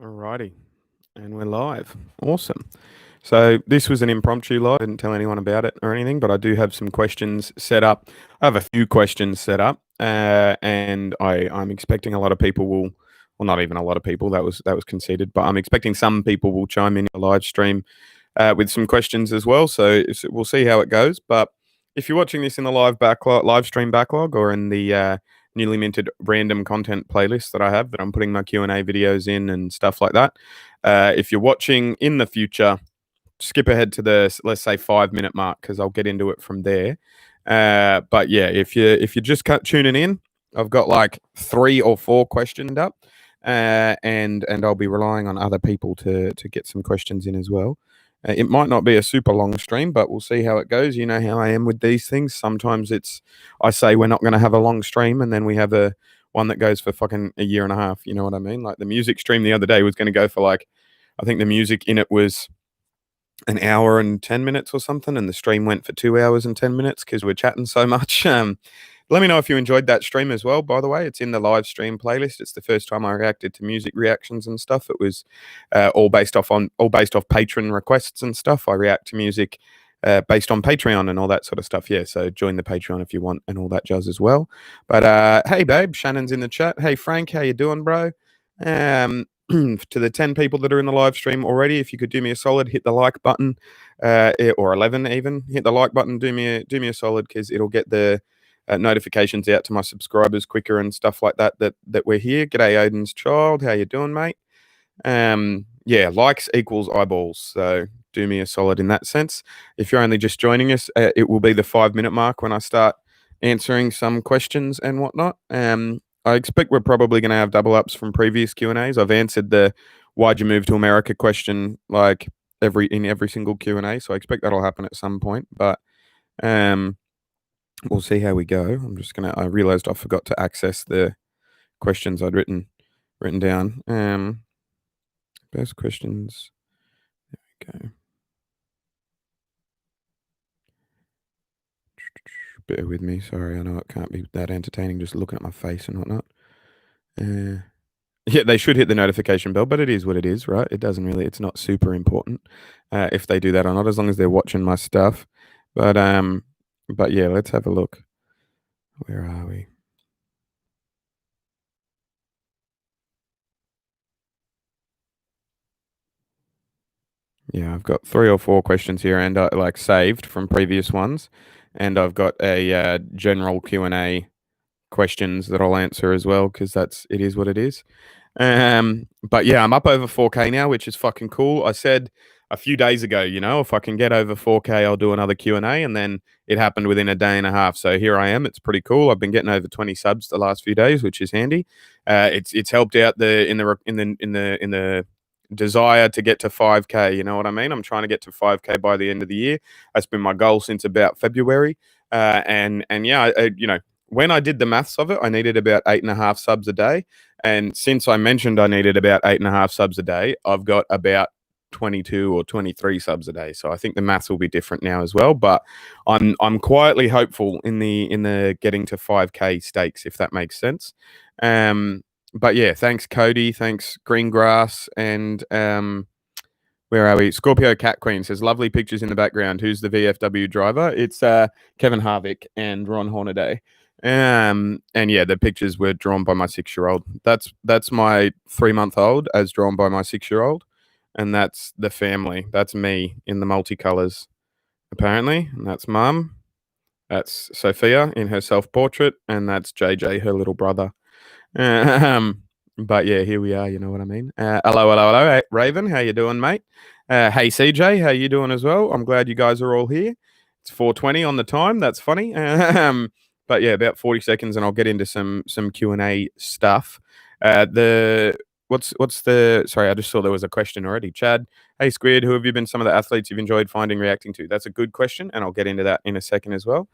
Alrighty, and we're live. Awesome. So this was an impromptu live. I didn't tell anyone about it or anything, but I do have some questions set up. I have a few questions set up, and I'm expecting a lot of people will, well, not even a lot of people. That was conceded, but I'm expecting some people will chime in the live stream with some questions as well. So we'll see how it goes. But if you're watching this in the live stream backlog, or in the newly minted random content playlist that I have that I'm putting my Q&A videos in and stuff like that. If you're watching in the future, skip ahead to the, let's say, 5-minute mark, because I'll get into it from there. But yeah, if you're just tuning in, I've got like 3 or 4 questions up, and I'll be relying on other people to get some questions in as well. It might not be a super long stream, but we'll see how it goes. You know how I am with these things. Sometimes I say we're not going to have a long stream, and then we have one that goes for fucking a year and a half. You know what I mean? Like the music stream the other day was going to go for like, I think the music in it was an hour and 10 minutes or something, and the stream went for 2 hours and 10 minutes because we're chatting so much. Let me know if you enjoyed that stream as well, by the way. It's in the live stream playlist. It's the first time I reacted to music reactions and stuff. It was all based off patron requests and stuff. I react to music based on Patreon and all that sort of stuff. Yeah, so join the Patreon if you want, and all that jazz as well. But hey, babe, Shannon's in the chat. Hey, Frank, how you doing, bro? To the 10 people that are in the live stream already, if you could do me a solid, hit the like button, or 11 even. Hit the like button, do me a solid, because it'll get the notifications out to my subscribers quicker and stuff like that we're here. G'day, Odin's child. How you doing, mate? Yeah, likes equals eyeballs. So do me a solid in that sense. If you're only just joining us, it will be the 5-minute mark when I start answering some questions and whatnot. I expect we're probably going to have double ups from previous Q&As. I've answered the "Why'd you move to America?" question like in every single Q&A, so I expect that'll happen at some point. But we'll see how we go. I realized I forgot to access the questions I'd written down. Best questions. There we go. Bear with me. Sorry, I know it can't be that entertaining just looking at my face and whatnot. Yeah, they should hit the notification bell, but it is what it is, right? It's not super important if they do that or not, as long as they're watching my stuff. But yeah, let's have a look. Where are we? Yeah, I've got 3 or 4 questions here, and like saved from previous ones, and I've got a general Q&A questions that I'll answer as well, because it is what it is. But yeah, I'm up over 4K now, which is fucking cool. I said a few days ago, if I can get over 4K, I'll do another Q&A, and then it happened within a day and a half. So here I am. It's pretty cool. I've been getting over 20 subs the last few days, which is handy. It's helped out in the desire to get to 5K. You know what I mean? I'm trying to get to 5K by the end of the year. That's been my goal since about February. And yeah, when I did the maths of it, I needed about 8.5 subs a day. And since I mentioned I needed about 8.5 subs a day, I've got about 22 or 23 subs a day. So I think the maths will be different now as well. But I'm quietly hopeful in the getting to 5K stakes, if that makes sense. But yeah, thanks Cody, thanks Greengrass, and where are we? Scorpio Cat Queen says, lovely pictures in the background. Who's the VFW driver? It's Kevin Harvick and Ron Hornaday. And yeah, the pictures were drawn by my 6-year-old. That's my 3-month-old as drawn by my 6-year-old. And that's the family. That's me in the multicolors, apparently. And that's Mum. That's Sophia in her self-portrait. And that's JJ, her little brother. But yeah, here we are. You know what I mean? Hello, Raven. How you doing, mate? Hey, CJ. How you doing as well? I'm glad you guys are all here. It's 4:20 on the time. That's funny. But yeah, about 40 seconds, and I'll get into some Q&A stuff. Sorry, I just saw there was a question already. Chad, hey, Squid, who have you been some of the athletes you've enjoyed reacting to? That's a good question, and I'll get into that in a second as well.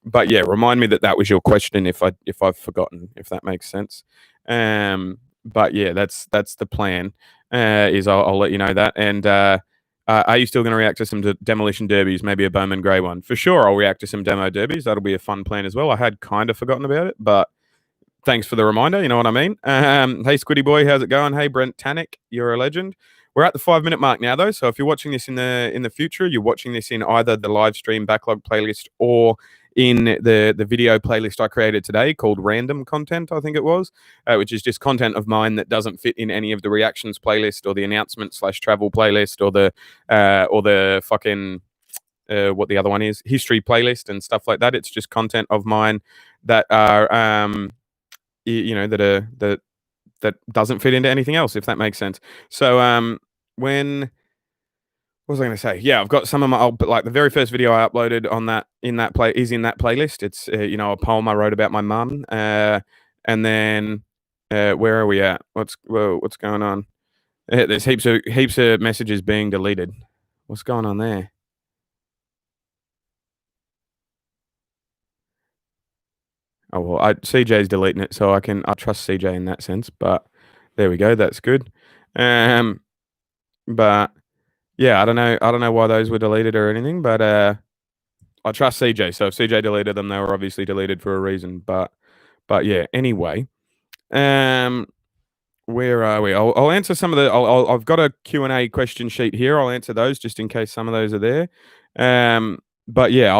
But yeah, remind me that was your question if I've forgotten, if that makes sense. But yeah, that's the plan. Is I'll let you know that. And are you still going to react to some demolition derbies? Maybe a Bowman Grey one for sure. I'll react to some demo derbies. That'll be a fun plan as well. I had kind of forgotten about it, but thanks for the reminder. You know what I mean? Hey, Squiddy boy, how's it going? Hey, Brent Tannick, you're a legend. We're at the 5 minute mark now, though. So if you're watching this in the future, you're watching this in either the live stream backlog playlist or in the video playlist I created today called Random Content, I think it was, which is just content of mine that doesn't fit in any of the reactions playlist or the announcement/travel playlist or the fucking what the other one is, history playlist and stuff like that. It's just content of mine that are that doesn't fit into anything else, if that makes sense. So what was I going to say? Yeah, I've got some of my old, like the very first video I uploaded on that in that playlist. It's a poem I wrote about my mum, and then where are we at? What's going on? There's heaps of messages being deleted. What's going on there? Oh well, CJ's deleting it, so I trust CJ in that sense. But there we go. That's good. But yeah, I don't know why those were deleted or anything, but I trust CJ. So if CJ deleted them, they were obviously deleted for a reason. But yeah. Anyway, where are we? I'll answer some of the. I've got a Q&A question sheet here. I'll answer those just in case some of those are there. But yeah,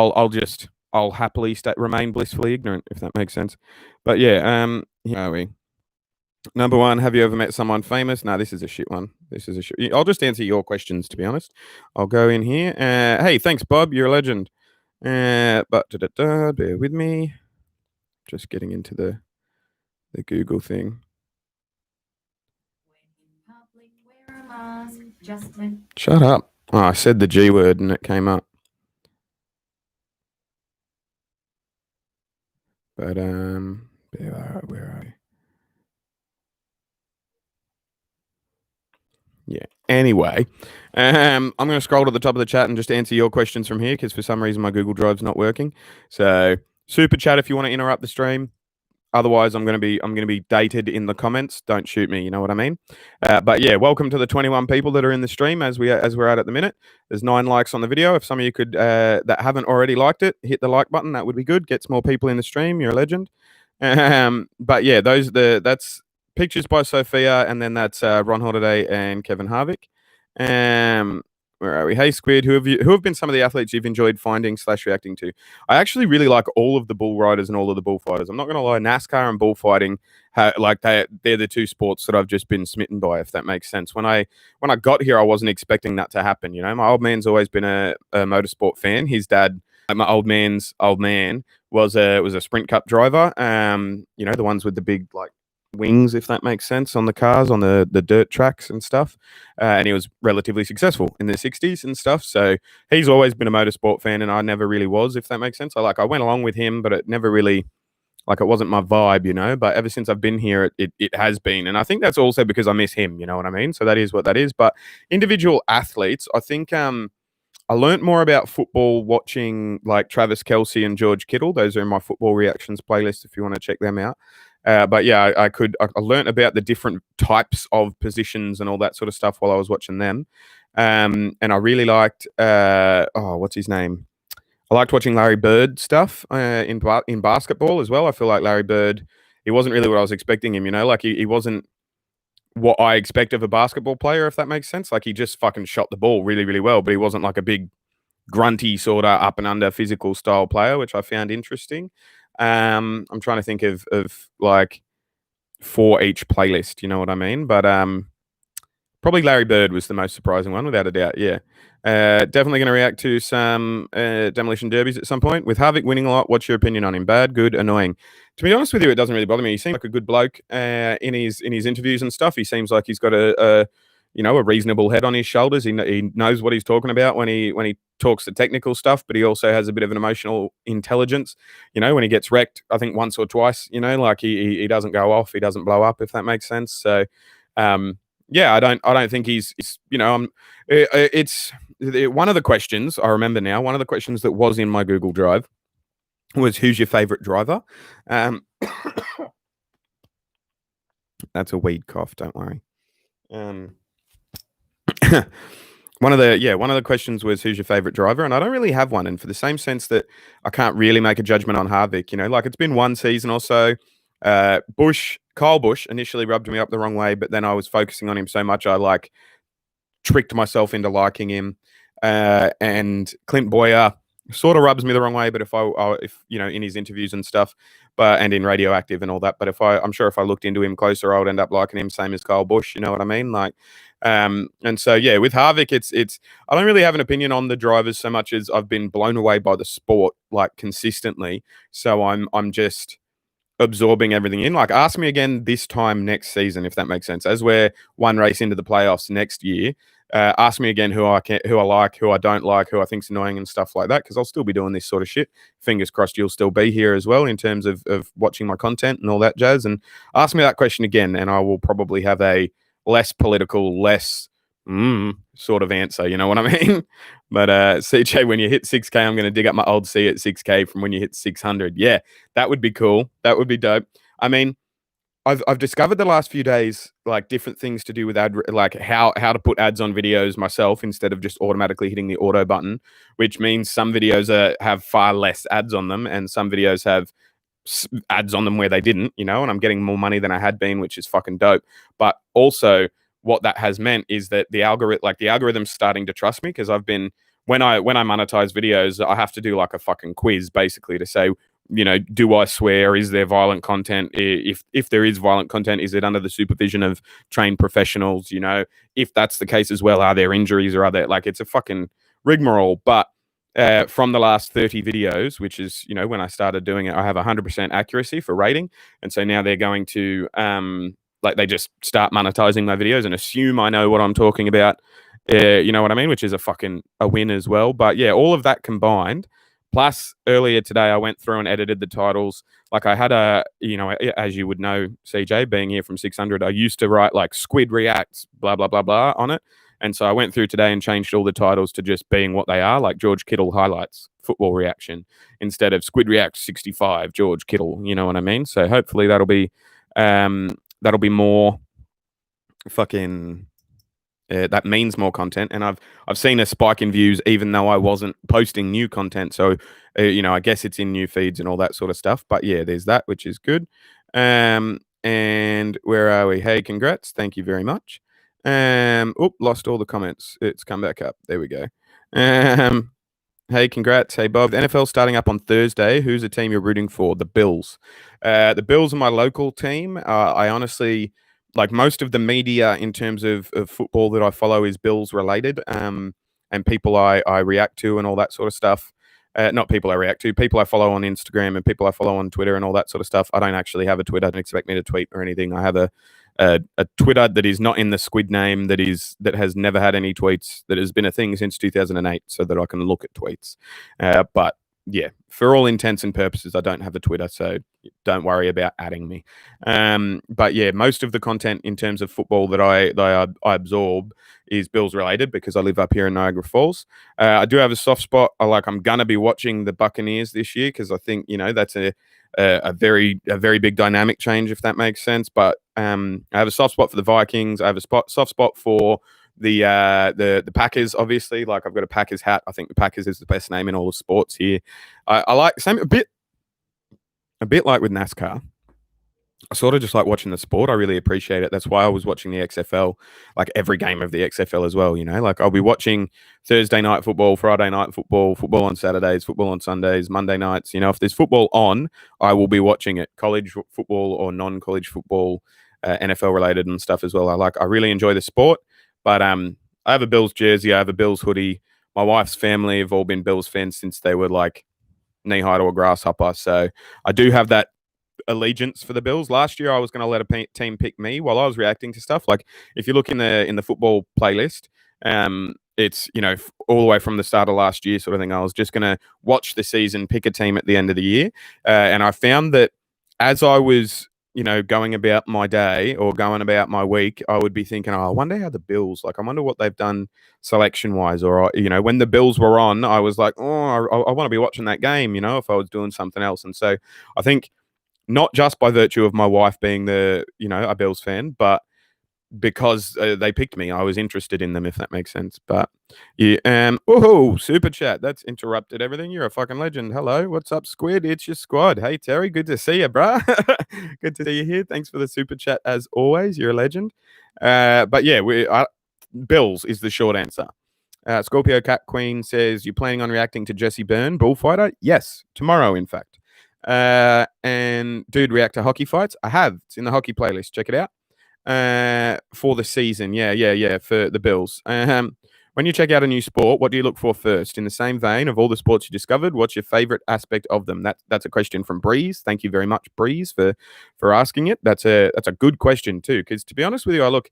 I'll happily remain blissfully ignorant, if that makes sense. But yeah, here are we? Number one, have you ever met someone famous? No, this is a shit one. I'll just answer your questions, to be honest. I'll go in here. Hey, thanks, Bob. You're a legend. Bear with me. Just getting into the Google thing. Shut up. Oh, I said the G word and it came up. But where are you? Yeah. Anyway, I'm going to scroll to the top of the chat and just answer your questions from here because for some reason my Google Drive's not working. So super chat if you want to interrupt the stream. Otherwise, I'm going to be dated in the comments. Don't shoot me. You know what I mean? But yeah, welcome to the 21 people that are in the stream as we're at the minute. There's 9 likes on the video. If some of you could that haven't already liked it, hit the like button. That would be good. Gets more people in the stream. You're a legend. But yeah, that's pictures by Sophia, and then that's Ron Holiday and Kevin Harvick. Where are we? Hey Squid, who have been some of the athletes you've enjoyed finding/reacting to? I actually really like all of the bull riders and all of the bullfighters. I'm not going to lie, NASCAR and bullfighting, they're the two sports that I've just been smitten by, if that makes sense. When I got here, I wasn't expecting that to happen. You know, my old man's always been a motorsport fan. His dad, my old man's old man, was a Sprint Cup driver. The ones with the big wings, if that makes sense, on the cars, on the dirt tracks and stuff. And he was relatively successful in the 60s and stuff. So he's always been a motorsport fan, and I never really was, if that makes sense. I went along with him, but it never really, it wasn't my vibe, you know. But ever since I've been here, it has been. And I think that's also because I miss him, you know what I mean? So that is what that is. But individual athletes, I think I learn't more about football watching Travis Kelce and George Kittle. Those are in my football reactions playlist if you want to check them out. But yeah, I learned about the different types of positions and all that sort of stuff while I was watching them. And I really liked, what's his name? I liked watching Larry Bird stuff in basketball as well. I feel like Larry Bird, he wasn't really what I was expecting him, you know, he wasn't what I expect of a basketball player, if that makes sense. He just fucking shot the ball really, really well, but he wasn't a big grunty sort of up and under physical style player, which I found interesting. I'm trying to think of for each playlist, you know what I mean? But probably Larry Bird was the most surprising one, without a doubt. Yeah. Definitely going to react to some demolition derbies at some point. With Harvick winning a lot, what's your opinion on him? Bad, good, annoying? To be honest with you, it doesn't really bother me. He seems like a good bloke in his interviews and stuff. He seems like he's got a reasonable head on his shoulders. He knows what he's talking about when he talks the technical stuff, but he also has a bit of an emotional intelligence. You know, when he gets wrecked, I think once or twice, you know, he doesn't go off, he doesn't blow up, if that makes sense. So, yeah, I don't think he's it's one of the questions I remember now. One of the questions that was in my Google Drive was, who's your favorite driver? That's a weed cough. Don't worry. One of the questions was, who's your favorite driver? And I don't really have one. And for the same sense that I can't really make a judgment on Harvick, you know, it's been one season or so. Kyle Busch initially rubbed me up the wrong way, but then I was focusing on him so much I like tricked myself into liking him. And Clint Boyer sort of rubs me the wrong way, but if in his interviews and stuff, and in Radioactive and all that, but I'm sure if I looked into him closer, I would end up liking him, same as Kyle Busch. You know what I mean? Like, and so yeah, with Harvick, it's I don't really have an opinion on the drivers so much as I've been blown away by the sport like consistently. So I'm just absorbing everything in. Like, ask me again this time next season, if that makes sense. As we're one race into the playoffs next year, ask me again who I like, who I don't like, who I think's annoying and stuff like that, because I'll still be doing this sort of shit. Fingers crossed you'll still be here as well in terms of watching my content and all that jazz. And ask me that question again, and I will probably have a less political, less sort of answer. You know what I mean? But CJ, when you hit 6K, I'm going to dig up my old C at 6K from when you hit 600. Yeah, that would be cool. That would be dope. I mean, I've discovered the last few days like different things to do with like how to put ads on videos myself instead of just automatically hitting the auto button, which means some videos have far less ads on them, and some videos have ads on them where they didn't, and I'm getting more money than I had been, which is fucking dope. But also, what that has meant is that the algorithm's starting to trust me, because I've been when I monetize videos, I have to do like a fucking quiz basically to say, do I swear? Is there violent content? If there is violent content, is it under the supervision of trained professionals? If that's the case as well, are there injuries, or are there, like, it's a fucking rigmarole. But from the last 30 videos, which is, when I started doing it, I have 100% accuracy for rating. And so now they're going to, they just start monetizing my videos and assume I know what I'm talking about. You know what I mean? Which is a win as well. But yeah, all of that combined, plus earlier today, I went through and edited the titles. Like, I had as you would know, CJ, being here from 600, I used to write like Squid Reacts, blah, blah, blah, blah on it. And so I went through today and changed all the titles to just being what they are, like George Kittle highlights football reaction, instead of Squid Reacts 65, George Kittle. You know what I mean? So hopefully that'll be more fucking... that means more content, and I've seen a spike in views even though I wasn't posting new content. So I guess it's in new feeds and all that sort of stuff. But yeah, there's that, which is good. And where are we? Hey, congrats! Thank you very much. Lost all the comments. It's come back up. There we go. Hey, congrats. Hey, Bob. The NFL starting up on Thursday. Who's the team you're rooting for? The Bills. The Bills are my local team. I honestly... like, most of the media in terms of football that I follow is Bills related, and people I react to and all that sort of stuff. Not people I react to, people I follow on Instagram and people I follow on Twitter and all that sort of stuff. I don't actually have a Twitter. Don't expect me to tweet or anything. I have a Twitter that is not in the squid name, that has never had any tweets, that has been a thing since 2008, so that I can look at tweets. But yeah, for all intents and purposes, I don't have a Twitter, so don't worry about adding me. But yeah, most of the content in terms of football that I absorb is Bills related, because I live up here in Niagara Falls. I do have a soft spot. I'm gonna be watching the Buccaneers this year, because I think that's a very big dynamic change, if that makes sense. But I have a soft spot for the Vikings. I have a soft spot for the Packers, obviously. Like, I've got a Packers hat. I think the Packers is the best name in all of sports here. I like a bit like with NASCAR. I sort of just like watching the sport. I really appreciate it. That's why I was watching the XFL, like every game of the XFL as well. Like, I'll be watching Thursday night football, Friday night football on Saturdays, football on Sundays, Monday nights. If there's football on, I will be watching it. College football or non-college football, NFL related and stuff as well. I really enjoy the sport. But I have a Bills jersey. I have a Bills hoodie. My wife's family have all been Bills fans since they were like knee-high to a grasshopper. So I do have that allegiance for the Bills. Last year, I was going to let a team pick me while I was reacting to stuff. Like, if you look in the football playlist, it's all the way from the start of last year sort of thing. I was just going to watch the season, pick a team at the end of the year, and I found that as I was going about my day or going about my week, I would be thinking, I wonder how the Bills, like, I wonder what they've done selection-wise. Or, when the Bills were on, I was like, I want to be watching that game, if I was doing something else. And so I think not just by virtue of my wife being a Bills fan, but because they picked me. I was interested in them, if that makes sense. But yeah, oh, super chat. That's interrupted everything. You're a fucking legend. Hello, what's up, Squid? It's your squad. Hey, Terry, good to see you, bruh. Good to see you here. Thanks for the super chat as always. You're a legend. But yeah, Bills is the short answer. Scorpio Cat Queen says, you planning on reacting to Jesse Byrne, bullfighter? Yes, tomorrow, in fact. And dude, react to hockey fights? I have. It's in the hockey playlist. Check it out. For the season. Yeah, for the Bills. When you check out a new sport, what do you look for first? In the same vein of all the sports you discovered, what's your favorite aspect of them? That's a question from Breeze. Thank you very much, Breeze, for asking it. That's a good question too, because to be honest with you, I look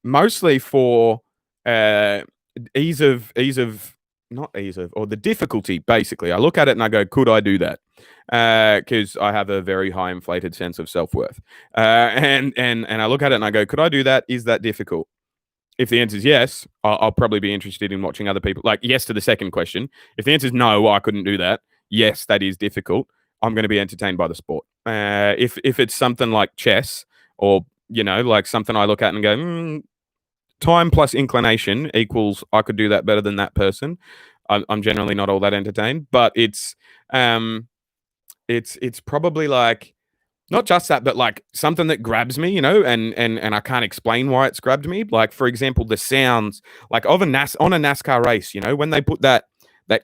mostly for ease of or the difficulty. Basically, I look at it and I go, could I do that? Because I have a very high inflated sense of self-worth, and I look at it and I go, could I do that? Is that difficult? If the answer is yes, I'll probably be interested in watching other people. Like yes to the second question. If the answer is no, I couldn't do that. Yes, that is difficult. I'm going to be entertained by the sport. If it's something like chess or like something I look at and go, time plus inclination equals I could do that better than that person. I'm generally not all that entertained, but it's probably like not just that, but like something that grabs me, and I can't explain why it's grabbed me. Like for example, the sounds like of on a NASCAR race, when they put that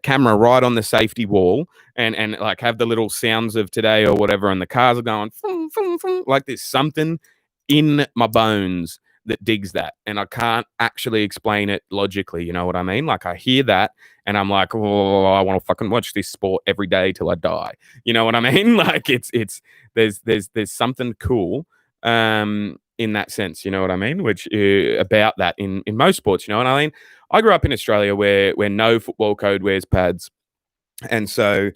camera right on the safety wall and like have the little sounds of today or whatever, and the cars are going vroom, vroom, vroom, like there's something in my bones that digs that, and I can't actually explain it logically. You know what I mean? Like I hear that and I'm like, oh, I want to fucking watch this sport every day till I die. You know what I mean? Like it's there's something cool in that sense. You know what I mean? Which about that in most sports. You know what I mean? I grew up in Australia where no football code wears pads, and so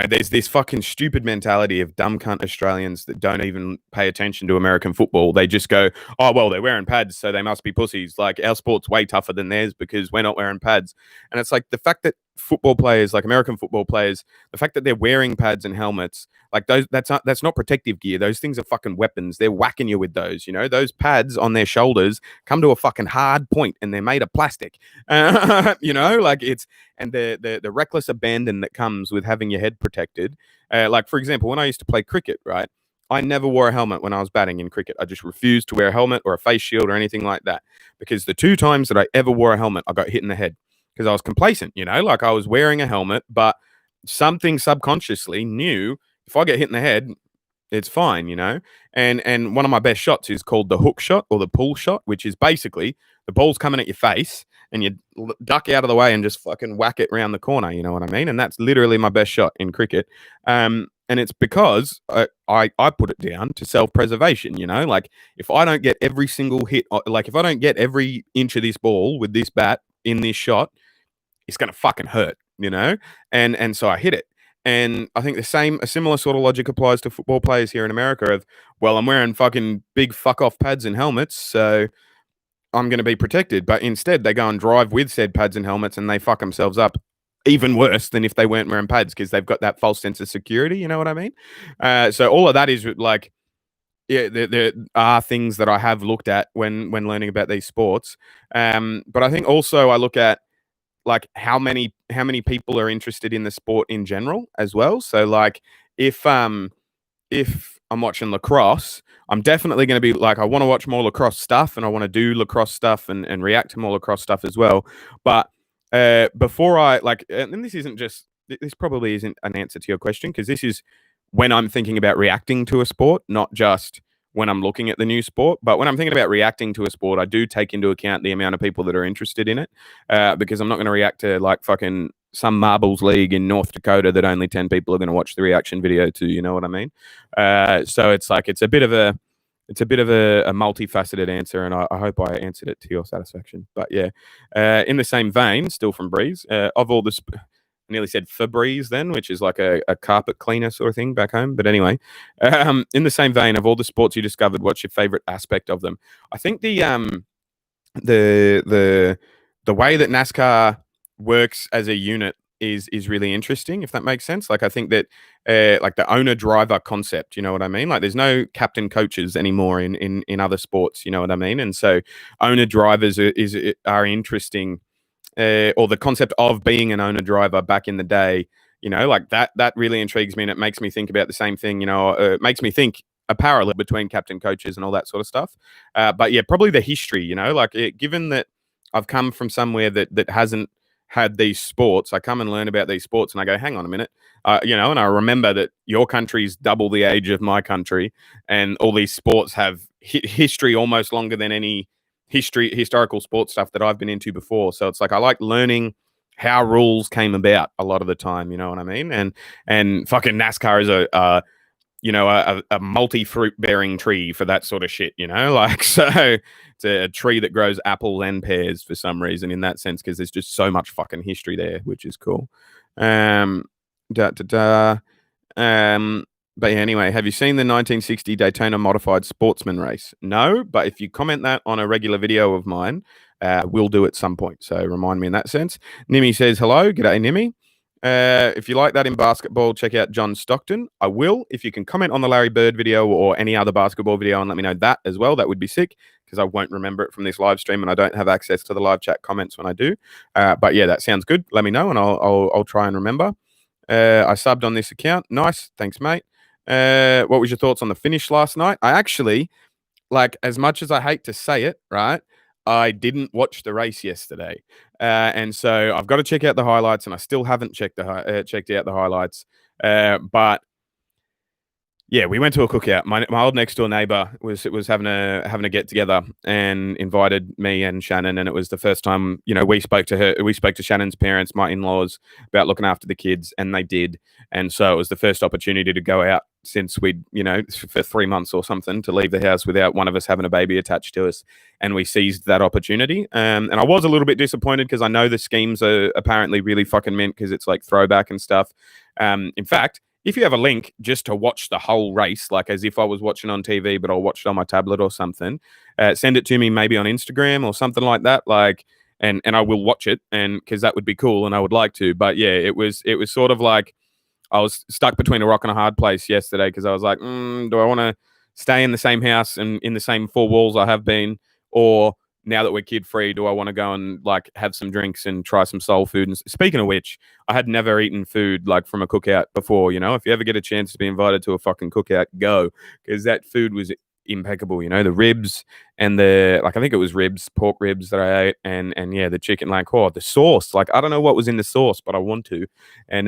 there's this fucking stupid mentality of dumb cunt Australians that don't even pay attention to American football. They just go, oh, well, they're wearing pads, so they must be pussies. Like, our sport's way tougher than theirs because we're not wearing pads. And it's like the fact that football players, like American football players, the fact that they're wearing pads and helmets, like that's not protective gear. Those things are fucking weapons. They're whacking you with those. Those pads on their shoulders come to a fucking hard point, and they're made of plastic. Like it's and the reckless abandon that comes with having your head protected. Like for example, when I used to play cricket, right? I never wore a helmet when I was batting in cricket. I just refused to wear a helmet or a face shield or anything like that, because the 2 times that I ever wore a helmet, I got hit in the head because I was complacent. Like I was wearing a helmet, but something subconsciously knew if I get hit in the head, it's fine, And one of my best shots is called the hook shot or the pull shot, which is basically the ball's coming at your face and you duck out of the way and just fucking whack it around the corner. You know what I mean? And that's literally my best shot in cricket. And it's because I put it down to self-preservation. Like if I don't get every single hit, like if I don't get every inch of this ball with this bat in this shot, it's gonna fucking hurt. And so I hit it. And I think a similar sort of logic applies to football players here in America of, well, I'm wearing fucking big fuck off pads and helmets, so I'm going to be protected. But instead, they go and drive with said pads and helmets and they fuck themselves up even worse than if they weren't wearing pads, because they've got that false sense of security. You know what I mean? So all of that is like, yeah, there are things that I have looked at when learning about these sports. But I think also I look at like how many people are interested in the sport in general as well. So like if I'm watching lacrosse, I'm definitely going to be like, I want to watch more lacrosse stuff and I want to do lacrosse stuff and react to more lacrosse stuff as well. But before I like, and this probably isn't an answer to your question, because this is when I'm thinking about reacting to a sport, not just when I'm looking at the new sport. But when I'm thinking about reacting to a sport, I do take into account the amount of people that are interested in it, because I'm not going to react to like fucking some marbles league in North Dakota that only 10 people are going to watch the reaction video to. You know what I mean? So it's like it's a bit of a multifaceted answer, and I hope I answered it to your satisfaction. But yeah, in the same vein, still from Breeze, of all the I nearly said Febreze then, which is like a carpet cleaner sort of thing back home. But anyway, in the same vein of all the sports you discovered, what's your favorite aspect of them? I think the way that NASCAR works as a unit, is really interesting, if that makes sense. Like I think that like the owner driver concept, you know what I mean? Like there's no captain coaches anymore in other sports, you know what I mean? And so owner drivers are interesting, or the concept of being an owner driver back in the day, you know, like that really intrigues me, and it makes me think about the same thing, you know. It makes me think a parallel between captain coaches and all that sort of stuff. But yeah, probably the history, you know, like given that I've come from somewhere that hasn't had these sports, I come and learn about these sports and I go, hang on a minute, you know, and I remember that your country's double the age of my country, and all these sports have history almost longer than any historical sports stuff that I've been into before. So it's like I like learning how rules came about a lot of the time, you know what I mean? And fucking NASCAR is a you know, a multi-fruit bearing tree for that sort of shit, you know, like, so it's a tree that grows apples and pears for some reason in that sense, because there's just so much fucking history there, which is cool. Um, da, da, da. But yeah, anyway, have you seen the 1960 Daytona Modified Sportsman race? No, but if you comment that on a regular video of mine, we'll do at some point. So remind me in that sense. Nimi says hello. G'day, Nimi. If you like that in basketball, check out John Stockton. I will. If you can comment on the Larry Bird video or any other basketball video and let me know that as well, that would be sick, because I won't remember it from this live stream and I don't have access to the live chat comments when I do. But yeah, that sounds good. Let me know and I'll try and remember. I subbed on this account. Nice. Thanks, mate. What was your thoughts on the finish last night? I actually, like, as much as I hate to say it, right, I didn't watch the race yesterday, and so I've got to check out the highlights, and I still haven't checked out the highlights. But yeah, we went to a cookout. My old next door neighbor was having a get together and invited me and Shannon, and it was the first time, you know, we spoke to Shannon's parents, my in-laws, about looking after the kids, and they did. And so it was the first opportunity to go out since we'd, you know, for 3 months or something, to leave the house without one of us having a baby attached to us, and we seized that opportunity. And I was a little bit disappointed because I know the schemes are apparently really fucking mint, because it's like throwback and stuff. In fact, if you have a link just to watch the whole race, like as if I was watching on TV, but I'll watch it on my tablet or something, send it to me maybe on Instagram or something like that. Like, and I will watch it, and because that would be cool, and I would like to. But yeah, it was sort of like I was stuck between a rock and a hard place yesterday, because I was like, do I want to stay in the same house and in the same four walls I have been, or now that we're kid free, do I want to go and like have some drinks and try some soul food? And speaking of which, I had never eaten food like from a cookout before. You know, if you ever get a chance to be invited to a fucking cookout, go, because that food was impeccable. You know, the ribs and the, like, I think it was pork ribs that I ate, and yeah, the chicken, like, oh, the sauce. Like, I don't know what was in the sauce, but I want to. And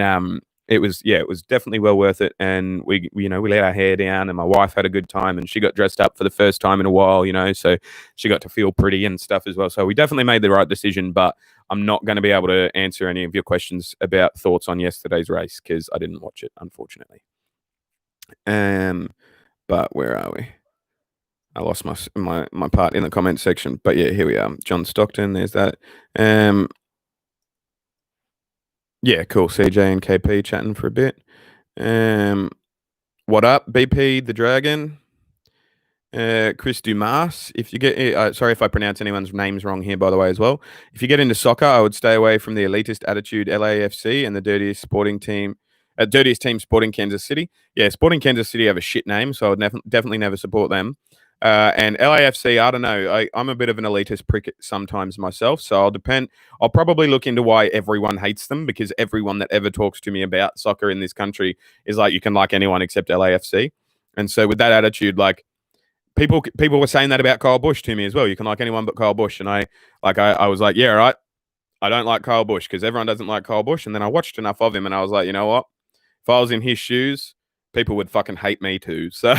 it was definitely well worth it. And we let our hair down, and my wife had a good time, and she got dressed up for the first time in a while, you know, so she got to feel pretty and stuff as well. So we definitely made the right decision, but I'm not going to be able to answer any of your questions about thoughts on yesterday's race, because I didn't watch it, unfortunately. But where are we? I lost my part in the comment section, but yeah, here we are. John Stockton, there's that. Yeah, cool. CJ and KP chatting for a bit. What up, BP the Dragon? Chris Dumas. If you get, sorry if I pronounce anyone's names wrong here, by the way, as well. If you get into soccer, I would stay away from the elitist attitude LAFC and the dirtiest team, Sporting Kansas City. Yeah, Sporting Kansas City have a shit name, so I would definitely never support them. And LAFC, I don't know. I'm a bit of an elitist prick sometimes myself, so I'll probably look into why everyone hates them, because everyone that ever talks to me about soccer in this country is like, you can like anyone except LAFC. And so with that attitude, like, people were saying that about Kyle Busch to me as well. You can like anyone but Kyle Busch. And I was like, yeah, right. I don't like Kyle Busch because everyone doesn't like Kyle Busch. And then I watched enough of him and I was like, you know what? If I was in his shoes, people would fucking hate me too. So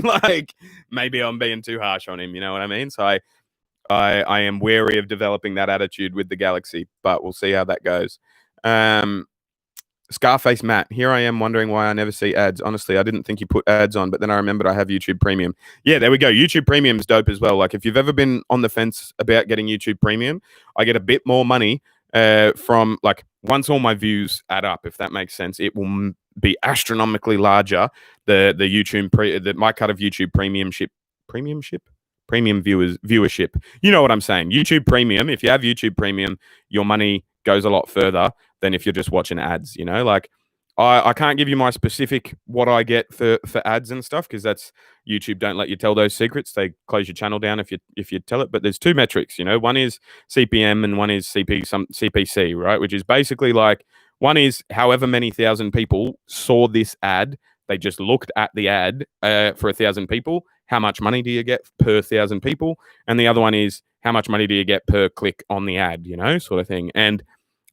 like, maybe I'm being too harsh on him. You know what I mean? So I am wary of developing that attitude with the Galaxy, but we'll see how that goes. Scarface Matt, here I am wondering why I never see ads. Honestly, I didn't think you put ads on, but then I remembered I have YouTube Premium. Yeah, there we go. YouTube Premium is dope as well. Like, if you've ever been on the fence about getting YouTube Premium, I get a bit more money from, like, once all my views add up, if that makes sense. It will be astronomically larger, the YouTube my cut of YouTube premium viewership. You know what I'm saying? YouTube Premium. If you have YouTube Premium, your money goes a lot further than if you're just watching ads, you know? Like, I can't give you my specific what I get for ads and stuff because that's YouTube don't let you tell those secrets. They close your channel down if you tell it. But there's two metrics, you know. One is CPM and one is CPC, right? Which is basically like one is however many thousand people saw this ad. They just looked at the ad for 1,000 people. How much money do you get per 1,000 people? And the other one is how much money do you get per click on the ad, you know, sort of thing. And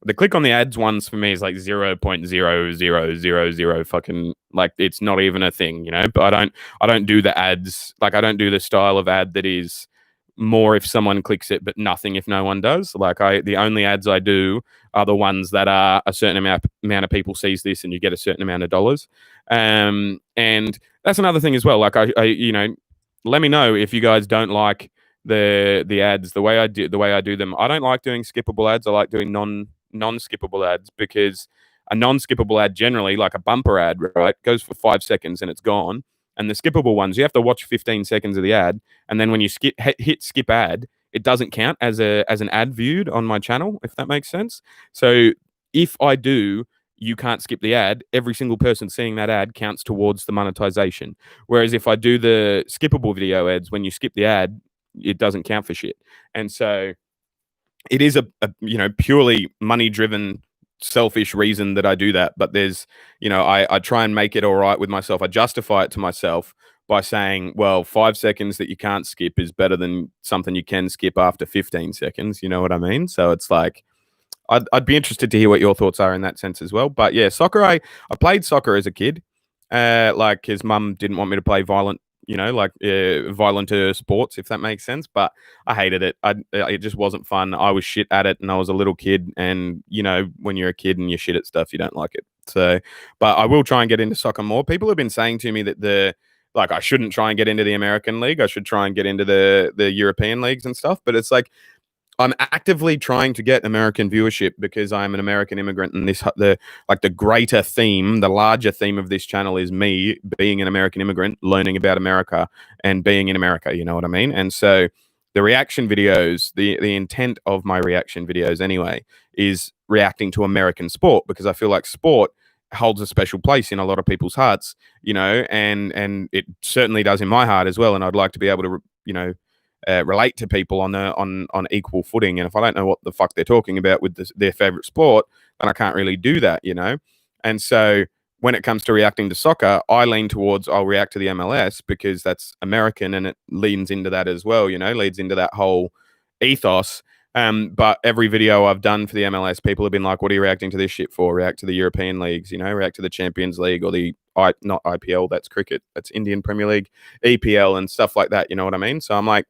the click on the ads ones for me is like 0.0000 fucking, like, it's not even a thing, you know. But I don't do the ads, like I don't do the style of ad that is more if someone clicks it but nothing if no one does. Like the only ads I do are the ones that are a certain amount of people sees this and you get a certain amount of dollars. And that's another thing as well. Like I you know, let me know if you guys don't like the ads the way I do them. I don't like doing skippable ads. I like doing non-skippable ads because a non-skippable ad generally, like a bumper ad, right, goes for 5 seconds and it's gone. And the skippable ones, you have to watch 15 seconds of the ad, and then when you hit skip ad, it doesn't count as an ad viewed on my channel, if that makes sense. So if I do, you can't skip the ad. Every single person seeing that ad counts towards the monetization. Whereas if I do the skippable video ads, when you skip the ad, it doesn't count for shit. And so it is a you know, purely money driven, selfish reason that I do that. But there's, you know, I try and make it all right with myself. I justify it to myself by saying, well, 5 seconds that you can't skip is better than something you can skip after 15 seconds. You know what I mean? So it's like, I'd be interested to hear what your thoughts are in that sense as well. But yeah, soccer, I played soccer as a kid. Like his mum didn't want me to play violent, you know, like violenter sports, if that makes sense. But I hated it. It just wasn't fun. I was shit at it, and I was a little kid. And you know, when you're a kid and you're shit at stuff, you don't like it. So, but I will try and get into soccer more. People have been saying to me that I shouldn't try and get into the American League. I should try and get into the European leagues and stuff. But it's like, I'm actively trying to get American viewership because I'm an American immigrant, and the greater theme, the larger theme of this channel is me being an American immigrant, learning about America and being in America. You know what I mean? And so the reaction videos, the intent of my reaction videos anyway, is reacting to American sport because I feel like sport holds a special place in a lot of people's hearts, you know, and it certainly does in my heart as well. And I'd like to be able to, you know, relate to people on equal footing. And if I don't know what the fuck they're talking about with their favorite sport, then I can't really do that, you know. And so when it comes to reacting to soccer, I lean towards I'll react to the MLS because that's American and it leans into that as well, you know, leads into that whole ethos. But every video I've done for the MLS, people have been like, what are you reacting to this shit for? React to the European leagues, you know, react to the Champions League or not IPL, that's cricket, that's Indian Premier League, EPL and stuff like that, you know what I mean? So I'm like,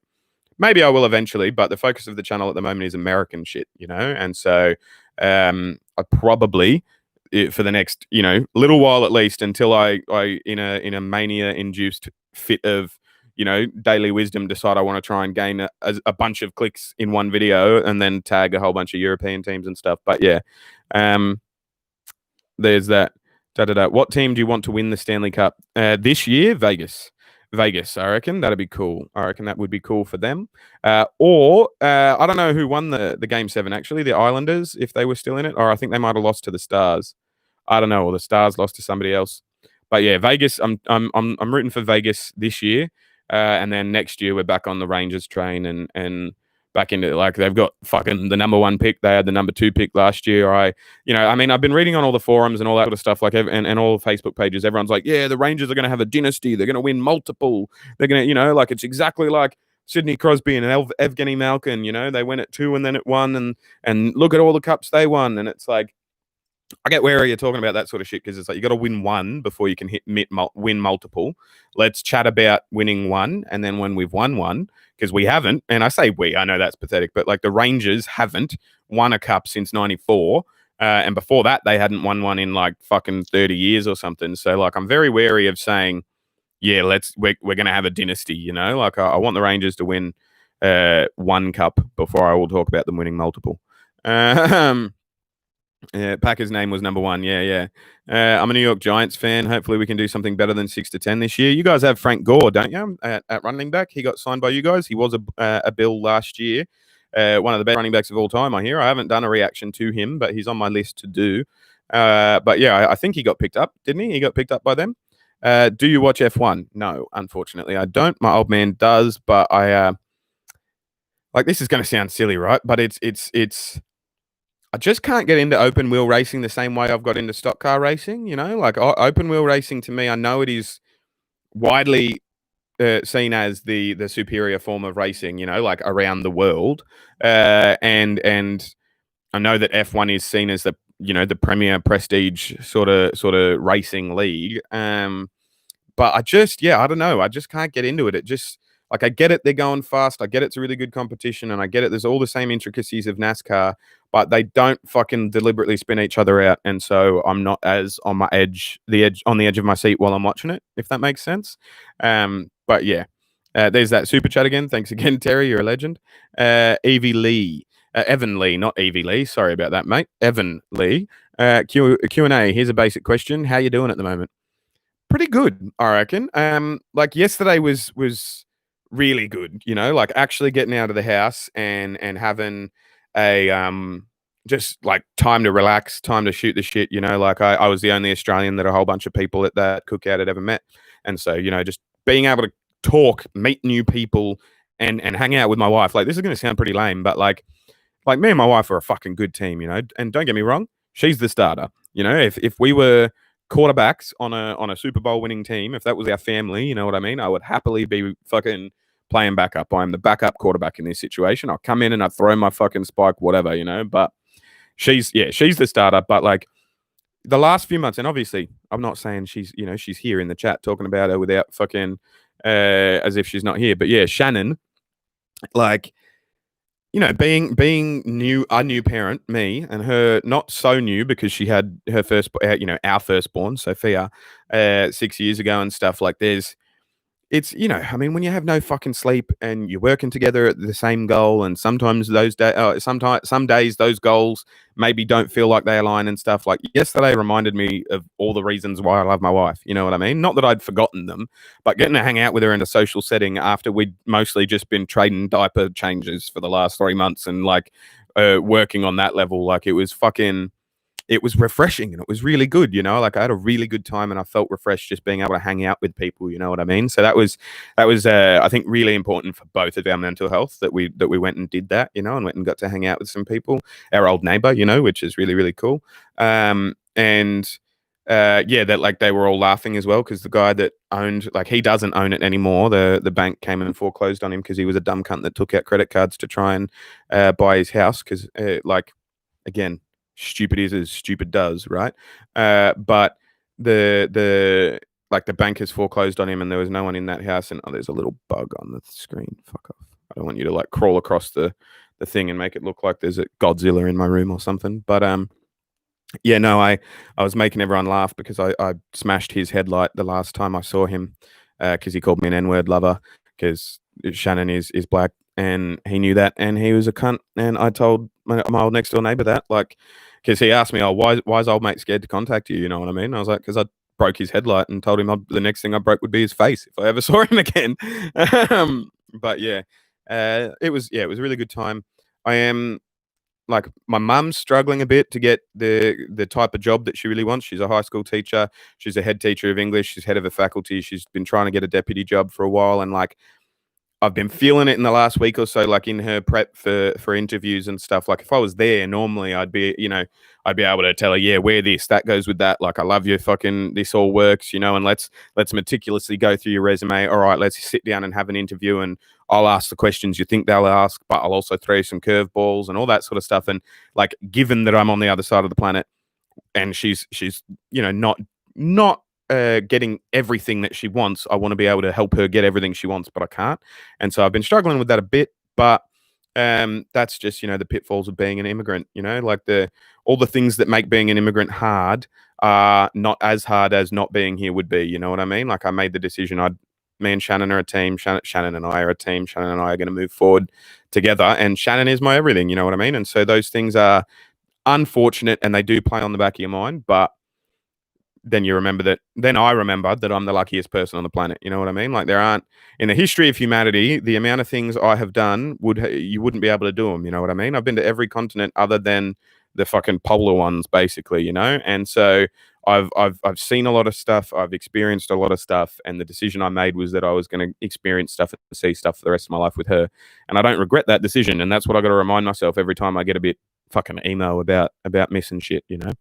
maybe I will eventually, but the focus of the channel at the moment is American shit, you know? And so I probably, for the next, you know, little while at least, until I in a mania-induced fit of, you know, daily wisdom, decide I want to try and gain a bunch of clicks in one video and then tag a whole bunch of European teams and stuff. But yeah, there's that. What team do you want to win the Stanley Cup this year? Vegas, I reckon that'd be cool. I reckon that would be cool for them. Or I don't know who won the Game 7 actually. The Islanders, if they were still in it, or I think they might have lost to the Stars. I don't know, or the Stars lost to somebody else. But yeah, Vegas. I'm rooting for Vegas this year, and then next year we're back on the Rangers train and back into, like, they've got fucking the number 1 pick. They had the number 2 pick last year. I've been reading on all the forums and all that sort of stuff, like, and all the Facebook pages. Everyone's like, yeah, the Rangers are going to have a dynasty. They're going to win multiple. They're going to, you know, like, it's exactly like Sidney Crosby and Evgeny Malkin, you know, they went at 2 and then at 1 and look at all the cups they won. And it's like, I get where you're talking about that sort of shit because it's like you got to win one before you can win multiple. Let's chat about winning one, and then when we've won one, because we haven't, and I say we, I know that's pathetic, but like the Rangers haven't won a cup since '94, and before that they hadn't won one in like fucking 30 years or something. So like I'm very wary of saying, yeah, we're gonna have a dynasty, you know. Like I want the Rangers to win one cup before I will talk about them winning multiple. Yeah, Packer's name was number 1. Yeah. I'm a New York Giants fan. Hopefully we can do something better than 6-10 this year. You guys have Frank Gore, don't you? At running back, he got signed by you guys. He was a Bill last year. one of the best running backs of all time, I hear. I haven't done a reaction to him, but he's on my list to do. But yeah, I think he got picked up, didn't he? He got picked up by them. Do you watch F1? No, unfortunately, I don't. My old man does, but I like, this is going to sound silly, right? But it's. I just can't get into open wheel racing the same way I've got into stock car racing. You know, like open wheel racing to me, I know it is widely seen as the superior form of racing. You know, like around the world, and I know that F1 is seen as the the premier prestige sort of racing league. But I just, I don't know. I just can't get into it. It just, like, I get it. They're going fast. I get it's a really good competition. And I get it. There's all the same intricacies of NASCAR, but they don't fucking deliberately spin each other out. And so I'm not as on my on the edge of my seat while I'm watching it, if that makes sense. But yeah, there's that super chat again. Thanks again, Terry. You're a legend. Evie Lee. Evan Lee, not Evie Lee. Sorry about that, mate. Evan Lee. Q&A. Here's a basic question. How you doing at the moment? Pretty good, I reckon. Like, yesterday was really good, like actually getting out of the house and having a just like time to relax, time to shoot the shit, like I was the only Australian that a whole bunch of people at that cookout had ever met. And so, just being able to talk, meet new people and hang out with my wife. Like, this is going to sound pretty lame, but like me and my wife are a fucking good team, and don't get me wrong, she's the starter. If we were quarterbacks on a Super Bowl winning team, if that was our family, you know what I mean, I would happily be fucking playing backup. I'm the backup quarterback in this situation. I'll come in and I'll throw my fucking spike, whatever, but she's the starter. But like the last few months, and obviously I'm not saying she's here in the chat talking about her without fucking as if she's not here, but yeah, Shannon, like, being a new parent, me, and her not so new because she had her first, our firstborn, Sophia, 6 years ago and stuff. Like, it's, I mean, when you have no fucking sleep and you're working together at the same goal, and sometimes those days, some days those goals maybe don't feel like they align and stuff. Like, yesterday reminded me of all the reasons why I love my wife. You know what I mean? Not that I'd forgotten them, but getting to hang out with her in a social setting after we'd mostly just been trading diaper changes for the last 3 months and like working on that level, like it was refreshing and it was really good, like I had a really good time and I felt refreshed just being able to hang out with people, you know what I mean? So that was I think really important for both of our mental health that we went and did that, and went and got to hang out with some people, our old neighbor, which is really, really cool. Yeah, that like they were all laughing as well because the guy that owned, like, he doesn't own it anymore. The bank came and foreclosed on him because he was a dumb cunt that took out credit cards to try and buy his house because like, again, stupid is as stupid does, right? But the like the bank has foreclosed on him and there was no one in that house. And there's a little bug on the screen. Fuck off. I don't want you to like crawl across the thing and make it look like there's a Godzilla in my room or something. But yeah, no, I was making everyone laugh because I smashed his headlight the last time I saw him because he called me an N-word lover because Shannon is black and he knew that and he was a cunt. And I told my old next door neighbor that, like, because he asked me, "Oh, why is old mate scared to contact you?" You know what I mean? I was like, "Because I broke his headlight and told him the next thing I broke would be his face if I ever saw him again." But yeah, it was a really good time. I am like, my mum's struggling a bit to get the type of job that she really wants. She's a high school teacher. She's a head teacher of English. She's head of a faculty. She's been trying to get a deputy job for a while, and like, I've been feeling it in the last week or so, like in her prep for interviews and stuff. Like, if I was there normally, I'd be able to tell her, yeah, wear this, that goes with that. Like, I love you, fucking, this all works, and let's meticulously go through your resume. All right, let's sit down and have an interview, and I'll ask the questions you think they'll ask, but I'll also throw some curveballs and all that sort of stuff. And like, given that I'm on the other side of the planet, and she's not getting everything that she wants, I want to be able to help her get everything she wants, but I can't. And so I've been struggling with that a bit, but that's just, the pitfalls of being an immigrant, like all the things that make being an immigrant hard are not as hard as not being here would be. You know what I mean? Like, I made the decision, me and Shannon are a team. Shannon and I are a team. Shannon and I are going to move forward together, and Shannon is my everything. You know what I mean? And so those things are unfortunate and they do play on the back of your mind, but then you remember that. Then I remembered that I'm the luckiest person on the planet. You know what I mean? Like there aren't in the history of humanity the amount of things I have done you wouldn't be able to do them. You know what I mean? I've been to every continent other than the fucking polar ones, basically. You know, and so I've seen a lot of stuff. I've experienced a lot of stuff, and the decision I made was that I was going to experience stuff and see stuff for the rest of my life with her, and I don't regret that decision. And that's what I got to remind myself every time I get a bit fucking email about missing shit. You know.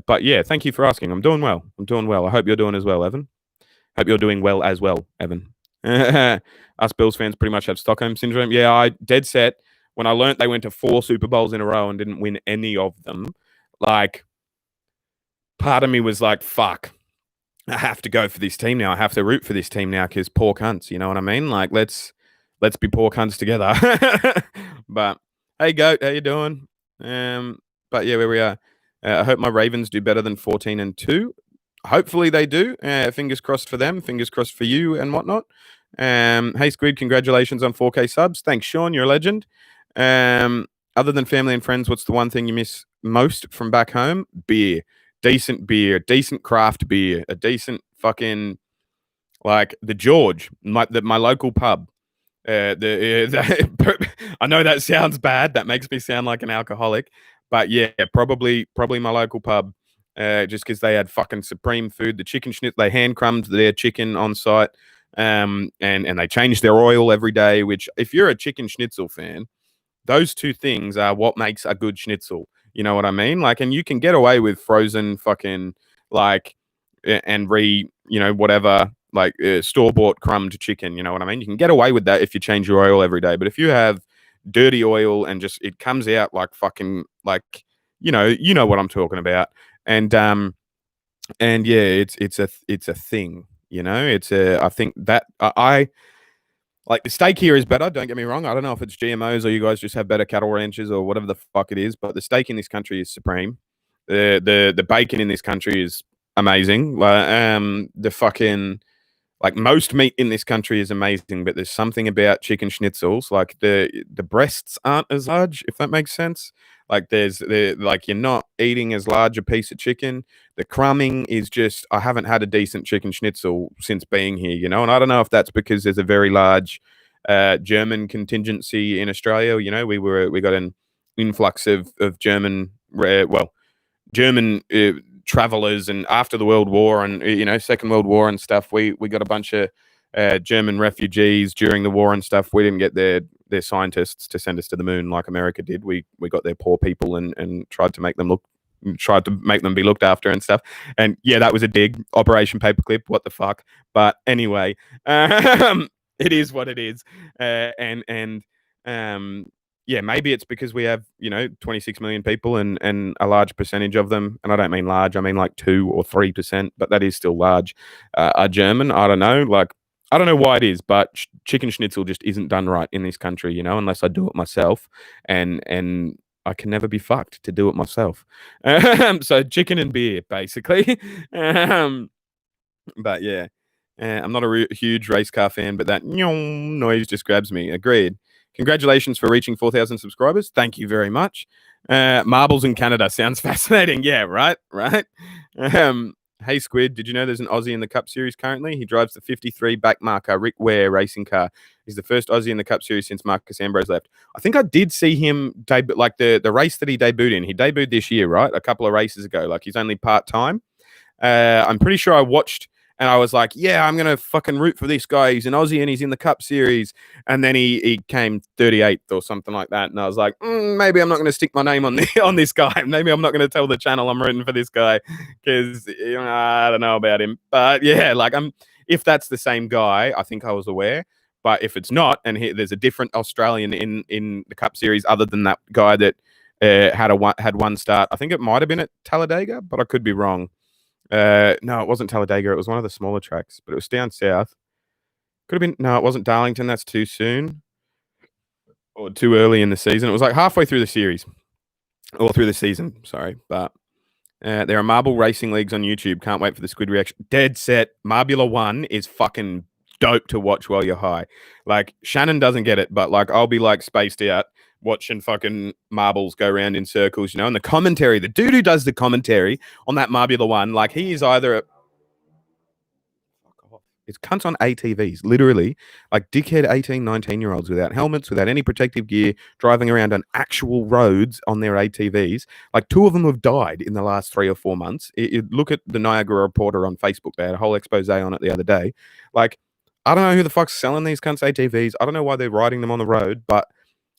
But yeah, thank you for asking. I'm doing well. I'm doing well. I hope you're doing as well, Evan. Hope you're doing well as well, Evan. Us Bills fans pretty much have Stockholm syndrome. Yeah, I dead set. When I learnt they went to 4 Super Bowls in a row and didn't win any of them, like, part of me was like, fuck, I have to go for this team now. I have to root for this team now because poor cunts, you know what I mean? Like, let's be poor cunts together. But hey, Goat, how you doing? But yeah, where we are. I hope my Ravens do better than 14-2. Hopefully they do. Fingers crossed for them. Fingers crossed for you and whatnot. Hey, Squid, congratulations on 4K subs. Thanks, Sean. You're a legend. Other than family and friends, what's the one thing you miss most from back home? Beer. Decent beer. Decent craft beer. A decent fucking, like, the George, my local pub. I know that sounds bad. That makes me sound like an alcoholic. But yeah, probably my local pub, just because they had fucking supreme food. The chicken schnitzel, they hand crumbed their chicken on site, and they changed their oil every day. Which, if you're a chicken schnitzel fan, those two things are what makes a good schnitzel. You know what I mean? Like, and you can get away with frozen fucking like whatever, like store bought crumbed chicken. You know what I mean? You can get away with that if you change your oil every day. But if you have dirty oil and just it comes out like fucking like you know what I'm talking about, and yeah, it's a thing. You know, I think that I like the steak here is better. Don't get me wrong. I don't know if it's GMOs or you guys just have better cattle ranches or whatever the fuck it is, but the steak in this country is supreme. The bacon in this country is amazing. The fucking like most meat in this country is amazing, but there's something about chicken schnitzels, like the breasts aren't as large, if that makes sense. Like like you're not eating as large a piece of chicken. The crumbing is just I haven't had a decent chicken schnitzel since being here, you know. And I don't know if that's because there's a very large German contingency in Australia. You know, we got an influx of German German travelers, and after the World War and Second World War and stuff, we got a bunch of German refugees during the war and stuff. We didn't get their scientists to send us to the moon like America did. We got their poor people and tried to make them be looked after and stuff. And yeah, that was a dig. Operation Paperclip. What the fuck? But anyway, it is what it is. Yeah, maybe it's because we have, 26 million people and a large percentage of them, and I don't mean large, I mean like 2 or 3%, but that is still large, are German. I don't know. Like, I don't know why it is, but chicken schnitzel just isn't done right in this country, unless I do it myself, and I can never be fucked to do it myself. So chicken and beer, basically. But yeah, I'm not a huge race car fan, but that noise just grabs me. Agreed. Congratulations for reaching 4,000 subscribers. Thank you very much. Marbles in Canada sounds fascinating. Yeah, right. Hey, Squid, did you know there's an Aussie in the Cup Series currently? He drives the 53 backmarker Rick Ware racing car. He's the first Aussie in the Cup Series since Marcus Ambrose left. I think I did see him debut, like the race that he debuted in. He debuted this year, right? A couple of races ago. Like, he's only part-time. I'm pretty sure I watched... And I was like, yeah, I'm going to fucking root for this guy. He's an Aussie and he's in the Cup Series. And then he came 38th or something like that. And I was like, maybe I'm not going to stick my name on this guy. Maybe I'm not going to tell the channel I'm rooting for this guy because I don't know about him. But yeah, like if that's the same guy, I think I was aware. But if it's not, and there's a different Australian in the Cup Series other than that guy that had one start, I think it might have been at Talladega, but I could be wrong. No, it wasn't Talladega. It was one of the smaller tracks, but it was down south. Could have been. No, it wasn't Darlington. That's too soon or too early in the season. It was like halfway through the series or through the season. Sorry, but there are marble racing leagues on YouTube. Can't wait for the Squid reaction. Dead set. Marbula 1 is fucking dope to watch while you're high. Like, Shannon doesn't get it, but like I'll be like spaced out watching fucking marbles go around in circles, you know. And the commentary, the dude who does the commentary on that Marbula one, like he is either a it's cunts on ATVs, literally, like dickhead 18, 19-year-olds without helmets, without any protective gear, driving around on actual roads on their ATVs. Like 2 of them have died in the last 3 or 4 months. Look at the Niagara Reporter on Facebook. They had a whole expose on it the other day. Like, I don't know who the fuck's selling these cunts ATVs. I don't know why they're riding them on the road, but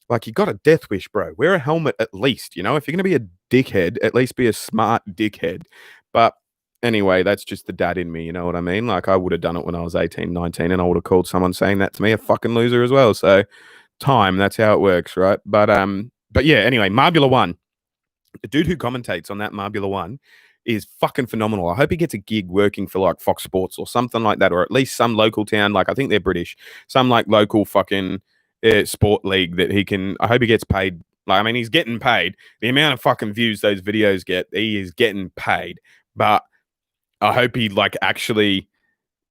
like you got a death wish, bro. Wear a helmet at least, you know? If you're going to be a dickhead, at least be a smart dickhead. But anyway, that's just the dad in me, you know what I mean? Like I would have done it when I was 18, 19, and I would have called someone saying that to me a fucking loser as well. So time, that's how it works, right? But yeah, anyway, Marbula 1. The dude who commentates on that Marbula 1 is fucking phenomenal. I hope he gets a gig working for like Fox Sports or something like that, or at least some local town. Like I think they're British, some like local fucking sport league that he can. I hope he gets paid. Like I mean, he's getting paid. The amount of fucking views those videos get, he is getting paid. But I hope he like actually,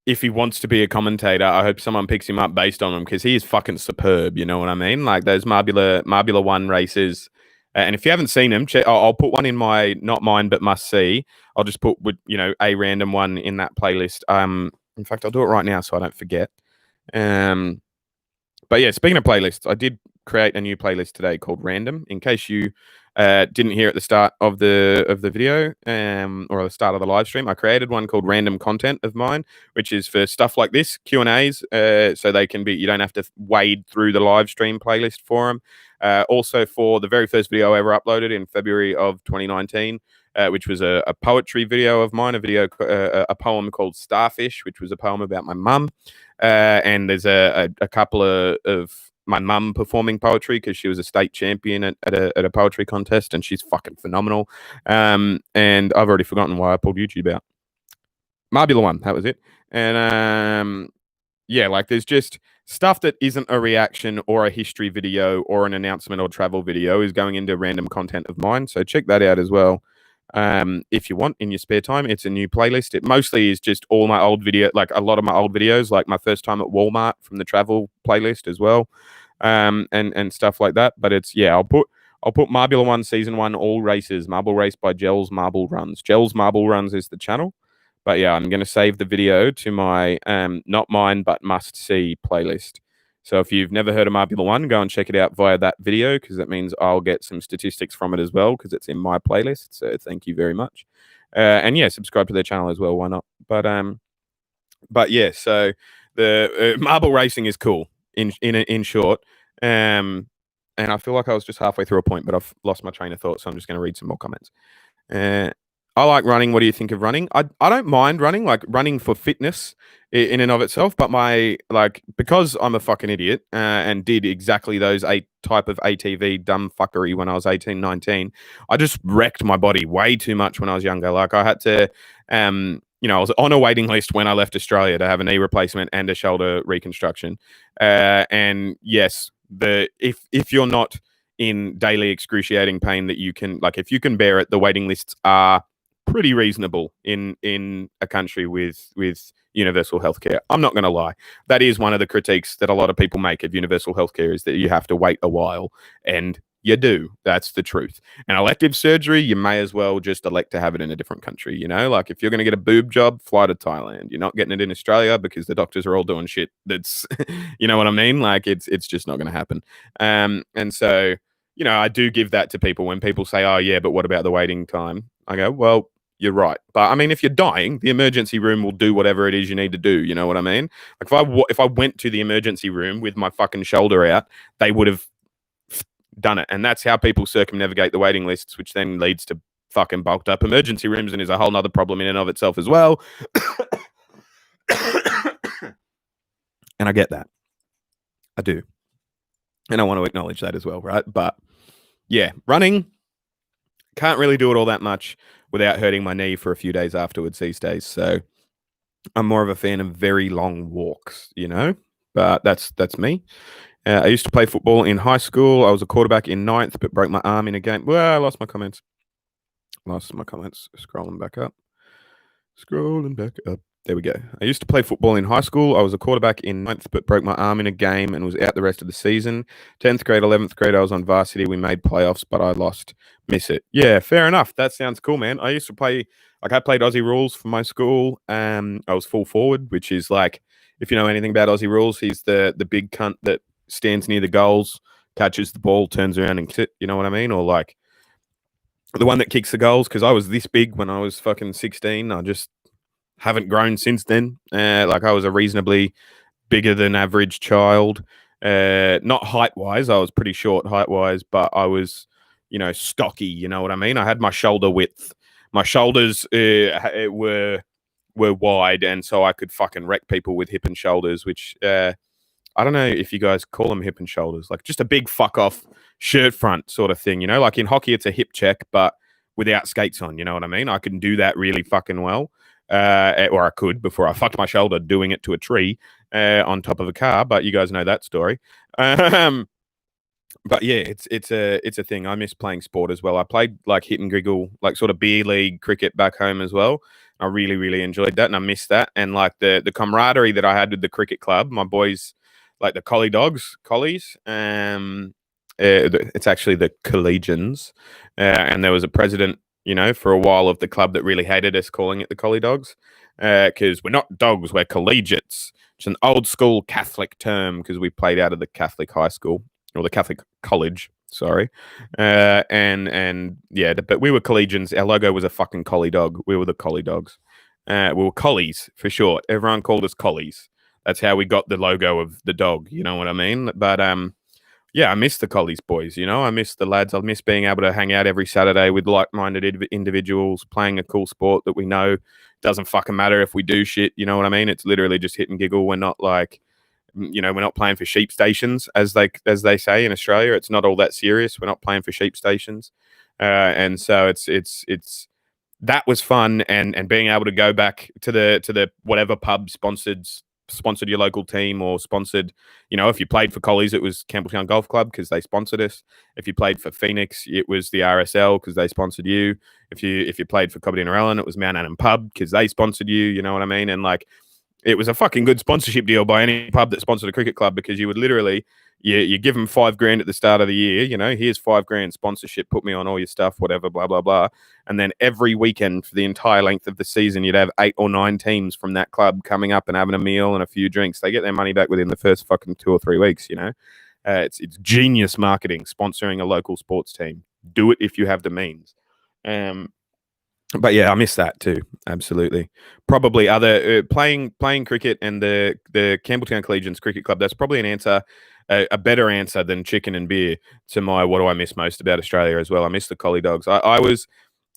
if he wants to be a commentator, I hope someone picks him up based on him because he is fucking superb. You know what I mean? Like those Marbula 1 races. And if you haven't seen them, I'll put one in my not mine but must see. I'll just put a random one in that playlist. In fact, I'll do it right now so I don't forget. But yeah, speaking of playlists, I did create a new playlist today called Random. In case you didn't hear at the start of the video or the start of the live stream, I created one called Random Content of mine, which is for stuff like this, Q&As, so they can be, you don't have to wade through the live stream playlist for them. Also for the very first video I ever uploaded in February of 2019, which was a poetry video of mine, a poem called Starfish, which was a poem about my mum. And there's a couple of my mum performing poetry because she was a state champion at a poetry contest, and she's fucking phenomenal. And I've already forgotten why I pulled YouTube out. Marbula 1, that was it. And yeah, like there's just stuff that isn't a reaction or a history video or an announcement or travel video is going into random content of mine. So check that out as well. If you want in your spare time. It's a new playlist. It mostly is just all my old video, like a lot of my old videos, like my first time at Walmart from the travel playlist as well, and stuff like that. But it's I'll put Marbula 1 Season 1 all races, marble race by Gels Marble Runs. Gels Marble Runs is the channel. But yeah, I'm going to save the video to my not mine but must see playlist. So if you've never heard of Marbula 1, go and check it out via that video because that means I'll get some statistics from it as well because it's in my playlist. So thank you very much. And yeah, subscribe to their channel as well. Why not? But yeah, so the marble racing is cool in short. And I feel like I was just halfway through a point, but I've lost my train of thought. So I'm just going to read some more comments. I like running. What do you think of running? I don't mind running, like running for fitness in and of itself, but because I'm a fucking idiot and did exactly those type of ATV dumb fuckery when I was 18, 19, I just wrecked my body way too much when I was younger. Like I had to, I was on a waiting list when I left Australia to have a knee replacement and a shoulder reconstruction. And yes, if you're not in daily excruciating pain that you can, like if you can bear it, the waiting lists are pretty reasonable in a country with universal healthcare. I'm not going to lie. That is one of the critiques that a lot of people make of universal healthcare is that you have to wait a while, and you do. That's the truth. And elective surgery, you may as well just elect to have it in a different country, you know? Like if you're going to get a boob job, fly to Thailand. You're not getting it in Australia because the doctors are all doing shit that's, you know what I mean? Like it's just not going to happen. And so, I do give that to people when people say, oh yeah, but what about the waiting time? I go, well, you're right. But I mean, if you're dying, the emergency room will do whatever it is you need to do. You know what I mean? Like if I went to the emergency room with my fucking shoulder out, they would have done it. And that's how people circumnavigate the waiting lists, which then leads to fucking bulked up emergency rooms and is a whole nother problem in and of itself as well. And I get that. I do. And I want to acknowledge that as well, right? But yeah, running, can't really do it all that much without hurting my knee for a few days afterwards these days. So I'm more of a fan of very long walks, but that's me. I used to play football in high school. I was a quarterback in 9th, but broke my arm in a game. Well, I lost my comments. Scrolling back up. There we go. I used to play football in high school. I was a quarterback in ninth, but broke my arm in a game and was out the rest of the season. 10th grade, 11th grade, I was on varsity. We made playoffs, but I lost. Miss it. Yeah, fair enough. That sounds cool, man. I used to play, like, I played Aussie rules for my school. I was full forward, which is like, if you know anything about Aussie rules, he's the big cunt that stands near the goals, catches the ball, turns around and kicks it. You know what I mean? Or like the one that kicks the goals, because I was this big when I was fucking 16. I just haven't grown since then. Like I was a reasonably bigger than average child. Not height wise, I was pretty short height wise, but I was, stocky. You know what I mean? I had my shoulder width. My shoulders were wide, and so I could fucking wreck people with hip and shoulders. Which I don't know if you guys call them hip and shoulders, like just a big fuck off shirt front sort of thing. Like in hockey, it's a hip check, but without skates on. You know what I mean? I can do that really fucking well. Or I could before I fucked my shoulder doing it to a tree on top of a car. But you guys know that story. But yeah, it's a thing. I miss playing sport as well. I played like hit and giggle, like sort of beer league cricket back home as well. I really, really enjoyed that, and I miss that. And like the camaraderie that I had with the cricket club, my boys, like the collies. It's actually the collegians, and there was a president, for a while of the club that really hated us calling it the Collie Dogs, because we're not dogs, we're collegiates. It's an old school Catholic term because we played out of the Catholic high school or the Catholic college. Sorry, and yeah, but we were collegians. Our logo was a fucking collie dog. We were the Collie Dogs. We were collies for short. Everyone called us collies. That's how we got the logo of the dog. You know what I mean? But yeah, I miss the Collies boys, I miss the lads. I miss being able to hang out every Saturday with like-minded individuals playing a cool sport that we know doesn't fucking matter if we do shit, you know what I mean? It's literally just hit and giggle. We're not like, we're not playing for sheep stations, as they say in Australia. It's not all that serious. We're not playing for sheep stations. And so it's that was fun, and being able to go back to the whatever pub sponsored your local team, or sponsored, if you played for Collies, it was Campbelltown Golf Club because they sponsored us. If you played for Phoenix, it was the RSL because they sponsored you. If you played for Cobbitty-Narellan, it was Mount Adam Pub because they sponsored you. You know what I mean? And like, it was a fucking good sponsorship deal by any pub that sponsored a cricket club, because you would literally, you give them $5,000 at the start of the year. Here's $5,000 sponsorship. Put me on all your stuff, whatever, blah blah blah. And then every weekend for the entire length of the season, you'd have 8 or 9 teams from that club coming up and having a meal and a few drinks. They get their money back within the first fucking 2 or 3 weeks. It's genius marketing, sponsoring a local sports team. Do it if you have the means. But yeah, I miss that too. Absolutely. Probably other playing cricket and the Campbelltown Collegians Cricket Club. That's probably an answer, a better answer than chicken and beer to my what do I miss most about Australia as well. I miss the Collie Dogs. I was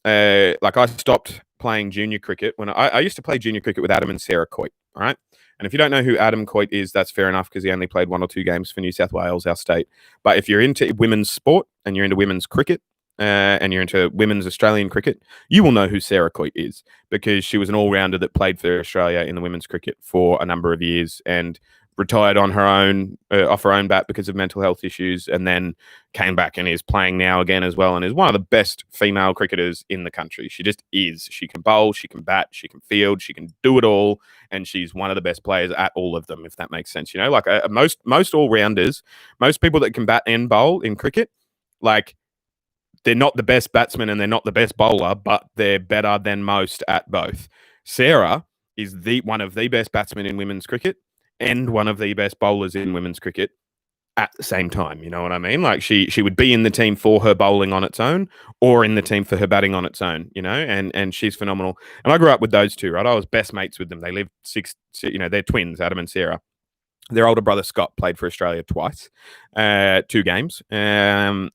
like, I stopped playing junior cricket when I used to play junior cricket with Adam and Sarah Coit. All right. And if you don't know who Adam Coit is, that's fair enough, because he only played 1 or 2 games for New South Wales, our state. But if you're into women's sport and you're into women's cricket, and you're into women's Australian cricket, you will know who Sarah Coit is, because she was an all-rounder that played for Australia in the women's cricket for a number of years and retired on her own, off her own bat because of mental health issues, and then came back and is playing now again as well, and is one of the best female cricketers in the country. She just is. She can bowl, she can bat, she can field, she can do it all, and she's one of the best players at all of them, if that makes sense. Like most all-rounders, most people that can bat and bowl in cricket, like, they're not the best batsman and they're not the best bowler, but they're better than most at both. Sarah is one of the best batsmen in women's cricket and one of the best bowlers in women's cricket at the same time. You know what I mean? Like, she would be in the team for her bowling on its own, or in the team for her batting on its own, and she's phenomenal. And I grew up with those two, right? I was best mates with them. They lived they're twins, Adam and Sarah. Their older brother Scott played for Australia twice, 2 games, and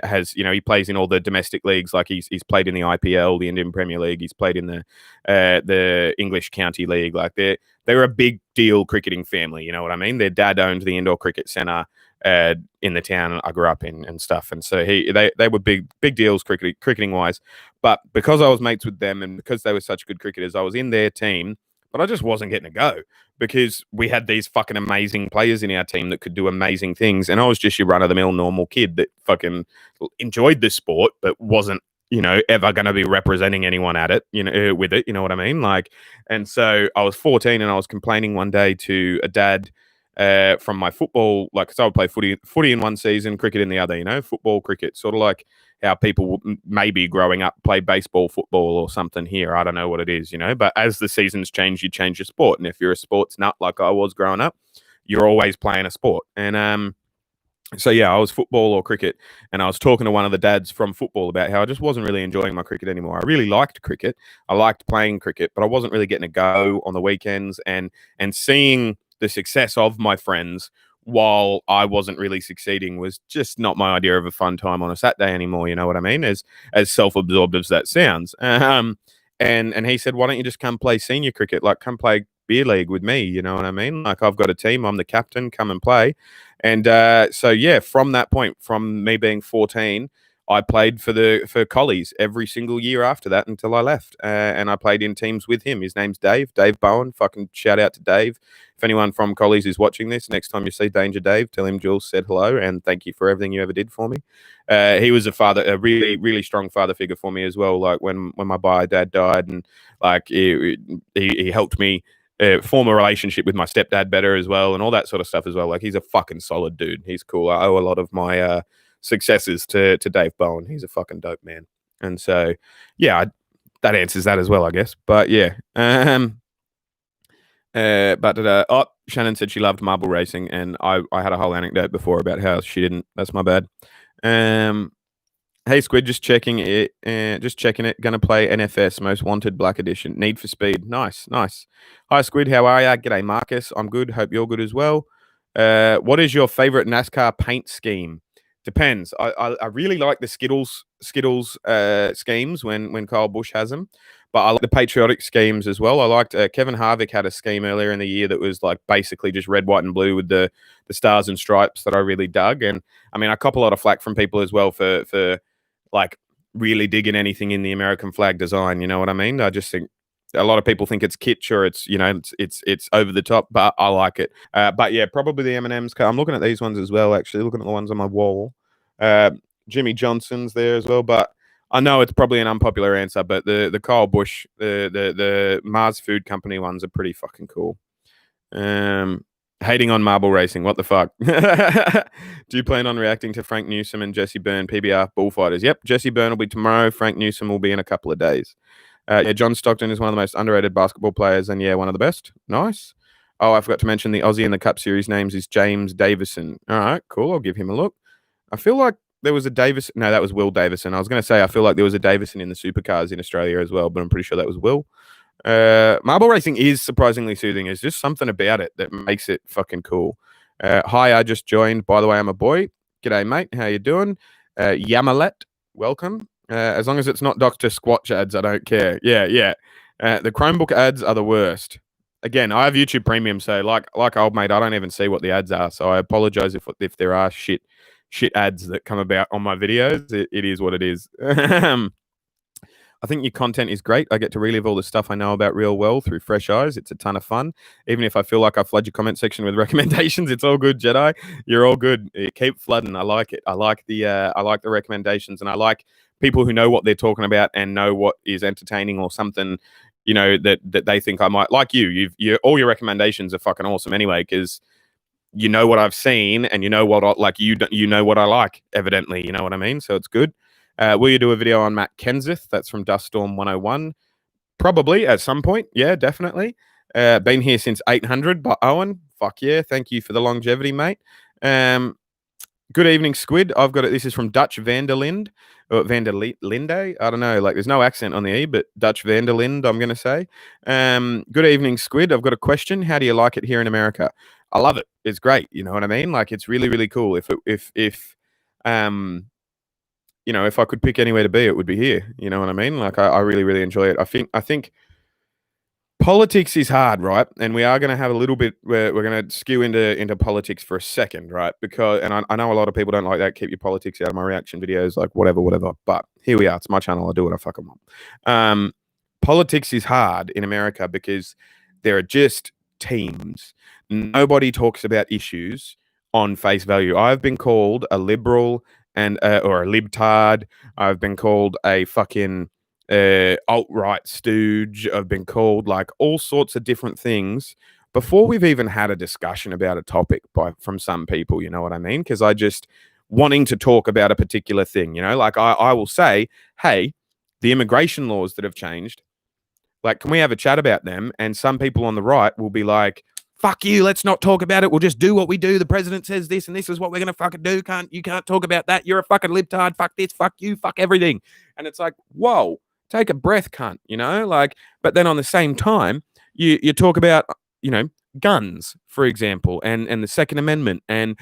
has, he plays in all the domestic leagues. Like, he's played in the IPL, the Indian Premier League. He's played in the English County League. Like, they're a big deal cricketing family. You know what I mean? Their dad owned the indoor cricket centre in the town I grew up in and stuff, and so they were big deals cricketing wise. But because I was mates with them and because they were such good cricketers, I was in their team. But I just wasn't getting a go because we had these fucking amazing players in our team that could do amazing things. And I was just your run-of-the-mill normal kid that fucking enjoyed the sport but wasn't ever going to be representing anyone at it, with it, you know what I mean? Like, and so I was 14 and I was complaining one day to a dad from my football, like, because I would play footy in one season, cricket in the other, football, cricket, sort of like how people maybe growing up play baseball, football, or something here. I don't know what it is, but as the seasons change, you change your sport. And if you're a sports nut like I was growing up, you're always playing a sport. And so yeah, I was football or cricket, and I was talking to one of the dads from football about how I just wasn't really enjoying my cricket anymore. I really liked cricket. I liked playing cricket, but I wasn't really getting a go on the weekends, and seeing the success of my friends while I wasn't really succeeding was just not my idea of a fun time on a Saturday anymore. You know what I mean? As self-absorbed as that sounds. And he said, why don't you just come play senior cricket? Like, come play beer league with me. You know what I mean? Like, I've got a team. I'm the captain. Come and play. And so, yeah, from that point, from me being 14, I played for Collies every single year after that until I left. And I played in teams with him. His name's Dave Bowen. Fucking shout out to Dave. If anyone from Collies is watching this, next time you see Danger Dave, tell him Jules said hello and thank you for everything you ever did for me. He was a really, really strong father figure for me as well. Like when my bio dad died, and like he helped me form a relationship with my stepdad better as well, and all that sort of stuff as well. Like, he's a fucking solid dude. He's cool. I owe a lot of my successes to Dave Bowen. He's a fucking dope man. And so, yeah, that answers that as well, I guess. But yeah, Shannon said she loved marble racing, and I had a whole anecdote before about how she didn't. That's my bad. Hey Squid, just checking it. Gonna play NFS Most Wanted Black Edition. Need for Speed. Nice. Hi Squid, how are ya? G'day Marcus. I'm good. Hope you're good as well. What is your favorite NASCAR paint scheme? Depends. I really like the Skittles schemes when Kyle Busch has them, but I like the patriotic schemes as well. I liked Kevin Harvick had a scheme earlier in the year that was like basically just red, white, and blue with the stars and stripes that I really dug. And I mean, I cop a lot of flack from people as well for like really digging anything in the American flag design. You know what I mean? I just think a lot of people think it's kitsch or it's it's over the top, but I like it. But yeah, probably the M&M's. I'm looking at these ones as well. Actually, looking at the ones on my wall. Jimmy Johnson's there as well, but I know it's probably an unpopular answer. But the Kyle Busch, the Mars Food Company ones are pretty fucking cool. Hating on marble racing. What the fuck? Do you plan on reacting to Frank Newsom and Jesse Byrne PBR bullfighters? Yep, Jesse Byrne will be tomorrow. Frank Newsom will be in a couple of days. Yeah, John Stockton is one of the most underrated basketball players, and yeah, one of the best. Nice. Oh, I forgot to mention the Aussie in the Cup Series names is James Davison. All right, cool. I'll give him a look. I feel like there was a Davison. No, that was Will Davison. I was going to say I feel like there was a Davison in the supercars in Australia as well, but I'm pretty sure that was Will. Marble racing is surprisingly soothing. There's just something about it that makes it fucking cool. Hi, I just joined. By the way, I'm a boy. G'day, mate. How you doing? Yamalet, welcome. As long as it's not Dr. Squatch ads, I don't care. Yeah. The Chromebook ads are the worst. Again, I have YouTube Premium, so like old mate, I don't even see what the ads are. So I apologize if there are shit ads that come about on my videos. It is what it is. I think your content is great. I get to relive all the stuff I know about real well through fresh eyes. It's a ton of fun. Even if I feel like I flood your comment section with recommendations, it's all good, Jedi. You're all good. Keep flooding. I like it. I like the recommendations, and I like people who know what they're talking about and know what is entertaining or something, that they think I might like. All your recommendations are fucking awesome anyway, because you know what I've seen and you know what you know what I like, evidently. You know what I mean? So it's good. Will you do a video on Matt Kenseth? That's from Duststorm 101. Probably at some point. Yeah, definitely. Been here since 800, but Owen, fuck yeah. Thank you for the longevity, mate. Good evening, Squid. I've got it. This is from Dutch Vanderlinde. Or Vanderlinde? I don't know. Like, there's no accent on the E, but Dutch Vanderlinde, I'm going to say. Good evening, Squid. I've got a question. How do you like it here in America? I love it. It's great. You know what I mean? Like, it's really, really cool. If I could pick anywhere to be, it would be here. You know what I mean? Like, I really, really enjoy it. I think politics is hard, right? And we are going to have a little bit where we're going to skew into politics for a second, right? Because, and I know a lot of people don't like that. Keep your politics out of my reaction videos, like whatever. But here we are. It's my channel. I do what I fucking want. Politics is hard in America because there are just teams. Nobody talks about issues on face value. I've been called a liberal and or a libtard. I've been called a fucking alt-right stooge. I've been called like all sorts of different things before we've even had a discussion about a topic from some people. You know what I mean? Because I just wanting to talk about a particular thing. You know, like I will say, hey, the immigration laws that have changed. Like, can we have a chat about them? And some people on the right will be like, fuck you, let's not talk about it. We'll just do what we do. The president says this and this is what we're going to fucking do. You can't talk about that. You're a fucking libtard. Fuck this, fuck you, fuck everything. And it's like, whoa, take a breath, cunt, you know? Like, but then on the same time, you talk about, you know, guns, for example, and the Second Amendment and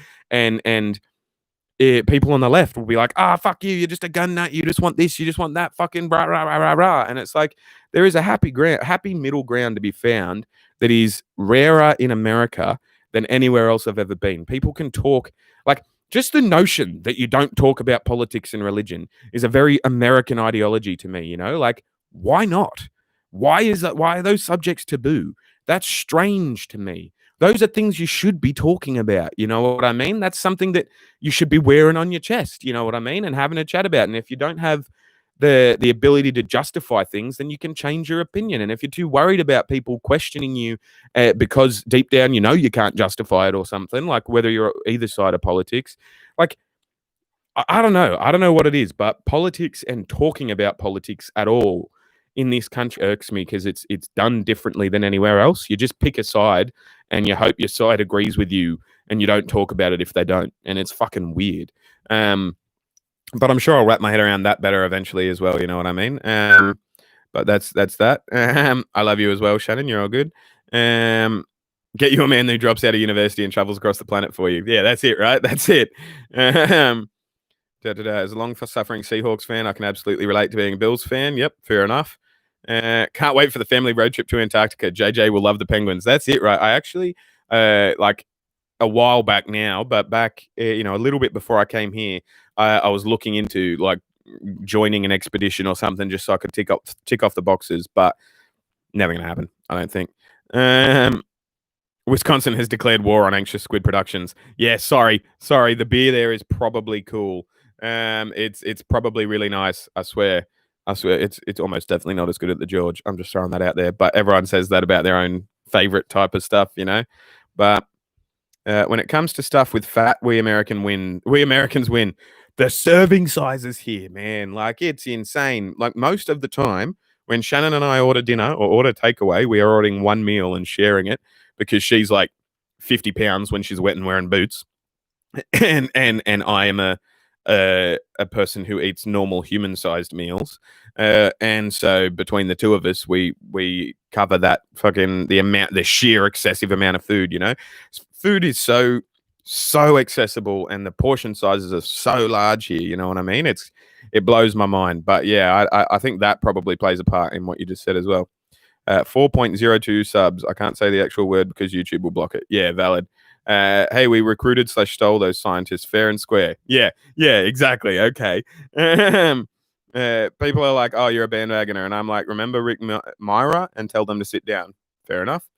people on the left will be like, fuck you, you're just a gun nut, you just want this, you just want that, fucking rah, rah, rah, rah, rah. And it's like, there is a happy middle ground to be found that is rarer in America than anywhere else I've ever been. People can talk, like, just the notion that you don't talk about politics and religion is a very American ideology to me, you know? Like, why not? Why are those subjects taboo? That's strange to me. Those are things you should be talking about. You know what I mean? That's something that you should be wearing on your chest. You know what I mean? And having a chat about. And if you don't have the ability to justify things, then you can change your opinion. And if you're too worried about people questioning you because deep down you know you can't justify it or something, like whether you're either side of politics, like I don't know. I don't know what it is, but politics and talking about politics at all in this country irks me because it's done differently than anywhere else. You just pick a side and you hope your side agrees with you and you don't talk about it if they don't. And it's fucking weird. But I'm sure I'll wrap my head around that better eventually as well. You know what I mean? But that's that. I love you as well, Shannon. You're all good. Get you a man who drops out of university and travels across the planet for you. Yeah, that's it, right? That's it. As a long-suffering Seahawks fan, I can absolutely relate to being a Bills fan. Yep, fair enough. Can't wait for the family road trip to Antarctica. JJ will love the Penguins. That's it, right? I actually, like a while back now, but back, a little bit before I came here, I was looking into like joining an expedition or something just so I could tick off the boxes, but never going to happen, I don't think. Wisconsin has declared war on Anxious Squid Productions. Yeah, sorry. The beer there is probably cool. It's probably really nice. I swear, it's almost definitely not as good at the George. I'm just throwing that out there. But everyone says that about their own favorite type of stuff, you know. But when it comes to stuff with fat, we Americans win. The serving sizes here, man, like it's insane. Like most of the time, when Shannon and I order dinner or order takeaway, we are ordering one meal and sharing it because she's like 50 pounds when she's wet and wearing boots, and I am a person who eats normal human-sized meals, and so between the two of us, we cover that fucking the sheer excessive amount of food. You know, food is so accessible, and the portion sizes are so large here. You know what I mean? It blows my mind. But yeah, I think that probably plays a part in what you just said as well. 4.02 subs. I can't say the actual word because YouTube will block it. Yeah, valid. Hey, we recruited / stole those scientists fair and square. Yeah, exactly. Okay. People are like, oh, you're a bandwagoner. And I'm like, remember Rick Myra and tell them to sit down. Fair enough.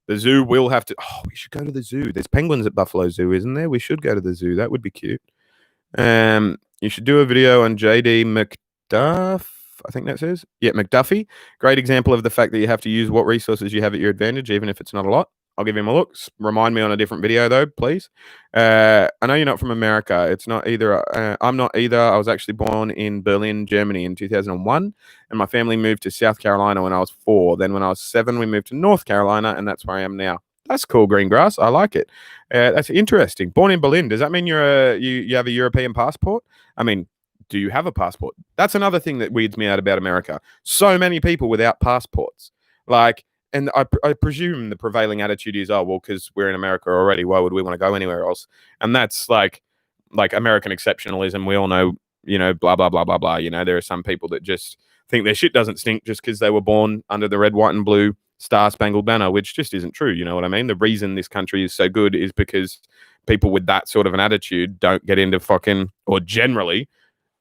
The zoo will have to. Oh, we should go to the zoo. There's penguins at Buffalo Zoo, isn't there? We should go to the zoo. That would be cute. You should do a video on JD McDuff. I think that says. Yeah, McDuffie. Great example of the fact that you have to use what resources you have at your advantage, even if it's not a lot. I'll give him a look. Remind me on a different video, though, please. I know you're not from America. It's not either. I'm not either. I was actually born in Berlin, Germany in 2001, and my family moved to South Carolina when I was 4. Then when I was 7, we moved to North Carolina, and that's where I am now. That's cool, Greengrass. I like it. That's interesting. Born in Berlin. Does that mean you have a European passport? I mean, do you have a passport? That's another thing that weirds me out about America. So many people without passports. Like, and I presume the prevailing attitude is, oh, well, because we're in America already, why would we want to go anywhere else? And that's like American exceptionalism. We all know, blah, blah, blah, blah, blah. There are some people that just think their shit doesn't stink just because they were born under the red, white, and blue Star-Spangled Banner, which just isn't true. You know what I mean? The reason this country is so good is because people with that sort of an attitude don't get into or generally,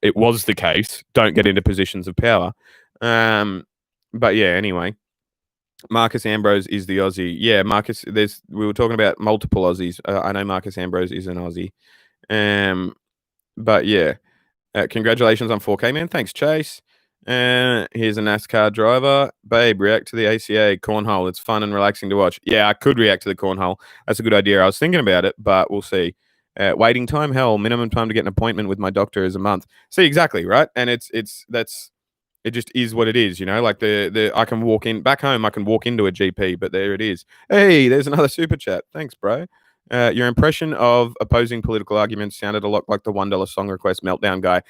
it was the case, don't get into positions of power. But yeah, anyway. Marcus Ambrose is the Aussie. Yeah, Marcus, we were talking about multiple Aussies. I know Marcus Ambrose is an Aussie. but yeah, congratulations on 4K, man. Thanks, Chase. Here's a NASCAR driver. Babe, react to the ACA cornhole. It's fun and relaxing to watch. Yeah, I could react to the cornhole. That's a good idea. I was thinking about it, but we'll see. Waiting time, hell, minimum time to get an appointment with my doctor is a month. See, exactly, right? And it just is what it is, you know. Like the I can walk in back home, I can walk into a GP, but there it is. Hey, there's another super chat. Thanks, bro. Your impression of opposing political arguments sounded a lot like the $1 song request meltdown guy.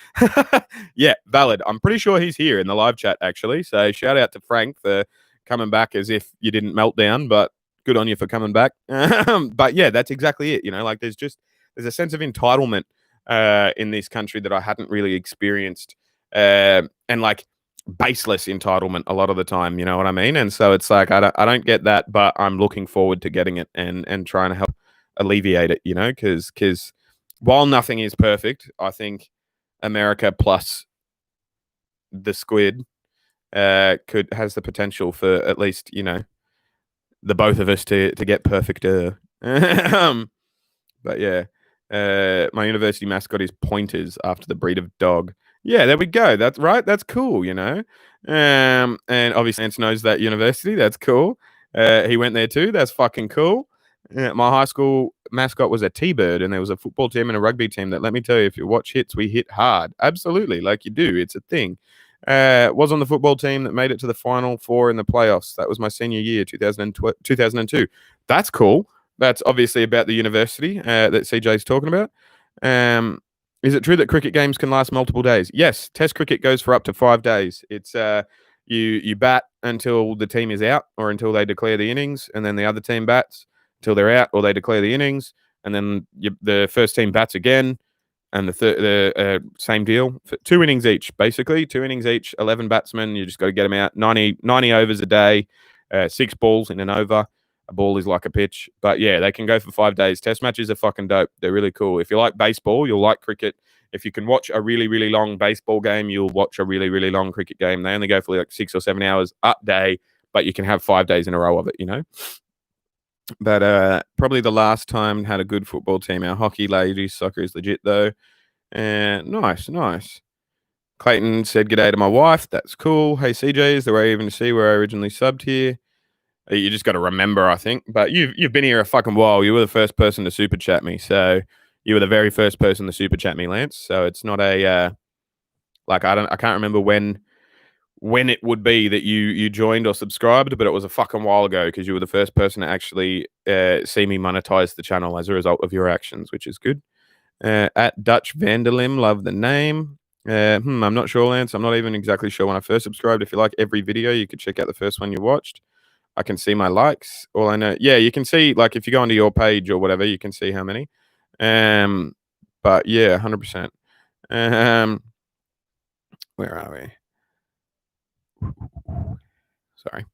Yeah, valid. I'm pretty sure he's here in the live chat, actually. So shout out to Frank for coming back as if you didn't melt down, but good on you for coming back. But yeah, that's exactly it. You know, like there's a sense of entitlement in this country that I hadn't really experienced, and like baseless entitlement a lot of the time. You know what I mean? And so it's like I don't get that, but I'm looking forward to getting it and trying to help alleviate it, you know, because while nothing is perfect, I think America plus the squid has the potential for at least, you know, the both of us to get perfecter. But yeah, my university mascot is pointers after the breed of dog. Yeah, there we go. That's right. That's cool, you know. And obviously, Lance knows that university. That's cool. He went there too. That's fucking cool. My high school mascot was a T-bird, and there was a football team and a rugby team that, let me tell you, if you watch hits, we hit hard. Absolutely, like you do. It's a thing. Was on the football team that made it to the Final Four in the playoffs. That was my senior year, 2002. That's cool. That's obviously about the university that CJ's talking about. Is it true that cricket games can last multiple days? Yes, Test cricket goes for up to 5 days. It's you bat until the team is out or until they declare the innings, and then the other team bats till they're out or they declare the innings, and then the first team bats again, and the same deal. 2 innings each, basically. 2 innings each, 11 batsmen. You just got to get them out. 90 overs a day, 6 balls in an over. A ball is like a pitch. But yeah, they can go for 5 days. Test matches are fucking dope. They're really cool. If you like baseball, you'll like cricket. If you can watch a really, really long baseball game, you'll watch a really, really long cricket game. They only go for like 6 or 7 hours a day, but you can have 5 days in a row of it, you know? But probably the last time had a good football team. Our hockey, ladies, soccer is legit though. And nice. Clayton said g'day to my wife. That's cool. Hey CJ, is there a way even to see where I originally subbed here? You just got to remember, I think. But you've been here a fucking while. You were the first person to super chat me, so you were the very first person to super chat me, Lance. So it's not a like I can't remember when it would be that you joined or subscribed, but it was a fucking while ago because you were the first person to actually see me monetize the channel as a result of your actions, which is good. At Dutch Vanderlim, love the name. I'm not sure, Lance. I'm not even exactly sure when I first subscribed. If you like every video, you could check out the first one you watched. I can see my likes. All I know, yeah, you can see, like, if you go onto your page or whatever, you can see how many. But yeah, 100%. Where are we? Sorry.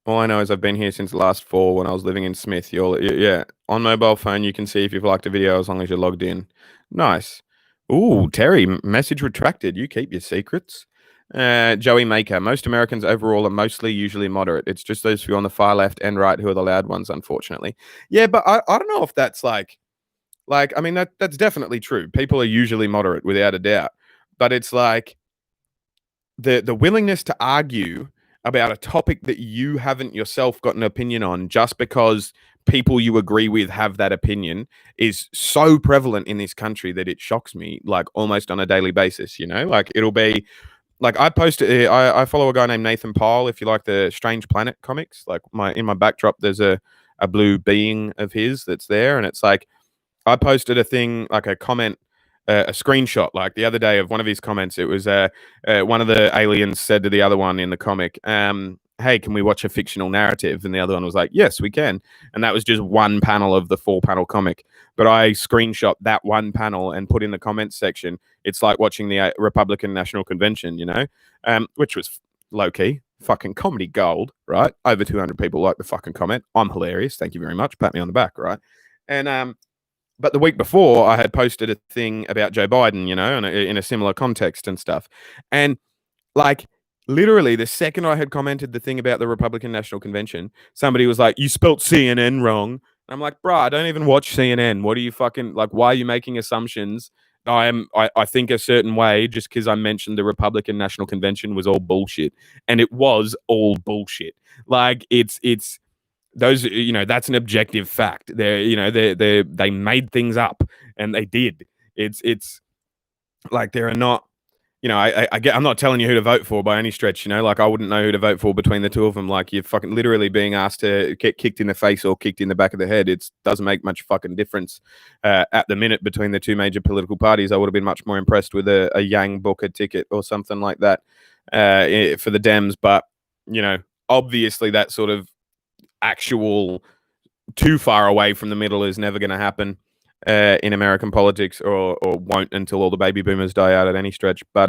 All I know is I've been here since last fall when I was living in Smith. Yeah, on mobile phone, you can see if you've liked a video as long as you're logged in. Nice. Ooh, Terry, message retracted. You keep your secrets. Joey Maker. Most Americans overall are usually moderate. It's just those few on the far left and right who are the loud ones, unfortunately. Yeah, but I don't know if that's like I mean, that's definitely true. People are usually moderate without a doubt. But it's like the willingness to argue about a topic that you haven't yourself got an opinion on just because people you agree with have that opinion is so prevalent in this country that it shocks me, like, almost on a daily basis, you know? Like, it'll be like I posted I follow a guy named Nathan Pyle, if you like the Strange Planet comics. Like, in my backdrop there's a blue being of his that's there, and it's like I posted a thing, like a comment, a screenshot, like the other day of one of his comments. It was one of the aliens said to the other one in the comic, "Hey, can we watch a fictional narrative?" And the other one was like, "Yes, we can." And that was just one panel of the 4-panel comic. But I screenshot that one panel and put in the comments section, "It's like watching the Republican National Convention," you know, which was low key. Fucking comedy gold, right? Over 200 people like the fucking comment. I'm hilarious. Thank you very much. Pat me on the back, right? And but the week before, I had posted a thing about Joe Biden, you know, in a similar context and stuff. And like, literally, the second I had commented the thing about the Republican National Convention, somebody was like, "You spelt CNN wrong." And I'm like, bro, I don't even watch CNN. What are you fucking like? Why are you making assumptions? I think a certain way just because I mentioned the Republican National Convention was all bullshit, and it was all bullshit. Like it's those, that's an objective fact. They made things up, and they did. It's like there are not, I'm not telling you who to vote for by any stretch. Like I wouldn't know who to vote for between the two of them. Like you're fucking literally being asked to get kicked in the face or kicked in the back of the head. It doesn't make much fucking difference at the minute between the two major political parties. I would have been much more impressed with a Yang Booker ticket or something like that for the Dems. But obviously that sort of actual too far away from the middle is never going to happen in American politics, or won't until all the baby boomers die out at any stretch. But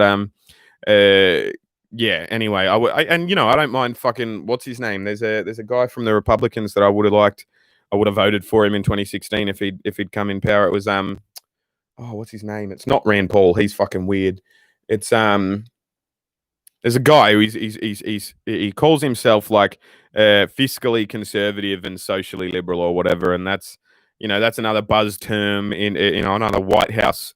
yeah. Anyway, I don't mind fucking what's his name. There's a guy from the Republicans that I would have liked. I would have voted for him in 2016 if he'd come in power. It was what's his name? It's not Rand Paul. He's fucking weird. It's there's a guy who he calls himself like fiscally conservative and socially liberal or whatever, and that's another buzz term in another White House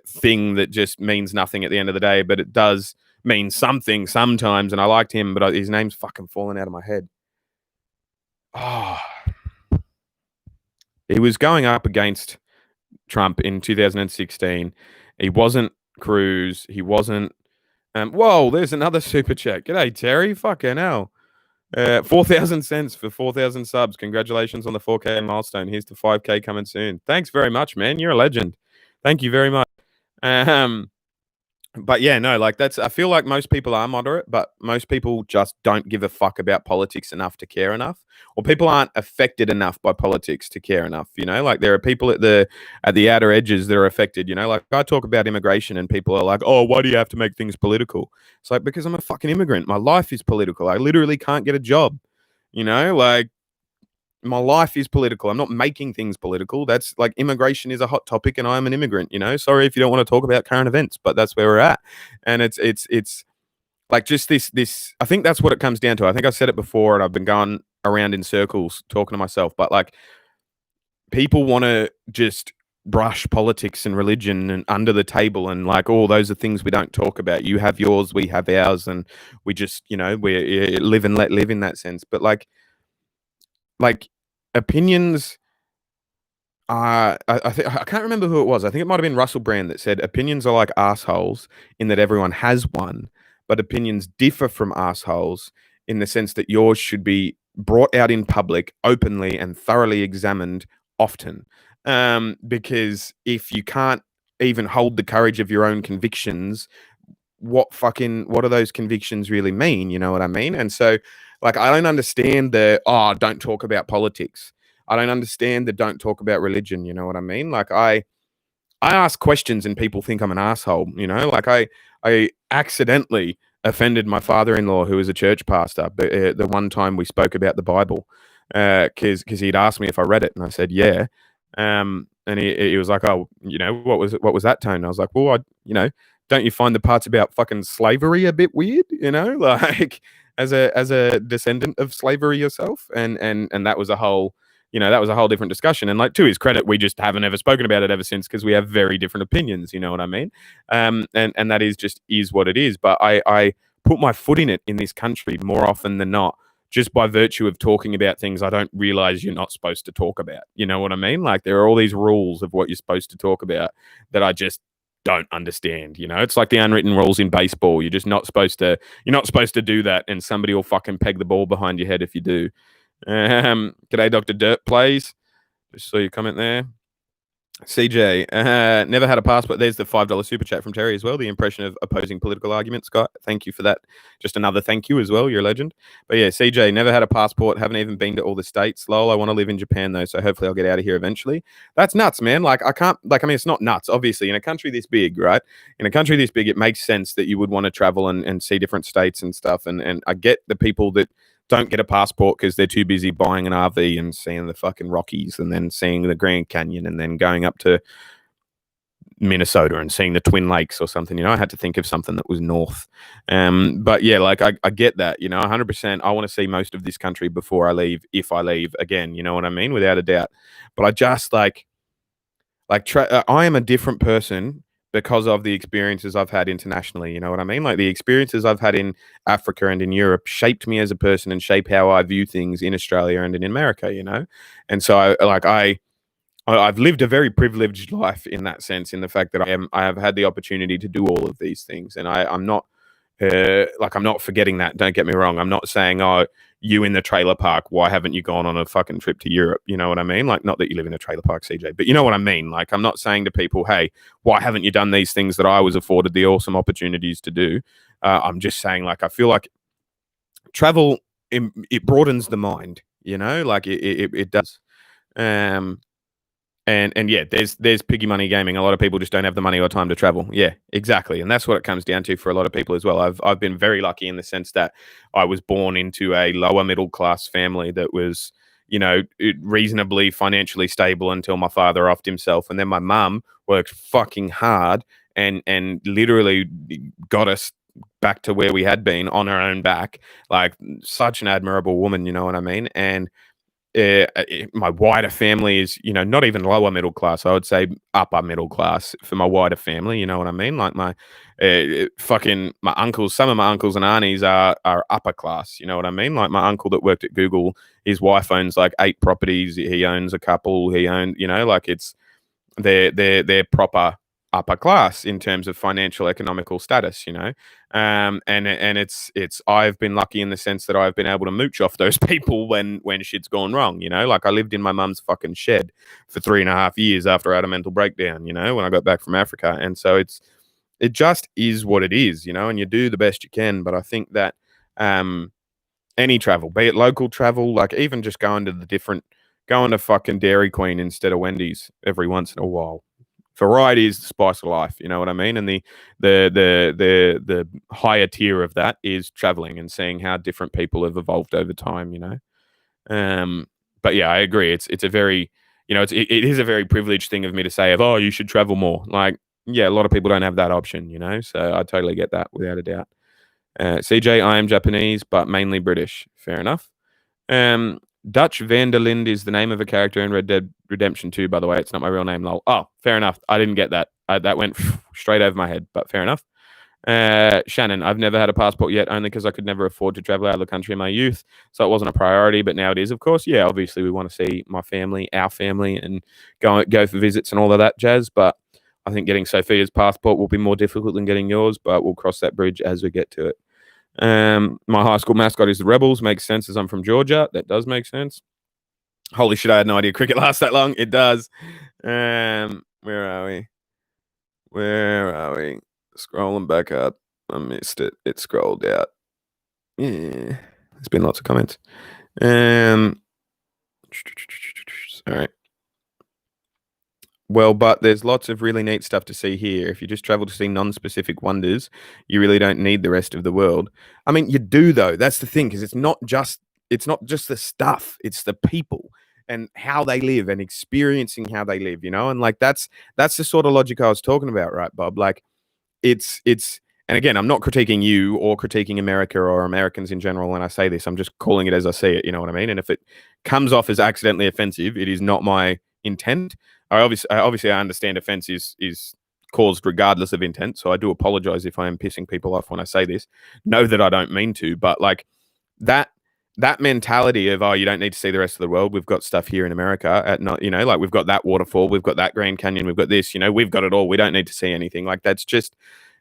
thing that just means nothing at the end of the day, but it does mean something sometimes. And I liked him, but his name's fucking falling out of my head. Oh, he was going up against Trump in 2016. He wasn't Cruz. He wasn't. Whoa, there's another super chat. G'day, Terry. Fucking hell. 4,000 cents for 4,000 subs. Congratulations on the 4K milestone. Here's the 5K coming soon. Thanks very much, man. You're a legend. Thank you very much. But yeah, no, like I feel like most people are moderate, but most people just don't give a fuck about politics enough to care enough, or people aren't affected enough by politics to care enough. Like there are people at the outer edges that are affected. Like I talk about immigration, and people are like, "Oh, why do you have to make things political?" It's like, because I'm a fucking immigrant. My life is political. I literally can't get a job. Like my life is political. I'm not making things political. That's like immigration is a hot topic, and I'm an immigrant. Sorry if you don't want to talk about current events, but that's where we're at. And it's like just this. I think that's what it comes down to. I think I said it before, and I've been going around in circles talking to myself. But like, people want to just brush politics and religion and under the table, and like, oh, those are things we don't talk about. You have yours, we have ours, and we just we live and let live in that sense. But like opinions are, I can't remember who it was. I think it might have been Russell Brand that said opinions are like assholes in that everyone has one, but opinions differ from assholes in the sense that yours should be brought out in public openly and thoroughly examined often. Because if you can't even hold the courage of your own convictions, what do those convictions really mean? You know what I mean? And so, like, I don't understand don't talk about politics. I don't understand the don't talk about religion. You know what I mean? Like, I ask questions and people think I'm an asshole. Like I accidentally offended my father-in-law, who is a church pastor, but the one time we spoke about the Bible, because he'd asked me if I read it, and I said yeah. And he was like, oh, what was that tone? And I was like, well, don't you find the parts about fucking slavery a bit weird? Like as a descendant of slavery yourself, and that was a whole different discussion. And like, to his credit, we just haven't ever spoken about it ever since, because we have very different opinions. You know what I mean? And that is what it is. But I put my foot in it in this country more often than not, just by virtue of talking about things I don't realize you're not supposed to talk about. You know what I mean? Like, there are all these rules of what you're supposed to talk about that I just don't understand. It's like the unwritten rules in baseball. You're not supposed to do that, and somebody will fucking peg the ball behind your head if you do. G'day, Dr. Dirt Plays. Just saw your comment there. CJ, never had a passport. There's the $5 super chat from Terry as well. The impression of opposing political arguments, Scott. Thank you for that. Just another thank you as well. You're a legend. But yeah, CJ, never had a passport. Haven't even been to all the states. Lol, I want to live in Japan though, so hopefully I'll get out of here eventually. That's nuts, man. Like, it's not nuts. Obviously, in a country this big, right? In a country this big, it makes sense that you would want to travel and see different states and stuff. And I get the people that don't get a passport because they're too busy buying an RV and seeing the fucking Rockies, and then seeing the Grand Canyon, and then going up to Minnesota and seeing the Twin Lakes or something. You know, I had to think of something that was north. But yeah, like I get that. You know, 100%. I want to see most of this country before I leave. If I leave again, you know what I mean, without a doubt. But I just I am a different person because of the experiences I've had internationally. You know what I mean? Like the experiences I've had in Africa and in Europe shaped me as a person and shape how I view things in Australia and in America. You know, and so I've lived a very privileged life in that sense, in the fact that I have had the opportunity to do all of these things, and I'm not I'm not forgetting that. Don't get me wrong. I'm not saying, oh, you in the trailer park, why haven't you gone on a fucking trip to Europe? You know what I mean? Like, not that you live in a trailer park, CJ, but you know what I mean? Like, I'm not saying to people, hey, why haven't you done these things that I was afforded the awesome opportunities to do? I'm just saying, like, I feel like travel, it broadens the mind, you know, like it does. And yeah, there's piggy money gaming. A lot of people just don't have the money or time to travel. Yeah, exactly, and that's what it comes down to for a lot of people as well. I've been very lucky in the sense that I was born into a lower middle class family that was, you know, reasonably financially stable until my father offed himself, and then my mum worked fucking hard and literally got us back to where we had been on her own back. Like, such an admirable woman, you know what I mean? And my wider family is, you know, not even lower middle class. I would say upper middle class for my wider family. You know what I mean? Like my my uncles, some of my uncles and aunties are upper class. You know what I mean? Like my uncle that worked at Google, his wife owns like 8 properties. He owns a couple. He owned, you know, like it's they're proper upper class in terms of financial economical status, you know. And it's I've been lucky in the sense that I've been able to mooch off those people when shit's gone wrong, you know. Like I lived in my mum's fucking shed for 3.5 years after I had a mental breakdown, you know, when I got back from Africa. And so it just is what it is, you know, and you do the best you can. But I think that any travel, be it local travel, like even just going to fucking Dairy Queen instead of Wendy's every once in a while. Variety is the spice of life, you know what I mean? And the higher tier of that is traveling and seeing how different people have evolved over time, you know. But yeah, I agree. It's a very, you know, it is a very privileged thing of me to say oh, you should travel more. Like, yeah, a lot of people don't have that option, you know. So I totally get that without a doubt. CJ, I am Japanese, but mainly British. Fair enough. Dutch Vanderlind is the name of a character in Red Dead Redemption 2, by the way. It's not my real name, lol. Oh, fair enough. I didn't get that. That went straight over my head, but fair enough. Shannon, I've never had a passport yet, only because I could never afford to travel out of the country in my youth, so it wasn't a priority, but now it is, of course. Yeah, obviously we want to see my family, our family, and go for visits and all of that jazz, but I think getting Sophia's passport will be more difficult than getting yours, but we'll cross that bridge as we get to it. My high school mascot is the Rebels. Makes sense as I'm from Georgia. That does make sense. Holy shit, I had no idea cricket lasts that long. It does. Where are we? Scrolling back up. I missed it. It scrolled out. Yeah. There's been lots of comments. All right. Well, but there's lots of really neat stuff to see here. If you just travel to see non-specific wonders, you really don't need the rest of the world. I mean, you do though. That's the thing, because it's not just the stuff; it's the people and how they live and experiencing how they live. You know, and like that's the sort of logic I was talking about, right, Bob? Like it's and again, I'm not critiquing you or critiquing America or Americans in general when I say this. I'm just calling it as I see it. You know what I mean? And if it comes off as accidentally offensive, it is not my intent. I understand offense is caused regardless of intent, so I do apologize if I am pissing people off when I say this. Know that I don't mean to, but like that mentality of you don't need to see the rest of the world. We've got stuff here in America at not, you know, like we've got that waterfall, we've got that Grand Canyon, we've got this, you know, we've got it all. We don't need to see anything. Like that's just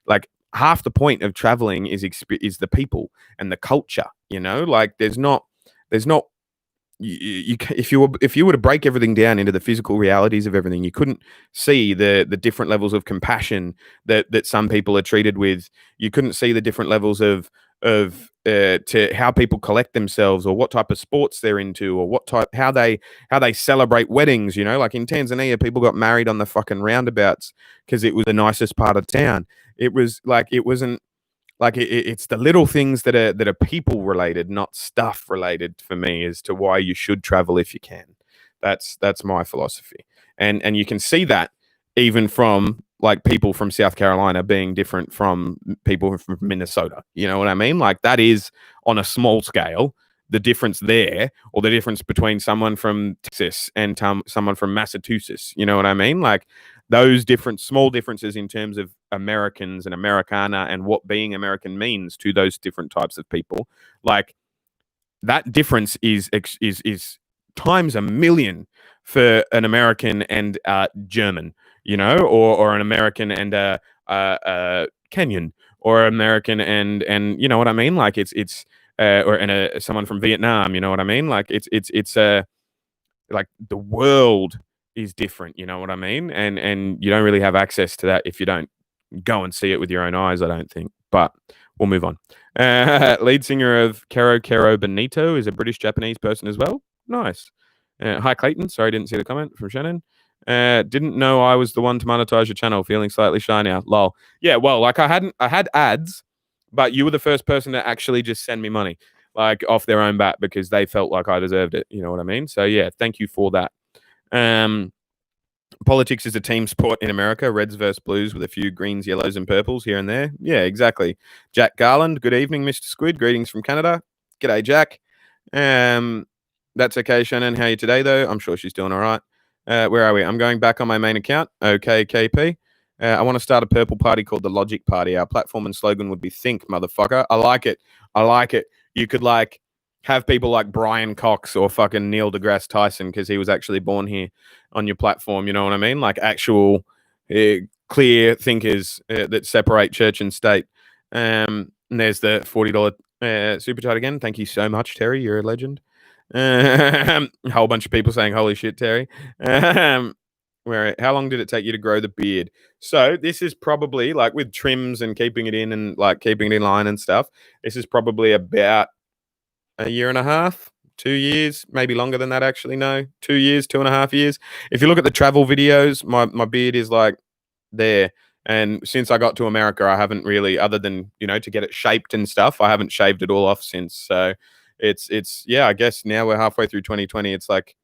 like half the point of traveling is the people and the culture. You know, like there's not if you were to break everything down into the physical realities of everything, you couldn't see the different levels of compassion that some people are treated with. You couldn't see the different levels of to how people collect themselves, or what type of sports they're into, or how they celebrate weddings. You know, like in Tanzania, people got married on the fucking roundabouts because it was the nicest part of town. It was like it wasn't. Like it's the little things that are people related, not stuff related, for me, as to why you should travel if you can. That's my philosophy, and you can see that even from like people from South Carolina being different from people from Minnesota. You know what I mean? Like that is on a small scale the difference there, or the difference between someone from Texas and someone from Massachusetts. You know what I mean? Like those different small differences in terms of Americans and Americana and what being American means to those different types of people. Like that difference is times a million for an American and German, you know, or an American and Kenyan, or American and you know what I mean? Like it's or someone from Vietnam, you know what I mean? Like it's like the world is different, you know what I mean? And you don't really have access to that if you don't go and see it with your own eyes, I don't think. But we'll move on. Lead singer of Kero Benito is a British Japanese person as well. Nice. Hi Clayton. Sorry, didn't see the comment from Shannon. Didn't know I was the one to monetize your channel. Feeling slightly shy now. Lol. Yeah, well, like I had ads, but you were the first person to actually just send me money, like off their own bat, because they felt like I deserved it. You know what I mean? So yeah, thank you for that. Politics is a team sport in America. Reds versus Blues with a few greens, yellows, and purples here and there. Yeah, exactly. Jack Garland. Good evening, Mr. Squid. Greetings from Canada. G'day, Jack. That's okay, Shannon. How are you today, though? I'm sure she's doing all right. Where are we? I'm going back on my main account. Okay, KP. I want to start a purple party called the Logic Party. Our platform and slogan would be Think, motherfucker. I like it. I like it. You could like have people like Brian Cox or fucking Neil deGrasse Tyson, because he was actually born here, on your platform. You know what I mean? Like actual clear thinkers that separate church and state. And there's the $40 super chat again. Thank you so much, Terry. You're a legend. A whole bunch of people saying, holy shit, Terry. How long did it take you to grow the beard? So this is probably like with trims and keeping it in and like keeping it in line and stuff. This is probably about a year and a half, 2 years, maybe longer than that, actually. No, 2 years, 2.5 years. If you look at the travel videos, my beard is like there. And since I got to America, I haven't really, other than, you know, to get it shaped and stuff, I haven't shaved it all off since. So it's yeah, I guess now we're halfway through 2020. It's like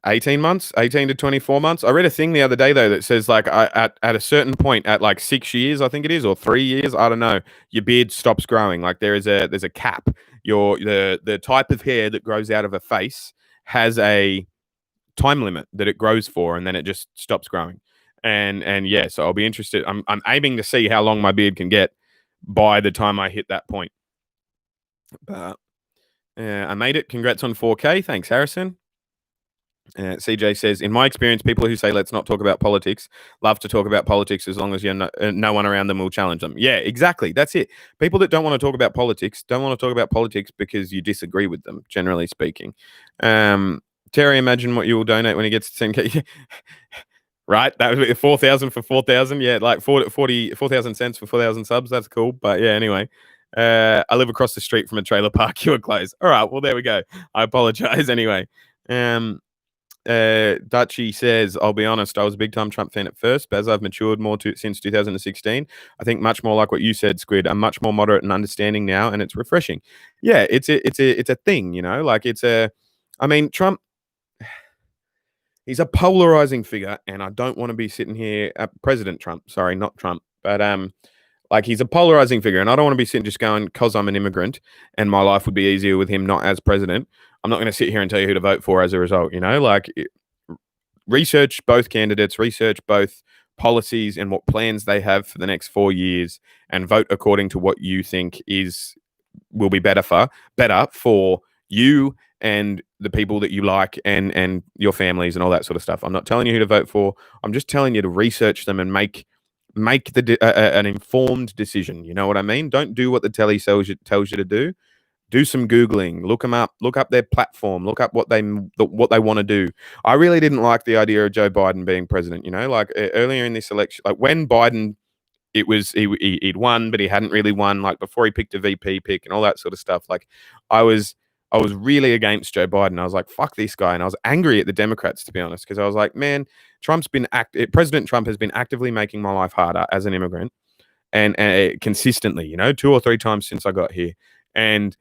18 months, 18 to 24 months. I read a thing the other day, though, that says like at a certain point, at like 6 years, I think it is, or 3 years, I don't know, your beard stops growing. Like there's a cap. The type of hair that grows out of a face has a time limit that it grows for, and then it just stops growing. And yeah, so I'll be interested. I'm aiming to see how long my beard can get by the time I hit that point. But I made it. Congrats on 4K. Thanks, Harrison. CJ says, in my experience, people who say let's not talk about politics love to talk about politics as long as no one around them will challenge them. Yeah, exactly. That's it. People that don't want to talk about politics don't want to talk about politics because you disagree with them, generally speaking. Terry, imagine what you will donate when he gets to 10K. Right? That would be 4,000 for 4,000. Yeah, like 4,000 cents for 4,000 subs. That's cool. But yeah, anyway. I live across the street from a trailer park. You were close. All right. Well, there we go. I apologize anyway. Dutchy says, I'll be honest, I was a big time Trump fan at first, but as I've matured more since 2016, I think much more like what you said, Squid. I'm much more moderate and understanding now, and it's refreshing. Yeah, it's a thing, you know, like I mean, Trump, he's a polarizing figure, and I don't want to be sitting here, President Trump, sorry, not Trump, but like he's a polarizing figure, and I don't want to be sitting just going, because I'm an immigrant and my life would be easier with him not as president. I'm not going to sit here and tell you who to vote for as a result, you know, like research both candidates, research both policies and what plans they have for the next 4 years, and vote according to what you think will be better for you and the people that you like and your families and all that sort of stuff. I'm not telling you who to vote for. I'm just telling you to research them and make an informed decision. You know what I mean? Don't do what the telly tells you to do. Do some Googling, look them up, look up their platform, look up what they want to do. I really didn't like the idea of Joe Biden being president, you know, like earlier in this election, like when Biden, he'd won, but he hadn't really won, like before he picked a VP pick and all that sort of stuff. Like I was really against Joe Biden. I was like, fuck this guy. And I was angry at the Democrats, to be honest, because I was like, man, President Trump has been actively making my life harder as an immigrant and consistently, you know, 2 or 3 times since I got here. And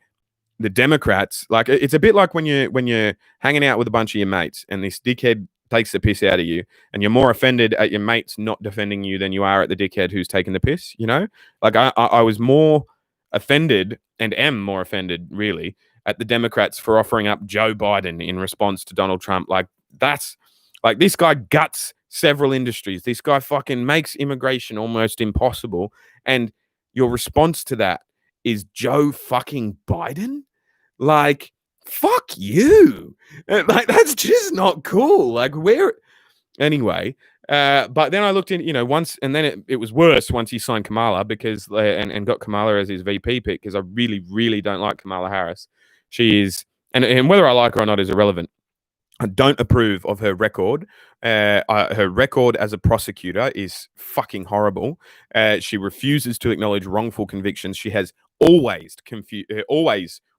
the Democrats, like, it's a bit like when you're hanging out with a bunch of your mates and this dickhead takes the piss out of you, and you're more offended at your mates not defending you than you are at the dickhead who's taking the piss, you know? Like, I was more offended, and am more offended, really, at the Democrats for offering up Joe Biden in response to Donald Trump. Like, that's like, this guy guts several industries. This guy fucking makes immigration almost impossible. And your response to that is Joe fucking Biden? Like, fuck you. Like, that's just not cool. Like, where anyway, but then I looked in, once, and then it was worse once he signed Kamala, because and got Kamala as his VP pick, because I really, really don't like Kamala Harris. She is, and whether I like her or not is irrelevant. I don't approve of her record. Her record as a prosecutor is fucking horrible. She refuses to acknowledge wrongful convictions. She has always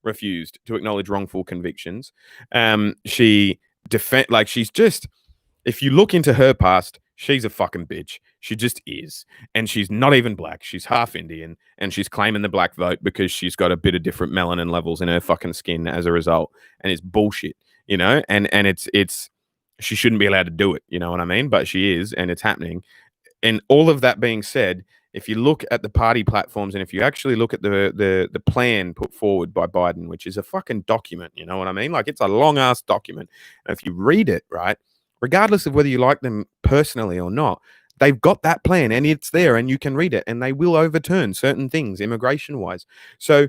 refused to acknowledge wrongful convictions. She's just, if you look into her past, she's a fucking bitch. She just is. And she's not even black. She's half Indian, and she's claiming the black vote because she's got a bit of different melanin levels in her fucking skin as a result. And it's bullshit, and it's she shouldn't be allowed to do it, you know what I mean? But she is, and it's happening. And all of that being said, if you look at the party platforms, and if you actually look at the plan put forward by Biden, which is a fucking document, you know what I mean? Like, it's a long ass document. And if you read it, right, regardless of whether you like them personally or not, they've got that plan, and it's there, and you can read it, and they will overturn certain things immigration wise. So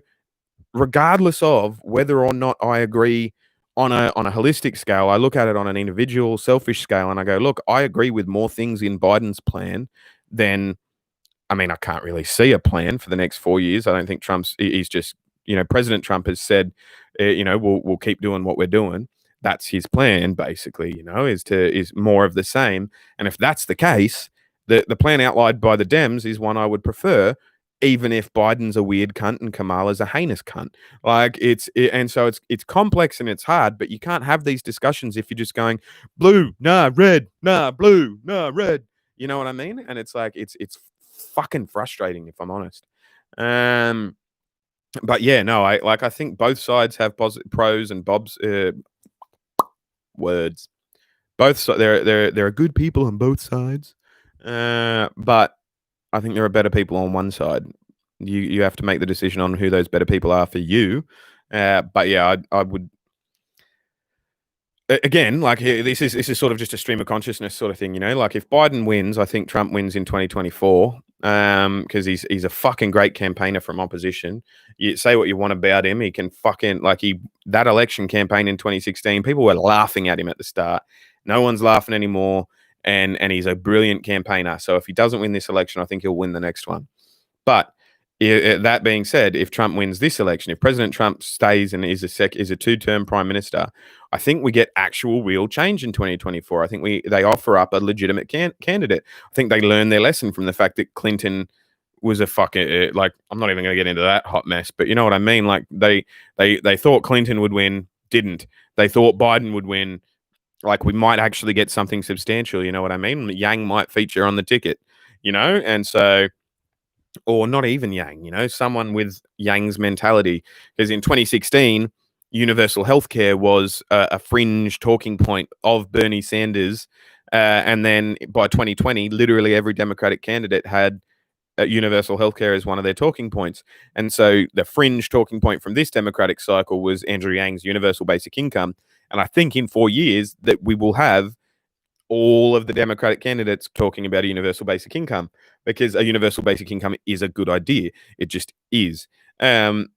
regardless of whether or not I agree on a holistic scale, I look at it on an individual, selfish scale, and I go, look, I agree with more things in Biden's plan than, I mean, I can't really see a plan for the next 4 years. I don't think he's just, President Trump has said, we'll keep doing what we're doing. That's his plan, basically, is more of the same. And if that's the case, the plan outlined by the Dems is one I would prefer, even if Biden's a weird cunt and Kamala's a heinous cunt. Like, and so it's complex and it's hard, but you can't have these discussions if you're just going blue, nah, red, nah, blue, nah, red. You know what I mean? And it's like, it's fucking frustrating, if I'm honest. But yeah, no, I think both sides have pros and Bob's words. Both there are good people on both sides, but I think there are better people on one side. You have to make the decision on who those better people are for you. But yeah, I would, again, like, this is sort of just a stream of consciousness sort of thing, Like, if Biden wins, I think Trump wins in 2024, because he's a fucking great campaigner from opposition. You say what you want about him, he can fucking, like, that election campaign in 2016, people were laughing at him at the start. No one's laughing anymore, and he's a brilliant campaigner. So if he doesn't win this election, I think he'll win the next one. But that being said, if Trump wins this election, if President Trump stays and is a two-term prime minister, I think we get actual real change in 2024. I think they offer up a legitimate candidate. I think they learn their lesson from the fact that Clinton was a fucking, like, I'm not even going to get into that hot mess, but you know what I mean? Like, they thought Clinton would win, didn't. They thought Biden would win. Like, we might actually get something substantial, you know what I mean? Yang might feature on the ticket, and so, or not even Yang, someone with Yang's mentality. Because in 2016, universal healthcare was a fringe talking point of Bernie Sanders. And then by 2020, literally every Democratic candidate had universal healthcare as one of their talking points. And so the fringe talking point from this Democratic cycle was Andrew Yang's universal basic income. And I think in 4 years that we will have all of the Democratic candidates talking about a universal basic income, because a universal basic income is a good idea. It just is. And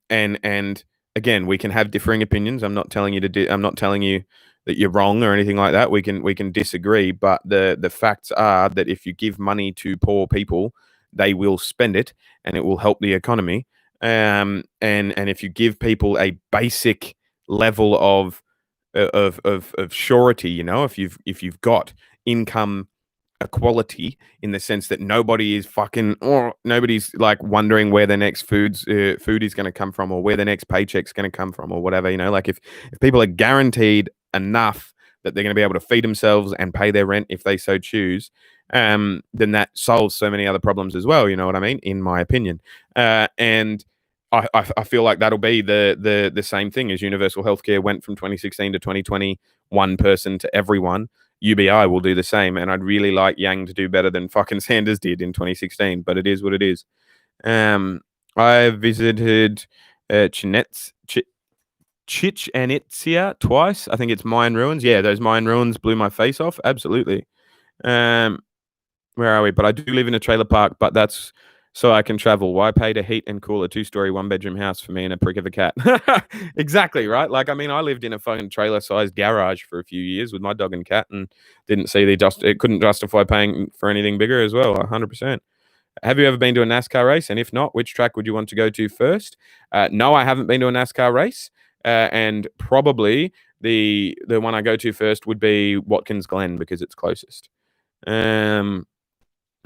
again, we can have differing opinions. I'm not telling you I'm not telling you that you're wrong or anything like that. We can disagree, but the facts are that if you give money to poor people, they will spend it, and it will help the economy. And if you give people a basic level of surety, if you've got income equality, in the sense that nobody's like wondering where their next food is going to come from, or where their next paycheck's going to come from, or whatever, like if people are guaranteed enough that they're going to be able to feed themselves and pay their rent if they so choose, then that solves so many other problems as well, you know what I mean, in my opinion. And I feel like that'll be the same thing as universal healthcare went from 2016 to 2020, one person to everyone. UBI will do the same. And I'd really like Yang to do better than fucking Sanders did in 2016. But it is what it is. I visited Chichen Itza twice. I think it's Mayan ruins. Yeah, those Mayan ruins blew my face off. Absolutely. Where are we? But I do live in a trailer park, but that's so I can travel. Why pay to heat and cool a 2-story, 1-bedroom house for me and a prick of a cat? Exactly, right? Like, I mean, I lived in a fucking trailer-sized garage for a few years with my dog and cat and didn't see it couldn't justify paying for anything bigger as well, 100%. Have you ever been to a NASCAR race? And if not, which track would you want to go to first? No, I haven't been to a NASCAR race. And probably the one I go to first would be Watkins Glen because it's closest.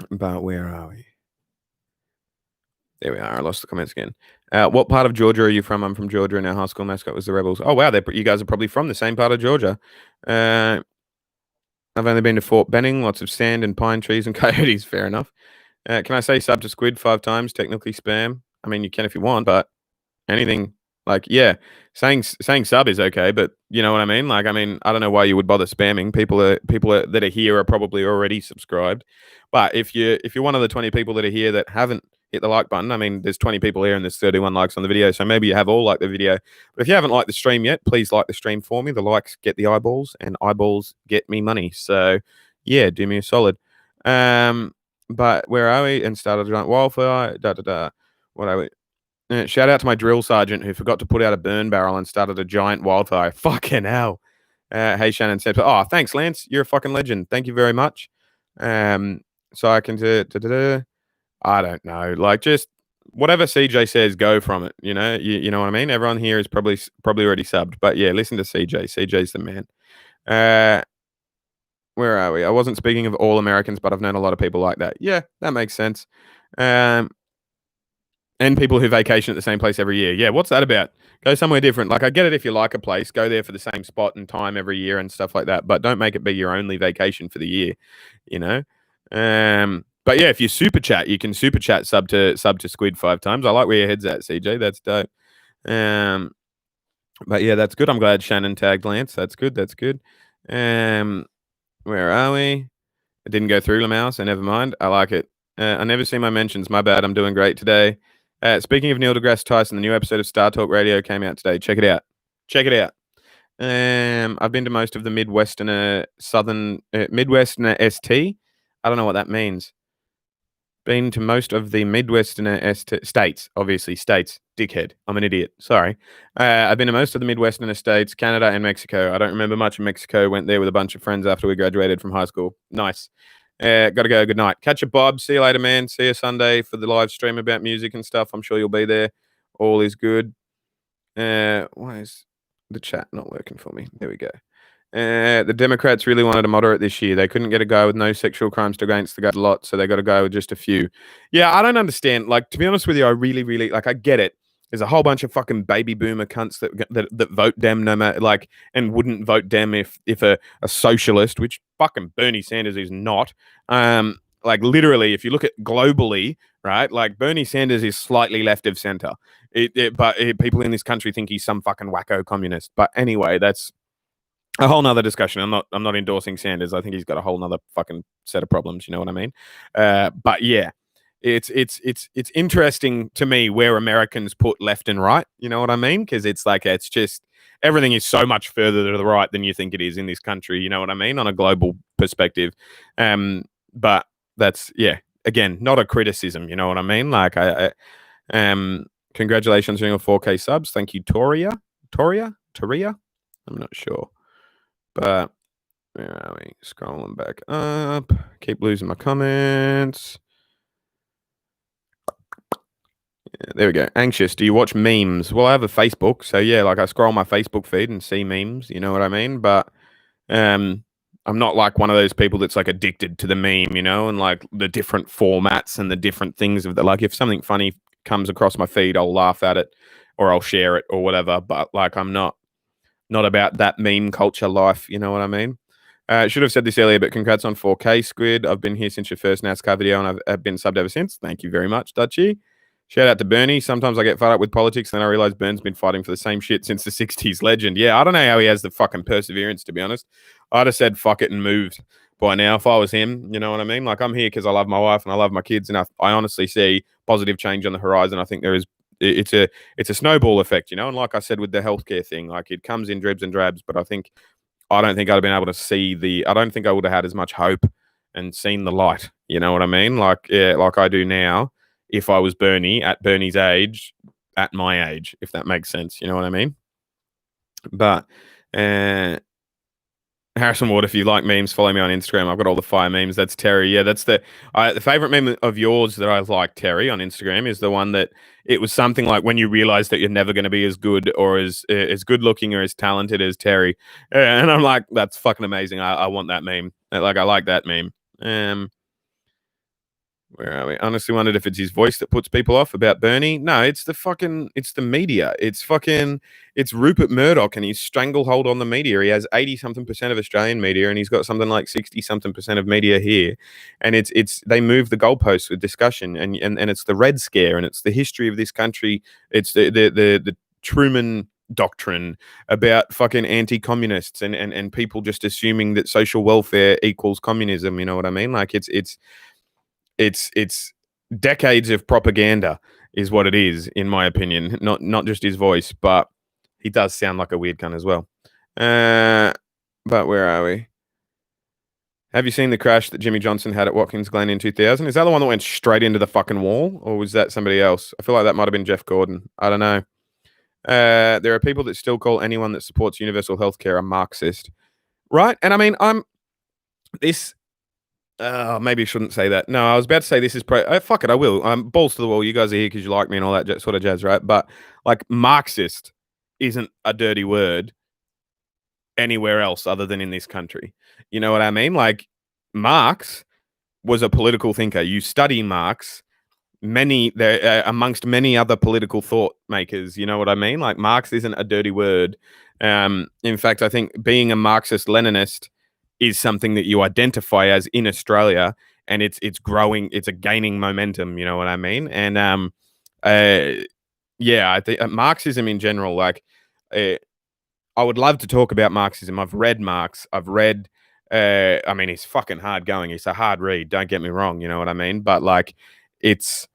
But where are we? There we are. I lost the comments again. What part of Georgia are you from? I'm from Georgia, and our high school mascot was the Rebels. Oh, wow. You guys are probably from the same part of Georgia. I've only been to Fort Benning. Lots of sand and pine trees and coyotes. Fair enough. Can I say sub to Squid 5 times? Technically spam. I mean, you can if you want, but anything like, yeah, saying sub is okay, but you know what I mean? Like, I mean, I don't know why you would bother spamming. People that are here are probably already subscribed. But if you're one of the 20 people that are here that haven't hit the like button, I mean, there's 20 people here and there's 31 likes on the video, so maybe you have all liked the video. But if you haven't liked the stream yet, please like the stream for me. The likes get the eyeballs, and eyeballs get me money. So, yeah, do me a solid. But where are we? And started a giant wildfire. What are we? Shout out to my drill sergeant who forgot to put out a burn barrel and started a giant wildfire. Fucking hell. Hey, Shannon said, oh, thanks, Lance. You're a fucking legend. Thank you very much. So I can I don't know. Like, just whatever CJ says, go from it. You know, you know what I mean? Everyone here is probably already subbed. But yeah, listen to CJ. CJ's the man. Where are we? I wasn't speaking of all Americans, but I've known a lot of people like that. Yeah, that makes sense. And people who vacation at the same place every year. Yeah, what's that about? Go somewhere different. Like, I get it if you like a place, go there for the same spot and time every year and stuff like that, but don't make it be your only vacation for the year, you know? But yeah, if you super chat, you can super chat sub to Squid 5 times. I like where your head's at, CJ. That's dope. But yeah, that's good. I'm glad Shannon tagged Lance. That's good. That's good. Where are we? It didn't go through, Lamau, so never mind. I like it. I never see my mentions. My bad. I'm doing great today. Speaking of Neil deGrasse Tyson, the new episode of Star Talk Radio came out today. Check it out. Check it out. I've been to most of the Midwesterner ST. I don't know what that means. Been to most of the Midwesterner states, obviously states. Dickhead. I'm an idiot. Sorry. I've been to most of the Midwesterner states, Canada and Mexico. I don't remember much of Mexico. Went there with a bunch of friends after we graduated from high school. Nice. Gotta go. Good night. Catch you, Bob. See you later, man. See you Sunday for the live stream about music and stuff. I'm sure you'll be there. All is good. Why is the chat not working for me? There we go. The Democrats really wanted a moderate this year. They couldn't get a guy with no sexual crimes against the guy a lot, so they got to go with just a few. Yeah, I don't understand. Like, to be honest with you, I really, really, like, I get it. There's a whole bunch of fucking baby boomer cunts that vote Dem no matter, like, and wouldn't vote Dem if a socialist, which fucking Bernie Sanders is not. Like, literally, if you look at globally, right, like, Bernie Sanders is slightly left of center. But people in this country think he's some fucking wacko communist. But anyway, that's a whole nother discussion. I'm not endorsing Sanders. I think he's got a whole nother fucking set of problems. You know what I mean? But yeah, it's interesting to me where Americans put left and right. You know what I mean? Because it's like, it's just, everything is so much further to the right than you think it is in this country. You know what I mean? On a global perspective. But that's, yeah, again, not a criticism. You know what I mean? Like, congratulations on your 4K subs. Thank you, Toria. I'm not sure. But where are we? Scrolling back up. Keep losing my comments. Yeah, there we go. Anxious. Do you watch memes? Well, I have a Facebook, so yeah, like I scroll my Facebook feed and see memes. You know what I mean? But I'm not like one of those people that's like addicted to the meme, you know, and like the different formats and the different things of the, like, if something funny comes across my feed, I'll laugh at it or I'll share it or whatever. But like, I'm not about that meme culture life, you know what I mean? Should have said this earlier, but congrats on 4K, Squid. I've been here since your first NASCAR video, and I've been subbed ever since. Thank you very much, Dutchy. Shout out to Bernie. Sometimes I get fed up with politics, and then I realize Bernie's been fighting for the same shit since the 60s. Legend. Yeah, I don't know how he has the fucking perseverance, to be honest. I'd have said fuck it and moved by now if I was him. You know what I mean? Like, I'm here because I love my wife and I love my kids, and I honestly see positive change on the horizon. I think there is. It's a snowball effect, you know. And like I said with the healthcare thing, like it comes in dribs and drabs, but I don't think I'd have been able to see I don't think I would have had as much hope and seen the light. You know what I mean? Like, yeah, like I do now. If I was Bernie at Bernie's age, at my age, if that makes sense, you know what I mean? But uh, Harrison Ward, if you like memes, follow me on Instagram. I've got all the fire memes. That's Terry. Yeah, that's the favorite meme of yours that I like, Terry, on Instagram is the one that it was something like when you realize that you're never going to be as good or as good looking or as talented as Terry. And I'm like, that's fucking amazing. I want that meme. Like, I like that meme. Where are we? Honestly wondered if it's his voice that puts people off about Bernie. No, it's the media. It's Rupert Murdoch and his stranglehold on the media. He has 80 something percent of Australian media and he's got something like 60 something percent of media here. And they move the goalposts with discussion and it's the Red Scare and it's the history of this country. It's the Truman doctrine about fucking anti-communists and people just assuming that social welfare equals communism. You know what I mean? Like it's decades of propaganda is what it is, in my opinion. Not just his voice, but he does sound like a weird cunt as well. But where are we? Have you seen the crash that Jimmy Johnson had at Watkins Glen in 2000? Is that the one that went straight into the fucking wall, or was that somebody else? I feel like that might have been Jeff Gordon. I don't know. There are people that still call anyone that supports universal healthcare a Marxist, right? And I mean, this. Maybe I shouldn't say that. No, I was about to say this is fuck it, I will. Balls to the wall. You guys are here because you like me and all that sort of jazz, right? But like, Marxist isn't a dirty word anywhere else other than in this country. You know what I mean? Like, Marx was a political thinker. You study Marx, amongst many other political thought makers. You know what I mean? Like, Marx isn't a dirty word. In fact, I think being a Marxist-Leninist is something that you identify as in Australia, and it's growing, it's gaining momentum. You know what I mean? And yeah, I think Marxism in general. Like, I would love to talk about Marxism. I've read Marx. I've read. I mean, he's fucking hard going. He's a hard read. Don't get me wrong. You know what I mean? But like, it's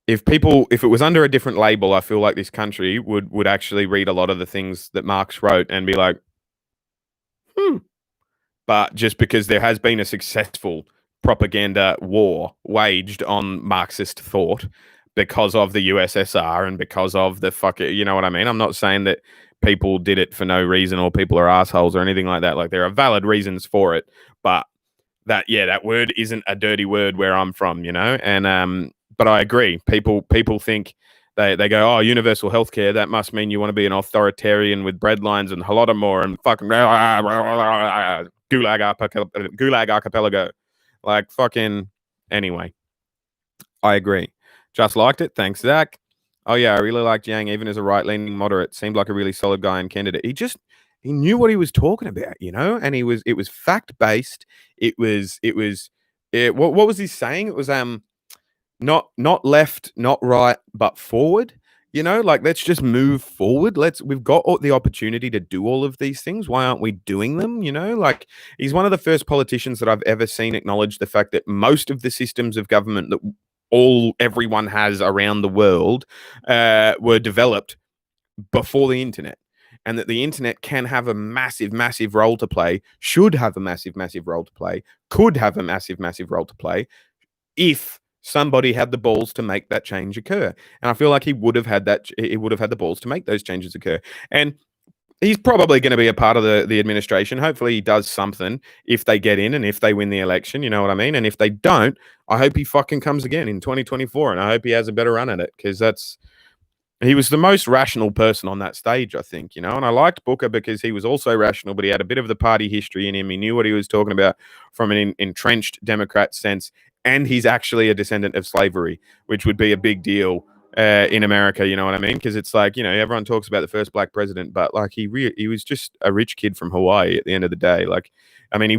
if it was under a different label, I feel like this country would actually read a lot of the things that Marx wrote and be like, But just because there has been a successful propaganda war waged on Marxist thought because of the USSR and because of the you know what I mean? I'm not saying that people did it for no reason or people are assholes or anything like that. Like, there are valid reasons for it, but that word isn't a dirty word where I'm from, you know? And but I agree. People think they go, oh, universal healthcare, that must mean you want to be an authoritarian with breadlines and Holodomor and fucking Gulag Archipelago. Like, fucking, anyway. I agree. Just liked it. Thanks, Zach. Oh, yeah, I really liked Yang, even as a right-leaning moderate. Seemed like a really solid guy and candidate. He knew what he was talking about, you know? And it was fact-based. What was he saying? It was, not left, not right, but forward. You know, like, let's just move forward. We've got the opportunity to do all of these things. Why aren't we doing them? You know, like, he's one of the first politicians that I've ever seen acknowledge the fact that most of the systems of government that everyone has around the world were developed before the internet. And that the internet can have a massive, massive role to play, should have a massive, massive role to play, could have a massive, massive role to play if somebody had the balls to make that change occur. And I feel like he would have had the balls to make those changes occur. And he's probably going to be a part of the administration. Hopefully he does something if they get in and if they win the election, you know what I mean? And if they don't, I hope he fucking comes again in 2024 and I hope he has a better run at it, because he was the most rational person on that stage, I think, you know. And I liked Booker because he was also rational, but he had a bit of the party history in him. He knew what he was talking about from an entrenched Democrat sense. And he's actually a descendant of slavery, which would be a big deal in America, you know what I mean? Because it's like, you know, everyone talks about the first black president, but like, he was just a rich kid from Hawaii at the end of the day. Like, I mean,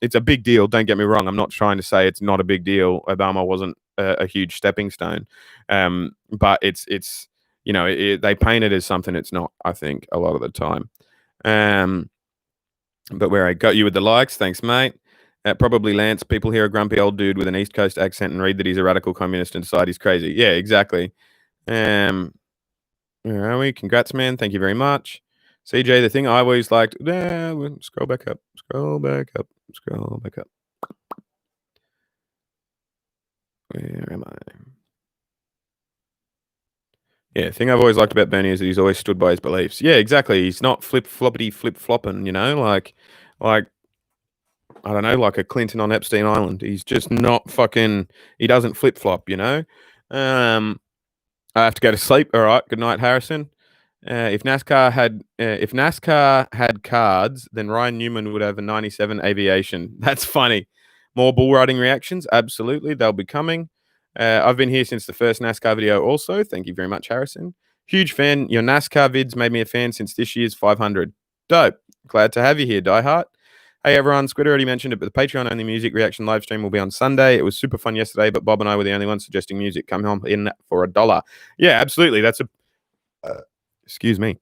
it's a big deal. Don't get me wrong. I'm not trying to say it's not a big deal. Obama wasn't a huge stepping stone. But it's you know, they paint it as something it's not, I think, a lot of the time. But where I got you with the likes, thanks, mate. Probably Lance. People hear a grumpy old dude with an East Coast accent and read that he's a radical communist and decide he's crazy. Yeah, exactly. Where are we? Congrats, man. Thank you very much. CJ, the thing I always liked. Scroll back up. Scroll back up. Scroll back up. Where am I? Yeah, the thing I've always liked about Bernie is that he's always stood by his beliefs. Yeah, exactly. He's not flip flopping, like I don't know, like a Clinton on Epstein Island. He's just not fucking. He doesn't flip flop. Um, I have to go to sleep. All right. Good night, Harrison. If NASCAR had cards, then Ryan Newman would have a '97 Aviation. That's funny. More bull riding reactions, absolutely. They'll be coming. I've been here since the first NASCAR video. Also, thank you very much, Harrison. Huge fan. Your NASCAR vids made me a fan since this year's 500. Dope. Glad to have you here, Diehard. Hey everyone, Squid already mentioned it, but the Patreon only music reaction live stream will be on Sunday. It was super fun yesterday, but Bob and I were the only ones suggesting music. Come home in for $1. Yeah, absolutely. That's a excuse me.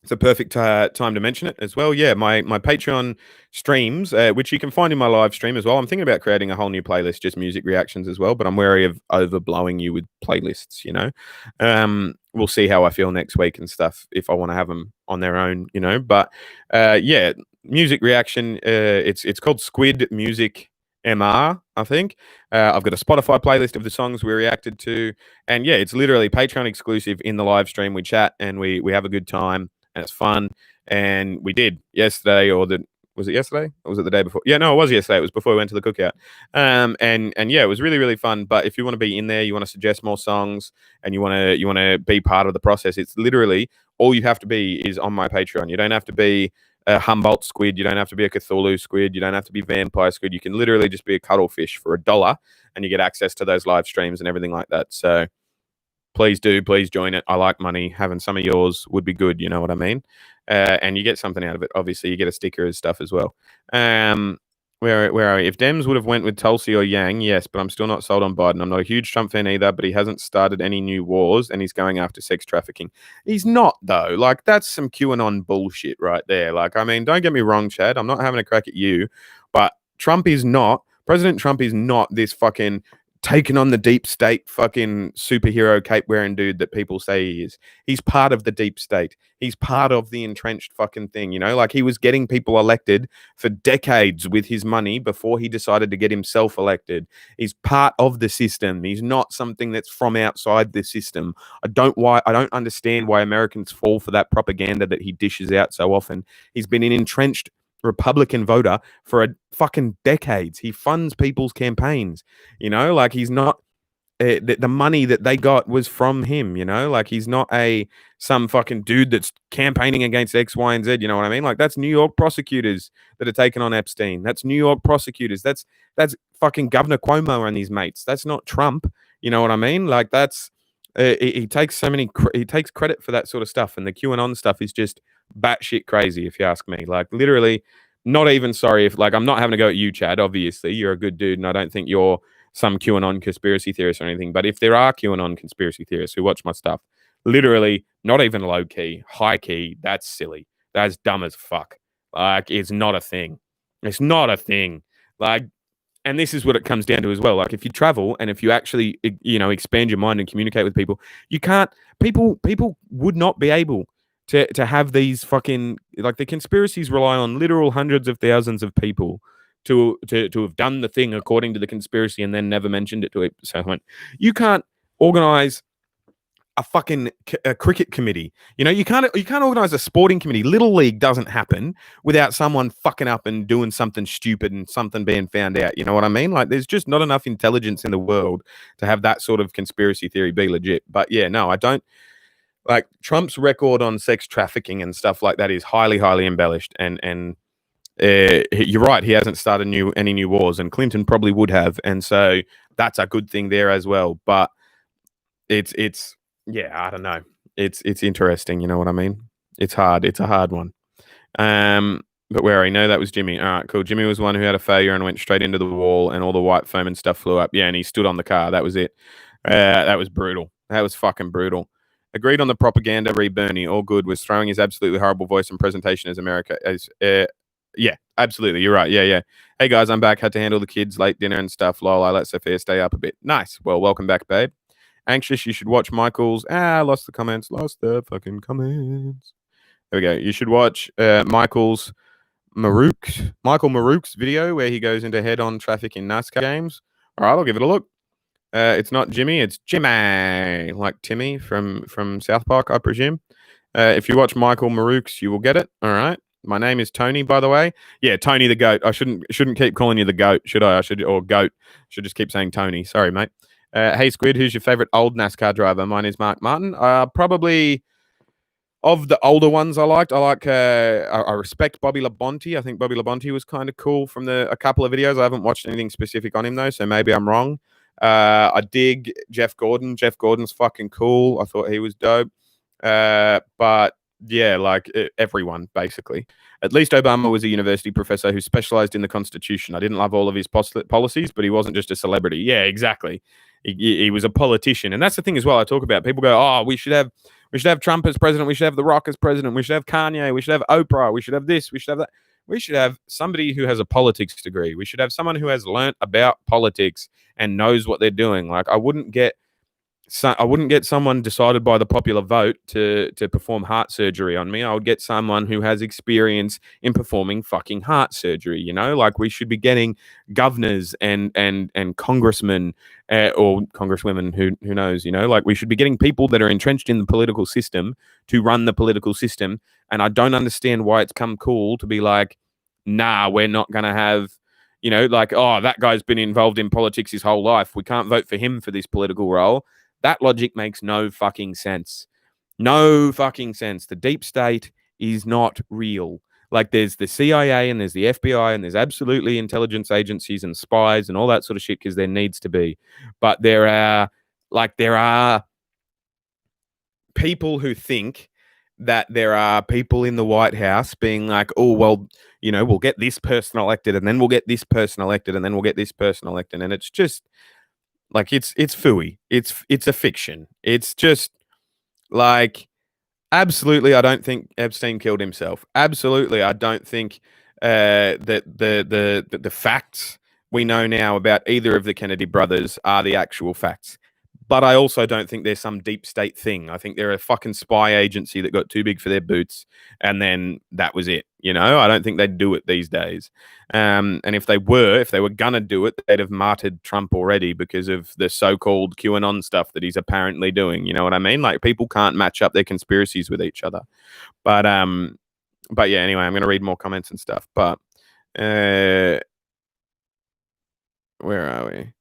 It's a perfect time to mention it as well. Yeah, my Patreon streams, which you can find in my live stream as well. I'm thinking about creating a whole new playlist, just music reactions as well. But I'm wary of overblowing you with playlists. We'll see how I feel next week and stuff if I want to have them on their own. But yeah, music reaction. It's called Squid Music MR, I think. I've got a Spotify playlist of the songs we reacted to, and yeah, it's literally Patreon exclusive. In the live stream, we chat and we have a good time. And it's fun. And we did yesterday, was it yesterday? Or was it the day before? Yeah, no, it was yesterday. It was before we went to the cookout. And yeah, it was really, really fun. But if you want to be in there, you want to suggest more songs, and you want to be part of the process, it's literally all you have to be is on my Patreon. You don't have to be a Humboldt squid. You don't have to be a Cthulhu squid. You don't have to be vampire squid. You can literally just be a cuttlefish for $1, and you get access to those live streams and everything like that. So please join it. I like money. Having some of yours would be good. You know what I mean? And you get something out of it. Obviously, you get a sticker and stuff as well. Where are we? If Dems would have went with Tulsi or Yang, yes, but I'm still not sold on Biden. I'm not a huge Trump fan either, but he hasn't started any new wars, and he's going after sex trafficking. He's not, though. Like, that's some QAnon bullshit right there. Like, I mean, don't get me wrong, Chad. I'm not having a crack at you, but President Trump is not this fucking taken on the deep state fucking superhero cape wearing dude that people say he is. He's part of the deep state. He's part of the entrenched fucking thing, like he was getting people elected for decades with his money before he decided to get himself elected. He's part of the system. He's not something that's from outside the system. I don't understand why Americans fall for that propaganda that he dishes out so often. He's been an entrenched Republican voter for a fucking decades. He funds people's campaigns, like he's not the money that they got was from him, like he's not some fucking dude that's campaigning against X, Y, and Z. You know what I mean? Like that's New York prosecutors that are taking on Epstein. That's New York prosecutors. That's fucking Governor Cuomo and these mates. That's not Trump. You know what I mean? Like that's he takes he takes credit for that sort of stuff, and the QAnon stuff is just batshit crazy, if you ask me. Like literally, not even sorry if I'm not having to go at you, Chad. Obviously, you're a good dude, and I don't think you're some QAnon conspiracy theorist or anything. But if there are QAnon conspiracy theorists who watch my stuff, literally, not even low key, high key, that's silly. That's dumb as fuck. Like it's not a thing. It's not a thing. Like. And this is what it comes down to as well. Like if you travel and if you actually, expand your mind and communicate with people, you can't. People would not be able to have these fucking the conspiracies rely on literal hundreds of thousands of people to have done the thing according to the conspiracy and then never mentioned it to someone. You can't organize a fucking a cricket committee. You can't organize a sporting committee. Little League doesn't happen without someone fucking up and doing something stupid and something being found out. You know what I mean? Like there's just not enough intelligence in the world to have that sort of conspiracy theory be legit. But yeah, no, I don't. Like Trump's record on sex trafficking and stuff like that is highly, highly embellished. And you're right. He hasn't started any new wars, and Clinton probably would have. And so that's a good thing there as well. But it's yeah, I don't know. It's interesting. You know what I mean? It's hard. It's a hard one. But where I know that was Jimmy. All right, cool. Jimmy was one who had a failure and went straight into the wall, and all the white foam and stuff flew up. Yeah, and he stood on the car. That was it. That was brutal. That was fucking brutal. Agreed on the propaganda. Bernie, all good. Was throwing his absolutely horrible voice and presentation as America as Yeah, absolutely. You're right. Yeah, yeah. Hey guys, I'm back. Had to handle the kids, late dinner and stuff. Lol, I let Sophia stay up a bit. Nice. Well, welcome back, babe. Anxious, you should watch Michael's. Lost the comments. Lost the fucking comments. There we go. You should watch Michael Marook's video where he goes into head-on traffic in NASCAR games. All right, I'll give it a look. It's not Jimmy, it's Jimmy, like Timmy from South Park, I presume. If you watch Michael Marook's, you will get it. All right. My name is Tony, by the way. Yeah, Tony the goat. I shouldn't keep calling you the goat, should I? Or goat. Should just keep saying Tony. Sorry, mate. Hey Squid, who's your favorite old NASCAR driver? Mine is Mark Martin. Probably of the older ones I liked. I respect Bobby Labonte. I think Bobby Labonte was kind of cool from a couple of videos. I haven't watched anything specific on him though, so maybe I'm wrong. I dig Jeff Gordon. Jeff Gordon's fucking cool. I thought he was dope. But yeah, like everyone basically. At least Obama was a university professor who specialized in the Constitution. I didn't love all of his policies, but he wasn't just a celebrity. Yeah, exactly. He was a politician, and that's the thing as well. I talk about people go, "Oh, we should have Trump as president. We should have The Rock as president. We should have Kanye. We should have Oprah. We should have this. We should have that." We should have somebody who has a politics degree. We should have someone who has learnt about politics and knows what they're doing. Like I wouldn't get someone decided by the popular vote to perform heart surgery on me. I would get someone who has experience in performing fucking heart surgery. You know, like we should be getting governors and congressmen or congresswomen. Who knows? You know, like we should be getting people that are entrenched in the political system to run the political system. And I don't understand why it's come cool to be like, nah, we're not going to have. You know, like, oh, that guy's been involved in politics his whole life. We can't vote for him for this political role. That logic makes no fucking sense. No fucking sense. The deep state is not real. Like there's the CIA and there's the FBI and there's absolutely intelligence agencies and spies and all that sort of shit because there needs to be. But there are people who think that there are people in the White House being like, oh, well, you know, we'll get this person elected and then we'll get this person elected and then we'll get this person elected. And it's just like it's phooey. It's a fiction. It's just like absolutely. I don't think Epstein killed himself. Absolutely, I don't think that the facts we know now about either of the Kennedy brothers are the actual facts. But I also don't think there's some deep state thing. I think they're a fucking spy agency that got too big for their boots, and then that was it. You know, I don't think they'd do it these days. And if they were gonna do it, they'd have martyred Trump already because of the so-called QAnon stuff that he's apparently doing. You know what I mean? Like people can't match up their conspiracies with each other. But yeah. Anyway, I'm gonna read more comments and stuff. But where are we?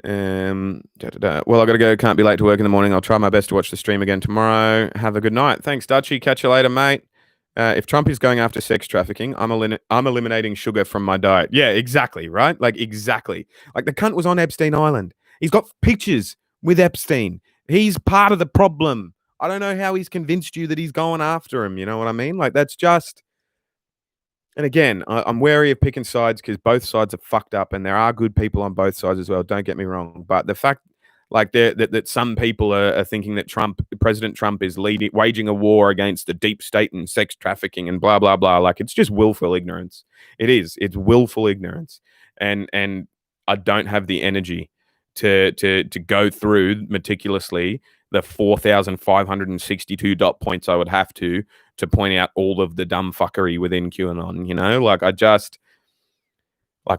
Well, I gotta go. Can't be late to work in the morning. I'll try my best to watch the stream again tomorrow. Have a good night. Thanks, Dutchy. Catch you later, mate. If Trump is going after sex trafficking, I'm eliminating sugar from my diet. Yeah, exactly, right? Like exactly. Like the cunt was on Epstein Island. He's got pictures with Epstein. He's part of the problem. I don't know how he's convinced you that he's going after him. You know what I mean? Like that's just. And again, I'm wary of picking sides because both sides are fucked up, and there are good people on both sides as well. Don't get me wrong, but the fact, like, that some people are thinking that President Trump, is waging a war against the deep state and sex trafficking and blah blah blah, like it's just willful ignorance. It is. It's willful ignorance, and I don't have the energy to go through meticulously the 4,562 dot points I would have to point out all of the dumb fuckery within QAnon, you know? Like,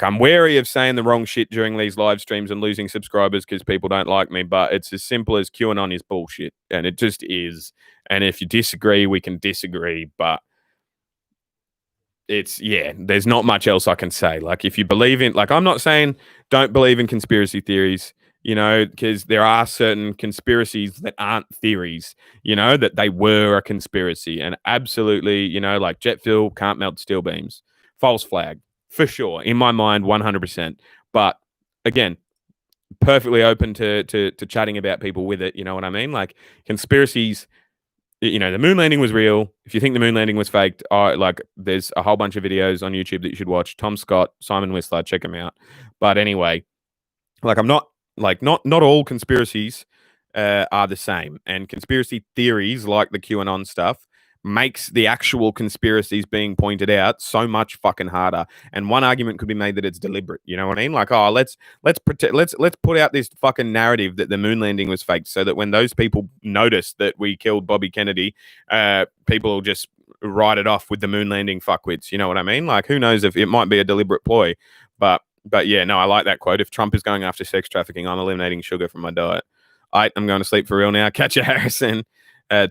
I'm wary of saying the wrong shit during these live streams and losing subscribers because people don't like me, but it's as simple as QAnon is bullshit, and it just is. And if you disagree, we can disagree, but there's not much else I can say. Like, if you believe in, like, I'm not saying don't believe in conspiracy theories, you know, because there are certain conspiracies that aren't theories, you know, that they were a conspiracy. And absolutely, you know, like jet fuel can't melt steel beams. False flag, for sure. In my mind, 100%. But again, perfectly open to chatting about people with it. You know what I mean? Like conspiracies, you know, the moon landing was real. If you think the moon landing was faked, like there's a whole bunch of videos on YouTube that you should watch. Tom Scott, Simon Whistler, check them out. But anyway, like I'm not, like not all conspiracies are the same, and conspiracy theories like the QAnon stuff makes the actual conspiracies being pointed out so much fucking harder. And one argument could be made that it's deliberate. You know what I mean? Like, oh, let's put out this fucking narrative that the moon landing was fake, so that when those people notice that we killed Bobby Kennedy, people will just write it off with the moon landing fuckwits. You know what I mean? Like, who knows if it might be a deliberate ploy, but yeah, no, I like that quote. If Trump is going after sex trafficking, I'm eliminating sugar from my diet. I'm going to sleep for real now. Catch you, Harrison.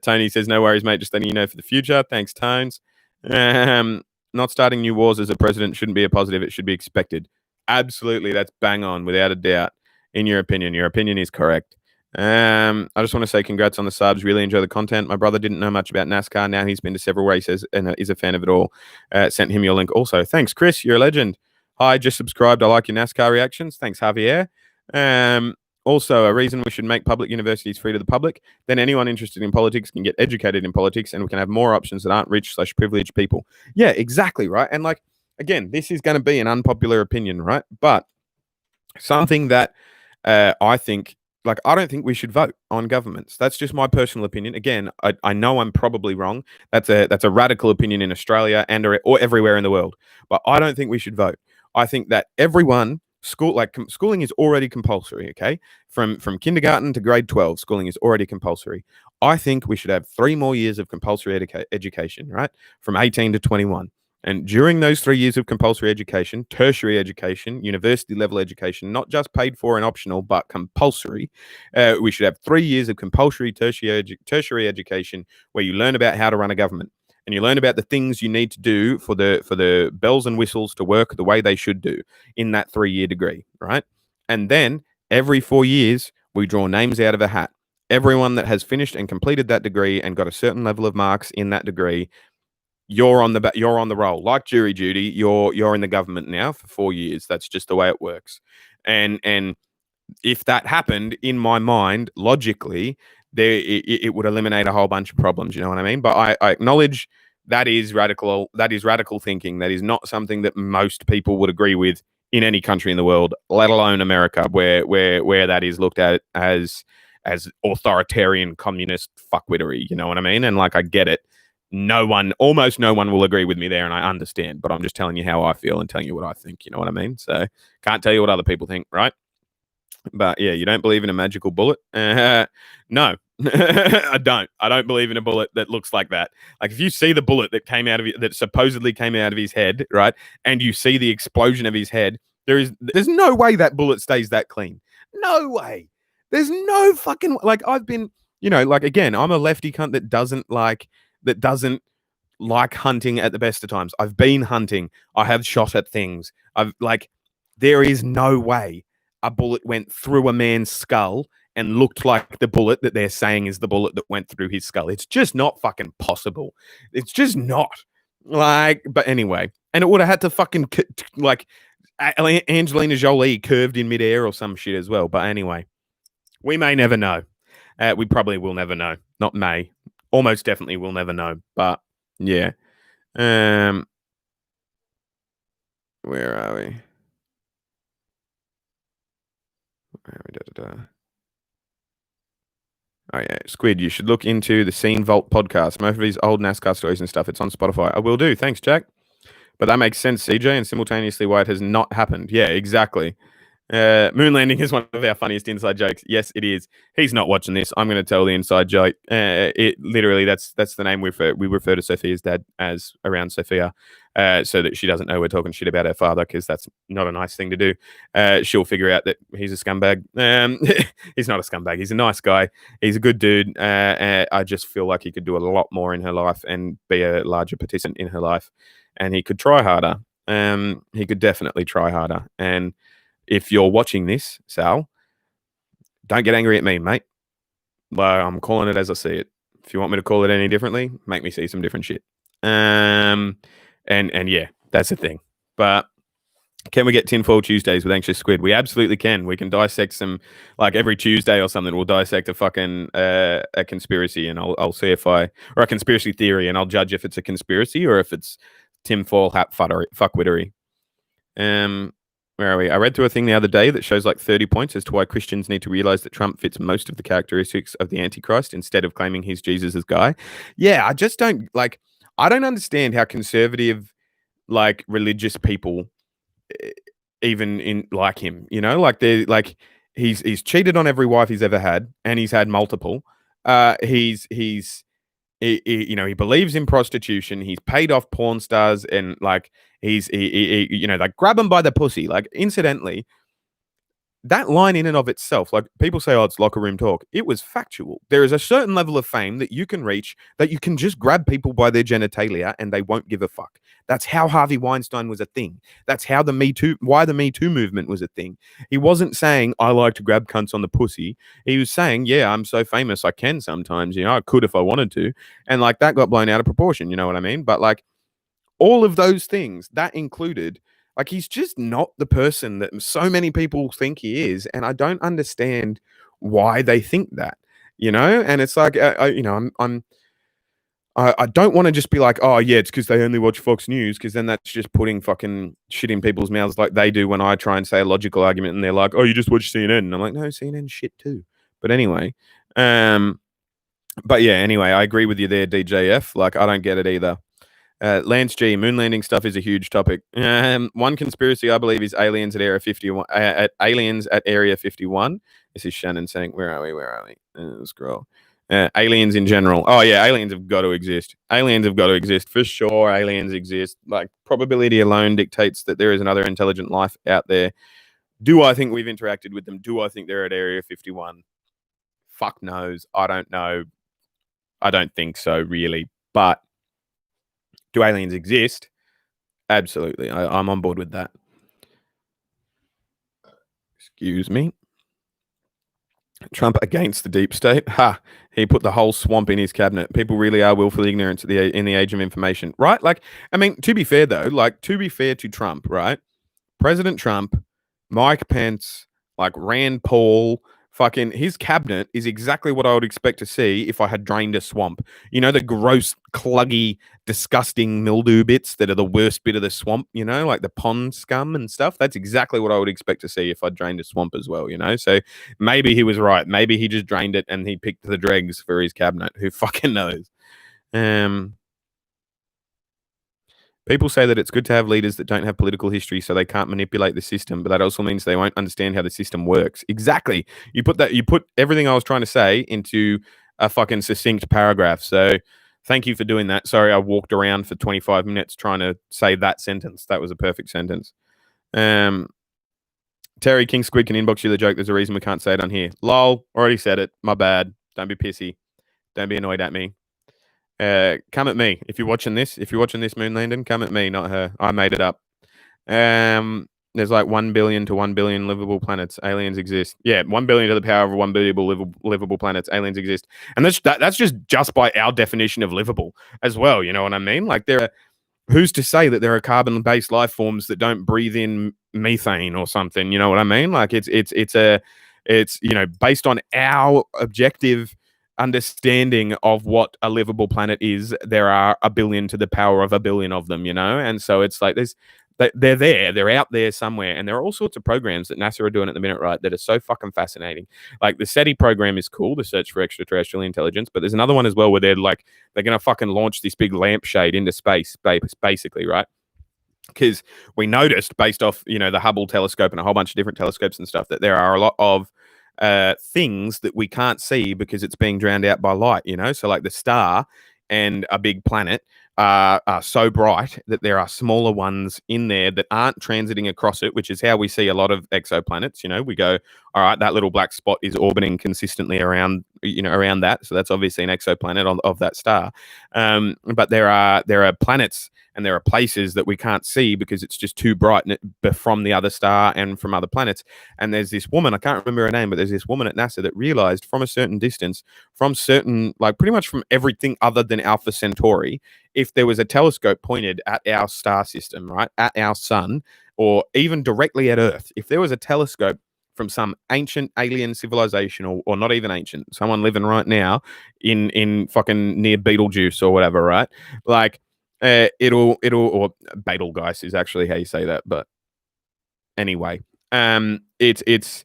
Tony says, no worries, mate. Just letting you know for the future. Thanks, Tones. Not starting new wars as a president shouldn't be a positive. It should be expected. Absolutely. That's bang on, without a doubt. In your opinion is correct. I just want to say congrats on the subs. Really enjoy the content. My brother didn't know much about NASCAR. Now he's been to several races and is a fan of it all. Sent him your link also. Thanks, Chris. You're a legend. Hi, just subscribed. I like your NASCAR reactions. Thanks, Javier. Also, a reason we should make public universities free to the public. Then anyone interested in politics can get educated in politics, and we can have more options that aren't rich/privileged people. Yeah, exactly, right? And like, again, this is going to be an unpopular opinion, right? But something that I think, like, I don't think we should vote on governments. That's just my personal opinion. Again, I know I'm probably wrong. That's a radical opinion in Australia or everywhere in the world. But I don't think we should vote. I think that everyone... schooling is already compulsory, okay? From kindergarten to grade 12, schooling is already compulsory. I think we should have 3 more years of compulsory education, right? From 18 to 21. And during those 3 years of compulsory education, tertiary education, university level education, not just paid for and optional, but compulsory, we should have 3 years of compulsory tertiary education where you learn about how to run a government. And you learn about the things you need to do for the bells and whistles to work the way they should do in that 3-year degree, right? And then every 4 years, we draw names out of a hat. Everyone that has finished and completed that degree and got a certain level of marks in that degree, you're on the roll. Like jury duty, you're in the government now for 4 years. That's just the way it works. And if that happened, in my mind, logically, it would eliminate a whole bunch of problems. You know what I mean? But I acknowledge that is radical. That is radical thinking. That is not something that most people would agree with in any country in the world, let alone America, where that is looked at as authoritarian communist fuckwittery. You know what I mean? And like, I get it. Almost no one will agree with me there, and I understand. But I'm just telling you how I feel and telling you what I think. You know what I mean? So can't tell you what other people think, right? But yeah, you don't believe in a magical bullet? No, I don't. I don't believe in a bullet that looks like that. Like, if you see the bullet that supposedly came out of his head, right, and you see the explosion of his head, there's no way that bullet stays that clean. No way. There's no fucking, like, I've been, like, again, I'm a lefty cunt that doesn't like hunting at the best of times. I've been hunting. I have shot at things. There is no way a bullet went through a man's skull and looked like the bullet that they're saying is the bullet that went through his skull. It's just not fucking possible. It's just not. But anyway, and it would have had to fucking, Angelina Jolie curved in midair or some shit as well. But anyway, we may never know. We probably will never know. Not may. Almost definitely will never know. But yeah. Where are we? Oh yeah, Squid, you should look into the Scene Vault podcast. Most of his old NASCAR stories and stuff. It's on Spotify. I will do. Thanks, Jack. But that makes sense, CJ, and simultaneously why it has not happened. Yeah, exactly. Moon landing is one of our funniest inside jokes. Yes, it is. He's not watching this. I'm going to tell the inside joke. It literally, that's the name we refer to Sophia's dad as around Sophia, so that she doesn't know we're talking shit about her father, because that's not a nice thing to do. She'll figure out that he's a scumbag. He's not a scumbag. He's a nice guy. He's a good dude. I just feel like he could do a lot more in her life and be a larger participant in her life, and he could try harder. He could definitely try harder. And if you're watching this, Sal, don't get angry at me, mate. Well, I'm calling it as I see it. If you want me to call it any differently, make me see some different shit. And yeah, that's the thing. But can we get Tinfoil Tuesdays with Anxious Squid? We absolutely can. We can dissect some, like every Tuesday or something. We'll dissect a fucking a conspiracy, and I'll see or a conspiracy theory, and I'll judge if it's a conspiracy or if it's tinfoil hat fuckwittery. Where are we? I read through a thing the other day that shows like 30 points as to why Christians need to realize that Trump fits most of the characteristics of the Antichrist instead of claiming he's Jesus' guy. Yeah, I just don't like, I don't understand how conservative, like religious people eh, even in like him, like they're like he's cheated on every wife he's ever had and he's had multiple. He's he believes in prostitution. He's paid off porn stars and like like grab him by the pussy. Like incidentally, that line in and of itself, like people say, oh, it's locker room talk. It was factual. There is a certain level of fame that you can reach that you can just grab people by their genitalia and they won't give a fuck. That's how Harvey Weinstein was a thing. That's how why the Me Too movement was a thing. He wasn't saying, I like to grab cunts on the pussy. He was saying, yeah, I'm so famous I can sometimes, I could if I wanted to. And like that got blown out of proportion, you know what I mean? But like all of those things, that included, like he's just not the person that so many people think he is, and I don't understand why they think that, And it's like, I don't want to just be like, oh yeah, it's because they only watch Fox News, because then that's just putting fucking shit in people's mouths like they do when I try and say a logical argument, and they're like, oh, you just watch CNN, and I'm like, no, CNN shit too. But anyway, but yeah, anyway, I agree with you there, DJF. Like, I don't get it either. Lance G, moon landing stuff is a huge topic. One conspiracy I believe is aliens at Area 51. Aliens at Area 51. This is Shannon saying, "Where are we? Where are we?" Scroll. Aliens in general. Oh yeah, aliens have got to exist. Aliens have got to exist for sure. Aliens exist. Like probability alone dictates that there is another intelligent life out there. Do I think we've interacted with them? Do I think they're at Area 51? Fuck knows. I don't know. I don't think so, really. But do aliens exist? Absolutely. I'm on board with that. Excuse me. Trump against the deep state. Ha! He put the whole swamp in his cabinet. People really are willfully ignorant in the age of information, right? Like, I mean, to be fair though, to be fair to Trump, right? President Trump, Mike Pence, like Rand Paul, fucking his cabinet is exactly what I would expect to see if I had drained a swamp. The gross, cluggy, disgusting mildew bits that are the worst bit of the swamp, like the pond scum and stuff. That's exactly what I would expect to see if I drained a swamp as well, So maybe he was right. Maybe he just drained it and he picked the dregs for his cabinet. Who fucking knows? People say that it's good to have leaders that don't have political history so they can't manipulate the system, but that also means they won't understand how the system works. Exactly. You put everything I was trying to say into a fucking succinct paragraph. So thank you for doing that. Sorry, I walked around for 25 minutes trying to say that sentence. That was a perfect sentence. Terry King Squid can inbox you the joke. There's a reason we can't say it on here. Lol, already said it. My bad. Don't be pissy. Don't be annoyed at me. Come at me if you're watching this. If you're watching this moon landing, come at me, not her. I made it up. There's like 1 billion to 1 billion livable planets. Aliens exist. Yeah, 1 billion to the power of 1 billion livable planets. Aliens exist, and that's just by our definition of livable as well. You know what I mean? Like who's to say that there are carbon-based life forms that don't breathe in methane or something? You know what I mean? Like it's based on our objective understanding of what a livable planet is, there are 1 billion to the power of 1 billion of them, and so it's like they're out there somewhere, and there are all sorts of programs that NASA are doing at the minute, right, that are so fucking fascinating. Like the SETI program is cool, the search for extraterrestrial intelligence, but there's another one as well where they're gonna fucking launch this big lampshade into space, basically, right? Because we noticed, based off the Hubble telescope and a whole bunch of different telescopes and stuff, that there are a lot of things that we can't see because it's being drowned out by light, so like the star and a big planet are so bright that there are smaller ones in there that aren't transiting across it, which is how we see a lot of exoplanets. We go, all right, that little black spot is orbiting consistently around that, so that's obviously an exoplanet of that star. But there are planets and there are places that we can't see because it's just too bright from the other star and from other planets. And there's this woman, I can't remember her name, but there's this woman at NASA that realized from a certain distance, like pretty much from everything other than Alpha Centauri, if there was a telescope pointed at our star system, right, at our sun, or even directly at Earth, if there was a telescope from some ancient alien civilization, or not even ancient, someone living right now in fucking near Betelgeuse or whatever, right? Like, or Betelgeuse is actually how you say that, but anyway. It's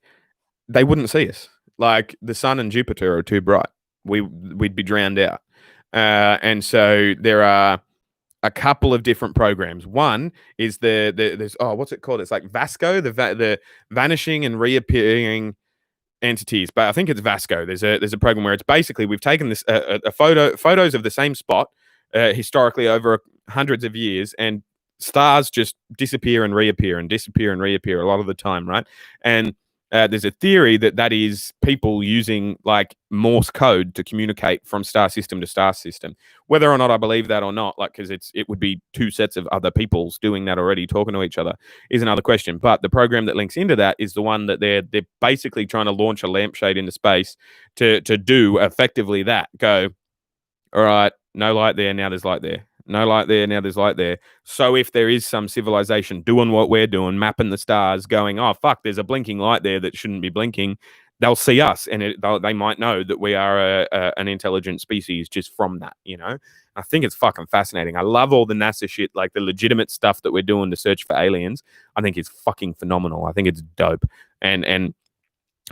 they wouldn't see us. Like the sun and Jupiter are too bright. We'd be drowned out. And so there are a couple of different programs. One is there's what's it called? It's like Vasco, the vanishing and reappearing entities, but I think it's Vasco. There's a program where it's basically we've taken this photos of the same spot historically over hundreds of years, and stars just disappear and reappear and disappear and reappear a lot of the time, right? And there's a theory that is people using like Morse code to communicate from star system to star system. Whether or not I believe that or not, like, because it would be two sets of other peoples doing that already, talking to each other, is another question. But the program that links into that is the one that they're basically trying to launch a lampshade into space to do effectively that. Go, all right, no light there, now there's light there. No light there, now there's light there. So if there is some civilization doing what we're doing, mapping the stars, going, oh, fuck, there's a blinking light there that shouldn't be blinking, they'll see us, and they might know that we are an intelligent species just from that, you know? I think it's fucking fascinating. I love all the NASA shit, like the legitimate stuff that we're doing to search for aliens. I think it's fucking phenomenal. I think it's dope. And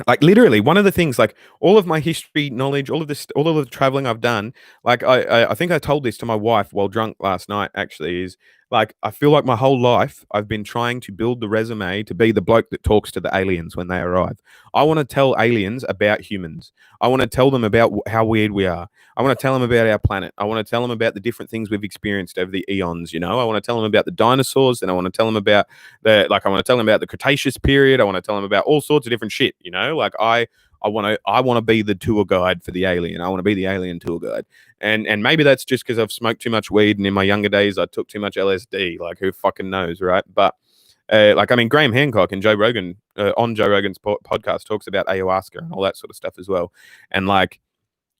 like literally one of the things, like all of my history knowledge, all of the traveling I've done, like I think I told this to my wife while drunk last night, actually, is like I feel like my whole life I've been trying to build the resume to be the bloke that talks to the aliens when they arrive. I want to tell aliens about humans. I want to tell them about how weird we are. I want to tell them about our planet. I want to tell them about the different things we've experienced over the eons, you know? I want to tell them about the dinosaurs, and I want to tell them about I want to tell them about the Cretaceous period. I want to tell them about all sorts of different shit, you know? Like I want to be the tour guide for the alien. I want to be the alien tour guide. And maybe that's just because I've smoked too much weed, and in my younger days I took too much LSD. Like who fucking knows, right? But like I mean, Graham Hancock and Joe Rogan on Joe Rogan's podcast talks about ayahuasca and all that sort of stuff as well. And like,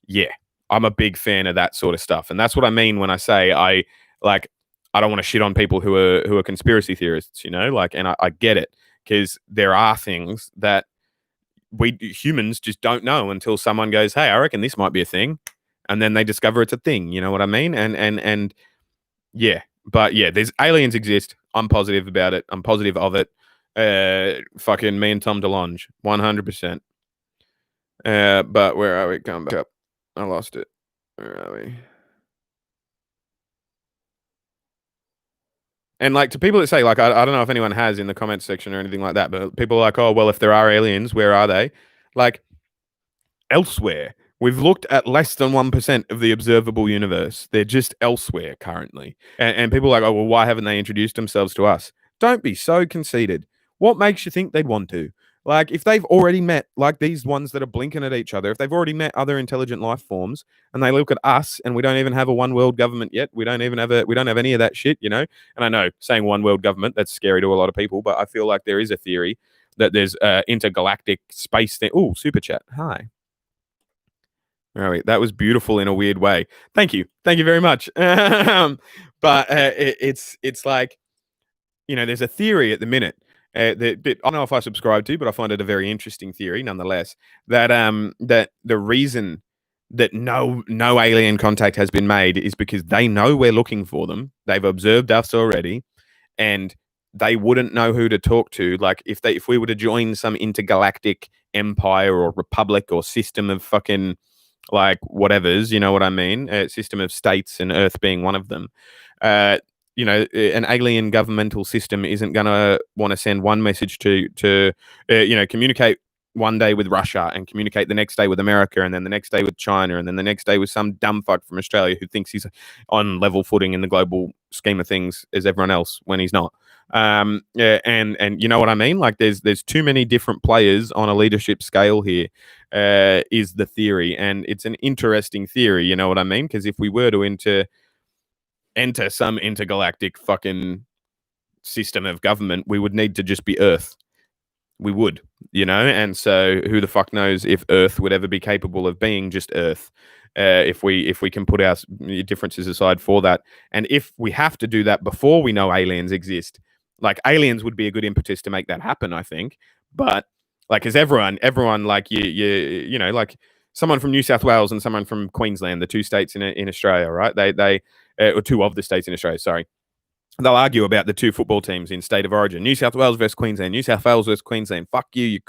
yeah, I'm a big fan of that sort of stuff, and that's what I mean when I say I don't want to shit on people who are conspiracy theorists, you know. Like, and I get it, because there are things that we humans just don't know until someone goes, "Hey, I reckon this might be a thing," and then they discover it's a thing. You know what I mean? And yeah, but yeah, there's aliens exist. I'm positive about it. I'm positive of it. Fucking me and Tom DeLonge, 100%. But where are we? Come back up. I lost it. Where are we? And like to people that say, like, I don't know if anyone has in the comments section or anything like that, but people are like, oh, well, if there are aliens, where are they? Like elsewhere. We've looked at less than 1% of the observable universe. They're just elsewhere currently. And people are like, oh, well, why haven't they introduced themselves to us? Don't be so conceited. What makes you think they'd want to? Like, if they've already met, like these ones that are blinking at each other, if they've already met other intelligent life forms, and they look at us, and we don't even have a one world government yet, we don't have any of that shit, you know. And I know saying one world government, that's scary to a lot of people, but I feel like there is a theory that there's intergalactic space thing. Oh, super chat. Hi. All right, that was beautiful in a weird way. Thank you very much. But it's like, you know, there's a theory at the minute that I don't know if I subscribe to, but I find it a very interesting theory nonetheless. That that the reason that no alien contact has been made is because they know we're looking for them. They've observed us already, and they wouldn't know who to talk to. Like if we were to join some intergalactic empire or republic or system of fucking like whatever's, you know what I mean? A system of states, and Earth being one of them. You know, an alien governmental system isn't going to want to send one message to you know, communicate one day with Russia and communicate the next day with America, and then the next day with China, and then the next day with some dumb fuck from Australia who thinks he's on level footing in the global scheme of things as everyone else when he's not. Yeah, and you know what I mean? Like there's too many different players on a leadership scale here, is the theory. And it's an interesting theory, you know what I mean? Because if we were to enter some intergalactic fucking system of government, we would need to just be Earth. We would, you know? And so who the fuck knows if Earth would ever be capable of being just Earth, if we can put our differences aside for that. And if we have to do that before we know aliens exist, like aliens would be a good impetus to make that happen, I think. But like, as everyone like you know, like someone from New South Wales and someone from Queensland, the two states in Australia, right? They or two of the states in Australia, sorry. they'll argue about the two football teams in state of origin: New South Wales versus Queensland, New South Wales versus Queensland. Fuck you,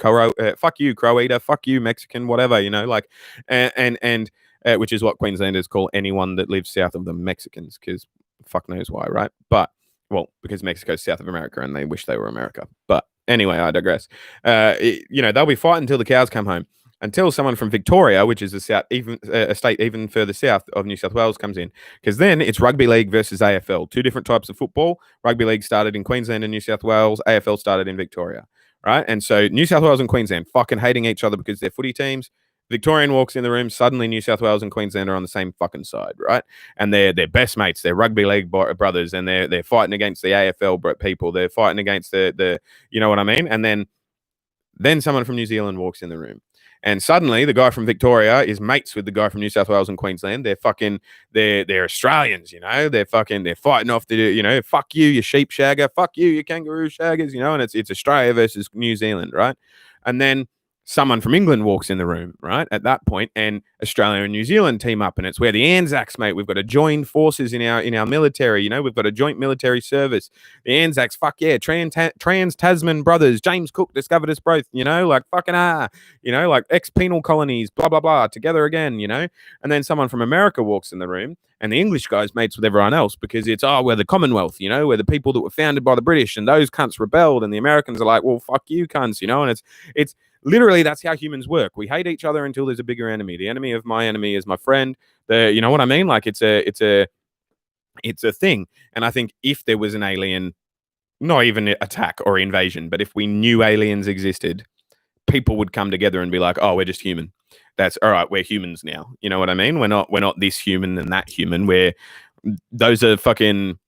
fuck you, Croatia. Fuck you, Mexican. Whatever, like, and which is what Queenslanders call anyone that lives south of the Mexicans, because fuck knows why, right? But well, because Mexico's south of America and they wish they were America. But anyway, I digress. They'll be fighting until the cows come home. Until someone from Victoria, which is a state even further south of New South Wales, comes in, because then it's rugby league versus AFL, two different types of football. Rugby league started in Queensland and New South Wales. AFL started in Victoria, right? And so New South Wales and Queensland fucking hating each other because they're footy teams. Victorian walks in the room. Suddenly, New South Wales and Queensland are on the same fucking side, right? And they're best mates. They're rugby league brothers, and they're fighting against the AFL people. They're fighting against the you know what I mean? And then someone from New Zealand walks in the room. And suddenly, the guy from Victoria is mates with the guy from New South Wales and Queensland. They're Australians, They're fighting off the, fuck you sheep shagger. Fuck you kangaroo shaggers, And it's Australia versus New Zealand, right? And then someone from England walks in the room, right, at that point, and Australia and New Zealand team up, and it's where the Anzacs, mate. We've got to join forces in our military, We've got a joint military service. The Anzacs, fuck yeah, trans-Tasman brothers. James Cook discovered us both, like fucking like ex-penal colonies, blah, blah, blah, together again, And then someone from America walks in the room, and the English guy's mates with everyone else because we're the Commonwealth, we're the people that were founded by the British, and those cunts rebelled, and the Americans are like, well, fuck you cunts, and it's literally, that's how humans work. We hate each other until there's a bigger enemy. The enemy of my enemy is my friend. You know what I mean? Like it's a thing. And I think if there was an alien, not even attack or invasion, but if we knew aliens existed, people would come together and be like, oh, we're just human. That's all right. We're humans now. You know what I mean? We're not this human and that human. Those are fucking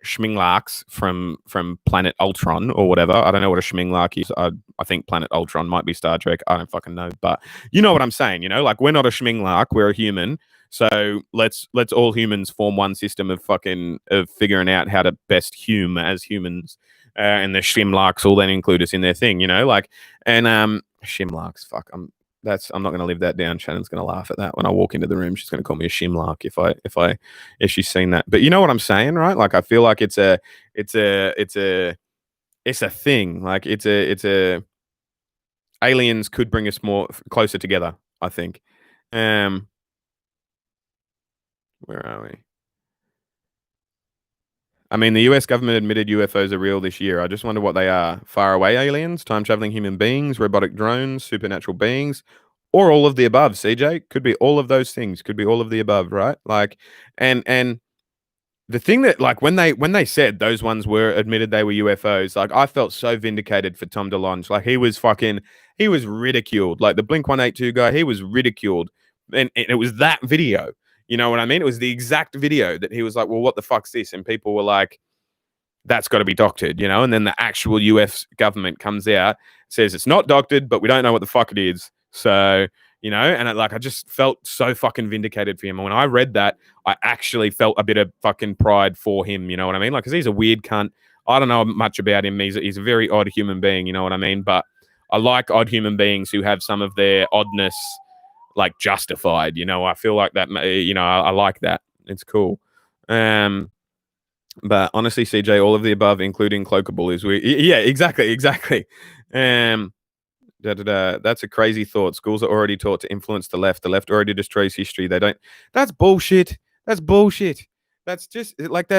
Schminglarks from Planet Ultron or whatever. I don't know what a Schminglark is. I think Planet Ultron might be Star Trek. I don't fucking know, but you know what I'm saying. Like we're not a Schminglark. We're a human. So let's all humans form one system of figuring out how to best hume as humans. And the Schminglarks will then include us in their thing. Schminglarks. Fuck. I'm not going to live that down. Shannon's going to laugh at that when I walk into the room. She's going to call me a shimlark if she's seen that. But you know what I'm saying, right? Like I feel like it's a thing. Like aliens could bring us more closer together, I think. Where are we? I mean, the US government admitted UFOs are real this year. I just wonder what they are. Far away aliens, time-traveling human beings, robotic drones, supernatural beings, or all of the above, CJ? Could be all of those things. Could be all of the above, right? Like, and the thing that, like, when they said those ones were admitted they were UFOs, like, I felt so vindicated for Tom DeLonge. Like, he was ridiculed. Like, the Blink-182 guy, he was ridiculed. And it was that video. You know what I mean? It was the exact video that he was like, well, what the fuck's this? And people were like, that's got to be doctored, And then the actual US government comes out, says it's not doctored, but we don't know what the fuck it is. So, and I just felt so fucking vindicated for him. And when I read that, I actually felt a bit of fucking pride for him. You know what I mean? Like, because he's a weird cunt. I don't know much about him. He's a very odd human being. You know what I mean? But I like odd human beings who have some of their oddness like justified, I feel like that, I like that. It's cool. But honestly, CJ, all of the above, including cloakable, is weird. Yeah, exactly. That's a crazy thought. Schools are already taught to influence the left. The left already destroys history. They don't. That's bullshit. That's just like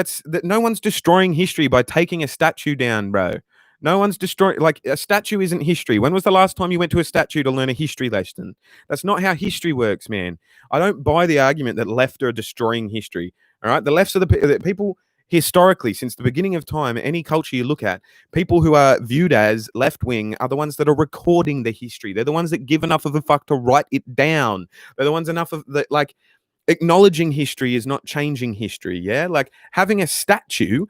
no one's destroying history by taking a statue down, bro. No one's destroying, like, a statue isn't history. When was the last time you went to a statue to learn a history lesson? That's not how history works, man. I don't buy the argument that left are destroying history. All right. The lefts are the people historically, since the beginning of time, any culture you look at, people who are viewed as left wing are the ones that are recording the history. They're the ones that give enough of a fuck to write it down. They're the ones enough of that, like, acknowledging history is not changing history. Yeah. Like having a statues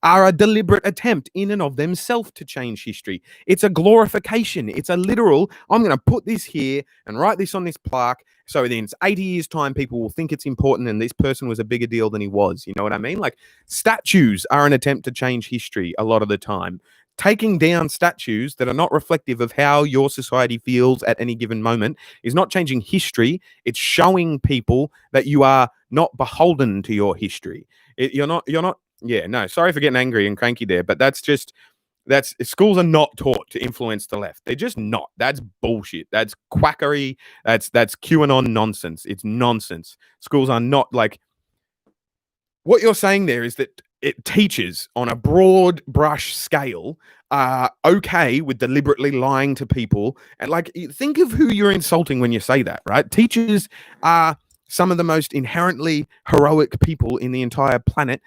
are a deliberate attempt in and of themselves to change history. It's a glorification. It's a literal, I'm going to put this here and write this on this plaque. So then it's 80 years time, people will think it's important and this person was a bigger deal than he was. You know what I mean? Like statues are an attempt to change history a lot of the time. Taking down statues that are not reflective of how your society feels at any given moment is not changing history. It's showing people that you are not beholden to your history. You're not Yeah, no, sorry for getting angry and cranky there, but that's schools are not taught to influence the left. They're just not. That's bullshit. That's quackery. That's QAnon nonsense. It's nonsense. Schools are not like what you're saying there is that teachers on a broad brush scale are okay with deliberately lying to people. And like, think of who you're insulting when you say that, right? Teachers are some of the most inherently heroic people in the entire planet.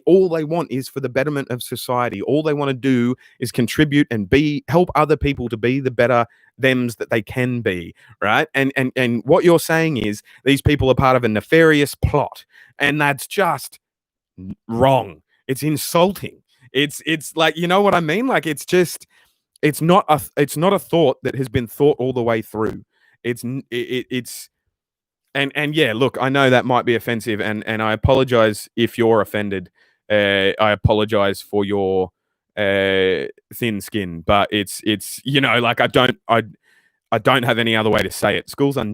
All they want is for the betterment of society. All they want to do is contribute and help other people to be the better thems that they can be, right? And what you're saying is these people are part of a nefarious plot, and that's just wrong. It's insulting. It's like, you know what I mean? Like, it's not a thought that has been thought all the way through. It's and yeah, look, I know that might be offensive, and I apologize if you're offended. I apologize for your thin skin, but it's like I don't have any other way to say it. Schools are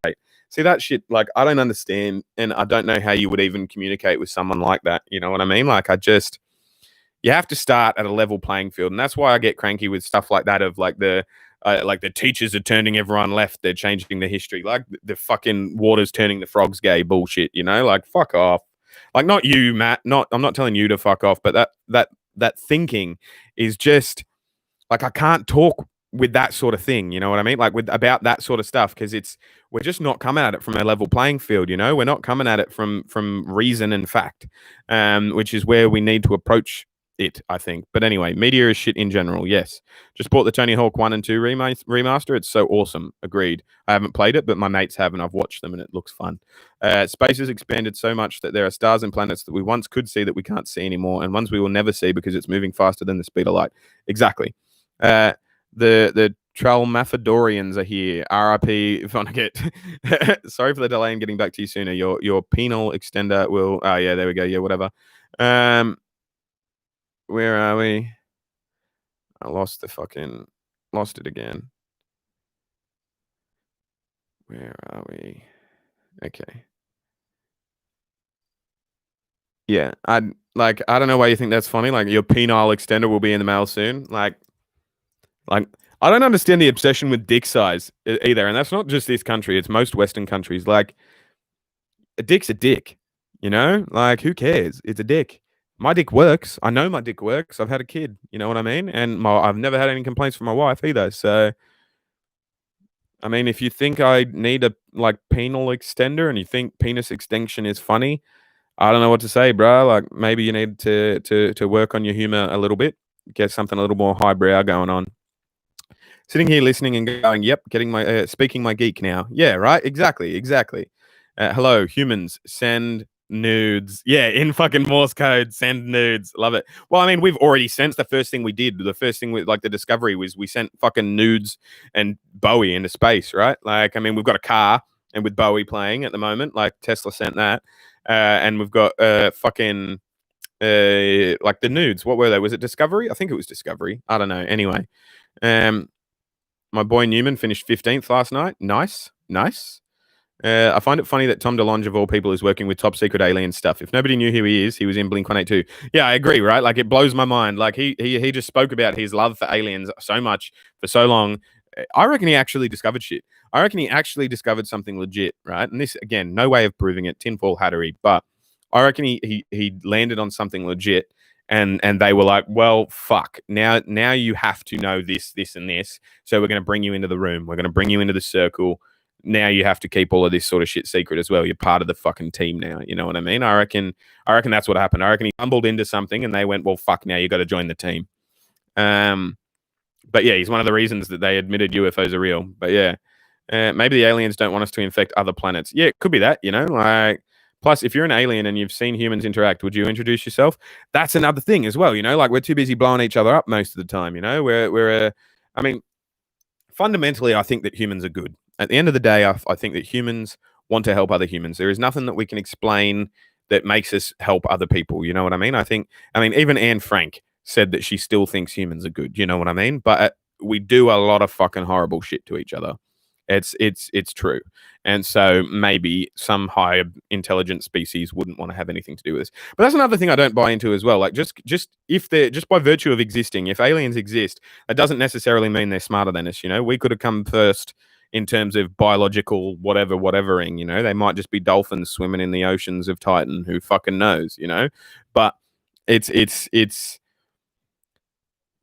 see that shit. Like, I don't understand, and I don't know how you would even communicate with someone like that. You know what I mean? Like, you have to start at a level playing field, and that's why I get cranky with stuff like that. Of like the teachers are turning everyone left, they're changing the history, like the fucking water's turning the frogs gay bullshit. Like, fuck off. Like, not you, Matt. I'm not telling you to fuck off, but that thinking is just like, I can't talk with that sort of thing. You know what I mean? Like, about that sort of stuff, because we're just not coming at it from a level playing field. We're not coming at it from reason and fact, which is where we need to approach it, I think. But anyway, media is shit in general. Yes, just bought the Tony Hawk 1 and 2 remaster. It's so awesome. Agreed. I haven't played it, but my mates have, and I've watched them, and it looks fun. Space has expanded so much that there are stars and planets that we once could see that we can't see anymore, and ones we will never see because it's moving faster than the speed of light. Exactly. The Tralmathadorians are here. RIP Vonnegut. Sorry for the delay in getting back to you sooner. Your penal extender will. Oh yeah, there we go. Yeah, whatever. Where are we? I lost it again. Where are we? Okay. Yeah, I don't know why you think that's funny. Like, your penile extender will be in the mail soon. Like I don't understand the obsession with dick size either, and that's not just this country. It's most Western countries. Like, a dick's a dick. Like, who cares? It's a dick. My dick works. I know my dick works. I've had a kid. You know what I mean? And I've never had any complaints from my wife either. So, I mean, if you think I need a penal extender and you think penis extension is funny, I don't know what to say, bro. Like, maybe you need to work on your humor a little bit, get something a little more highbrow going on. Sitting here listening and going, yep, getting my speaking my geek now. Yeah, right. Exactly. Hello, humans. Send nudes. Yeah, in fucking Morse code, send nudes. Love it. Well, I mean, we've already sent. The first thing we did, the first thing with the discovery was we sent fucking nudes and Bowie into space, right? Like, I mean, we've got a car and with Bowie playing at the moment, like Tesla sent that. And we've got fucking the nudes. What were they? Was it Discovery? I think it was Discovery. I don't know. Anyway, my boy Newman finished 15th last night. Nice. I find it funny that Tom DeLonge, of all people, is working with top secret alien stuff. If nobody knew who he is, he was in Blink-182. Yeah, I agree, right? Like, it blows my mind. Like, he just spoke about his love for aliens so much for so long. I reckon he actually discovered shit. I reckon he actually discovered something legit, right? And this, again, no way of proving it, tinfoil hattery, but I reckon he landed on something legit, and they were like, well, fuck, now you have to know this, and this, so we're going to bring you into the room. We're going to bring you into the circle. Now you have to keep all of this sort of shit secret as well. You're part of the fucking team now. You know what I mean? I reckon that's what happened. I reckon he stumbled into something, and they went, well, fuck, now you got to join the team. But yeah, he's one of the reasons that they admitted UFOs are real. But yeah, maybe the aliens don't want us to infect other planets. Yeah, it could be that, like, plus, if you're an alien and you've seen humans interact, would you introduce yourself? That's another thing as well, like, we're too busy blowing each other up most of the time, I mean, fundamentally, I think that humans are good. At the end of the day, I think that humans want to help other humans. There is nothing that we can explain that makes us help other people. You know what I mean? I mean, even Anne Frank said that she still thinks humans are good. You know what I mean? But we do a lot of fucking horrible shit to each other. It's true. And so maybe some higher intelligent species wouldn't want to have anything to do with this. But that's another thing I don't buy into as well. Like just if they're just by virtue of existing, if aliens exist, that doesn't necessarily mean they're smarter than us. We could have come first in terms of biological whatevering. They might just be dolphins swimming in the oceans of Titan. Who fucking knows? But it's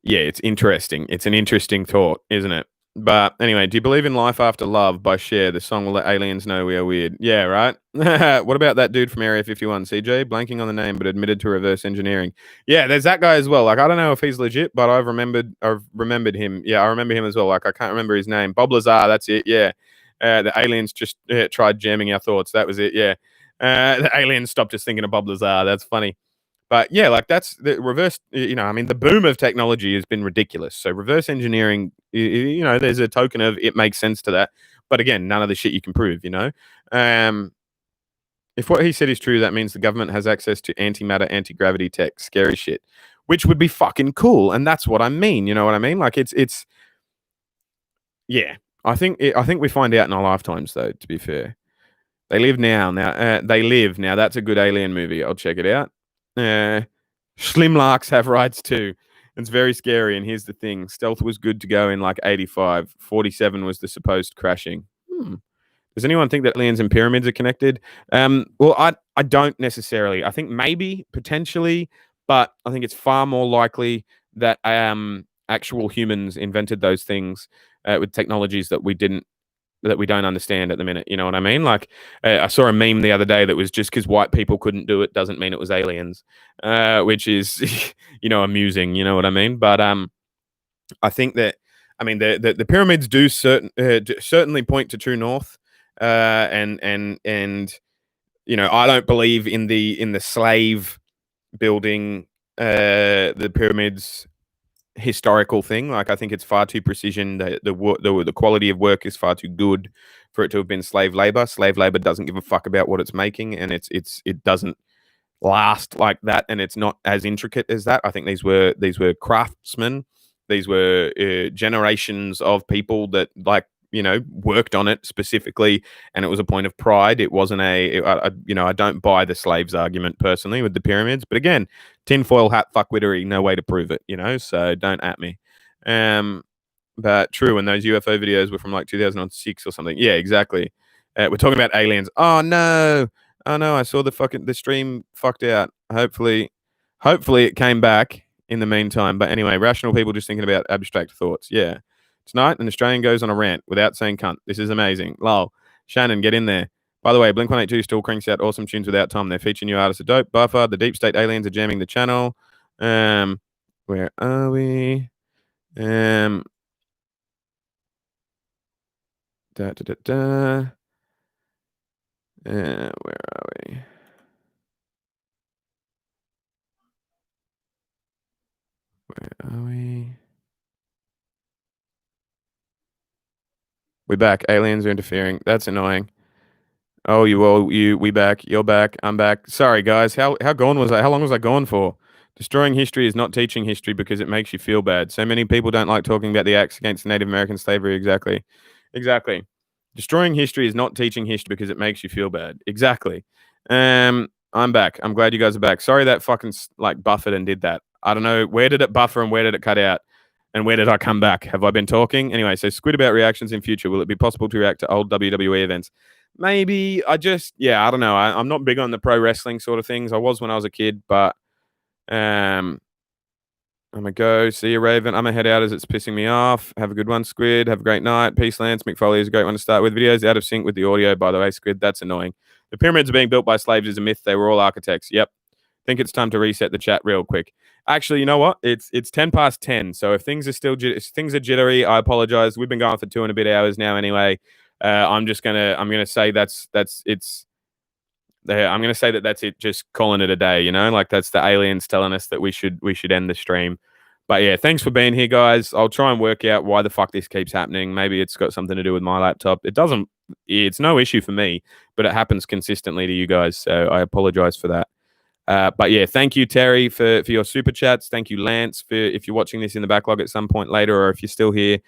yeah, it's interesting. It's an interesting thought, isn't it? But anyway, do you believe in life after love by Cher? The song will let aliens know we are weird. Yeah, right? What about that dude from Area 51, CJ? Blanking on the name, but admitted to reverse engineering. Yeah, there's that guy as well. Like, I don't know if he's legit, but I've remembered him. Yeah, I remember him as well. Like, I can't remember his name. Bob Lazar, that's it. Yeah. The aliens just tried jamming our thoughts. That was it. Yeah. The aliens stopped just thinking of Bob Lazar. That's funny. But yeah, like that's the reverse, I mean, the boom of technology has been ridiculous. So reverse engineering, there's a token of it makes sense to that. But again, none of the shit you can prove. If what he said is true, that means the government has access to antimatter, anti-gravity tech, scary shit, which would be fucking cool. And that's what I mean. You know what I mean? Like yeah, I think we find out in our lifetimes though, to be fair. They live now. They live now. That's a good alien movie. I'll check it out. Schlimlarks have rights too. It's very scary. And here's the thing: stealth was good to go in like 85. 47 was the supposed crashing. Does anyone think that aliens and pyramids are connected? Well, I don't necessarily. I think maybe potentially, but I think it's far more likely that actual humans invented those things with technologies that we don't understand at the minute. You know what I mean? Like, I saw a meme the other day that was just because white people couldn't do it doesn't mean it was aliens, which is, amusing. You know what I mean? But I think that, I mean, the pyramids do certainly point to true north, and I don't believe in the slave building the pyramids historical thing. Like, I think it's far too precision. The quality of work is far too good for it to have been slave labor. Slave labor doesn't give a fuck about what it's making, and it doesn't last like that, and it's not as intricate as that. I think these were craftsmen. These were generations of people that worked on it specifically, and it was a point of pride. It wasn't I don't buy the slaves argument personally with the pyramids, but again, tinfoil hat fuckwittery, no way to prove it, so don't at me. But true, and those UFO videos were from like 2006 or something. Yeah, exactly. We're talking about aliens. Oh no, I saw the stream fucked out. Hopefully it came back in the meantime. But anyway, rational people just thinking about abstract thoughts. Yeah. Tonight, an Australian goes on a rant without saying cunt. This is amazing. Lol. Shannon, get in there. By the way, Blink-182 still cranks out awesome tunes without Tom. They're featuring new artists are dope. Buffer, the Deep State aliens are jamming the channel. Where are we? Where are we? Where are we? We're back. Aliens are interfering. That's annoying. Oh, we back. You're back. I'm back. Sorry, guys. How gone was I? How long was I gone for? Destroying history is not teaching history because it makes you feel bad. So many people don't like talking about the acts against Native American slavery. Exactly. Destroying history is not teaching history because it makes you feel bad. Exactly. I'm back. I'm glad you guys are back. Sorry that fucking buffered and did that. I don't know. Where did it buffer and where did it cut out? And where did I come back? Have I been talking? Anyway, so Squid about reactions in future. Will it be possible to react to old WWE events? Maybe. I don't know. I'm not big on the pro wrestling sort of things. I was when I was a kid, but I'm going to go. See you, Raven. I'm going to head out as it's pissing me off. Have a good one, Squid. Have a great night. Peace, Lance. Mick Foley is a great one to start with. Videos out of sync with the audio, by the way, Squid. That's annoying. The pyramids are being built by slaves is a myth. They were all architects. Yep. Think it's time to reset the chat real quick. Actually, you know what? It's 10 past 10. So if things are jittery, I apologize. We've been going for 2 and a bit hours now anyway. I'm going to say that's I'm going to say that's it. Just calling it a day, like that's the aliens telling us that we should end the stream. But yeah, thanks for being here, guys. I'll try and work out why the fuck this keeps happening. Maybe it's got something to do with my laptop. It's no issue for me, but it happens consistently to you guys. So I apologize for that. But yeah, thank you, Terry, for your super chats. Thank you, Lance, for if you're watching this in the backlog at some point later, or if you're still here.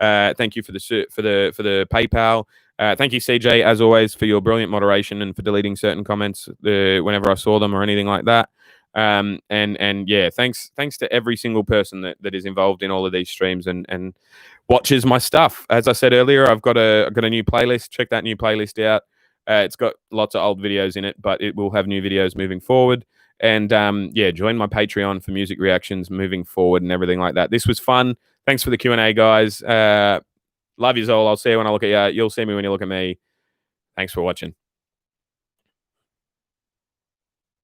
Thank you for the PayPal. Thank you, CJ, as always, for your brilliant moderation and for deleting certain comments whenever I saw them or anything like that. And yeah, thanks to every single person that is involved in all of these streams and watches my stuff. As I said earlier, I've got a new playlist. Check that new playlist out. It's got lots of old videos in it, but it will have new videos moving forward. And yeah, join my Patreon for music reactions moving forward and everything like that. This was fun. Thanks for the Q&A, guys. Love you all. I'll see you when I look at you. You'll see me when you look at me. Thanks for watching.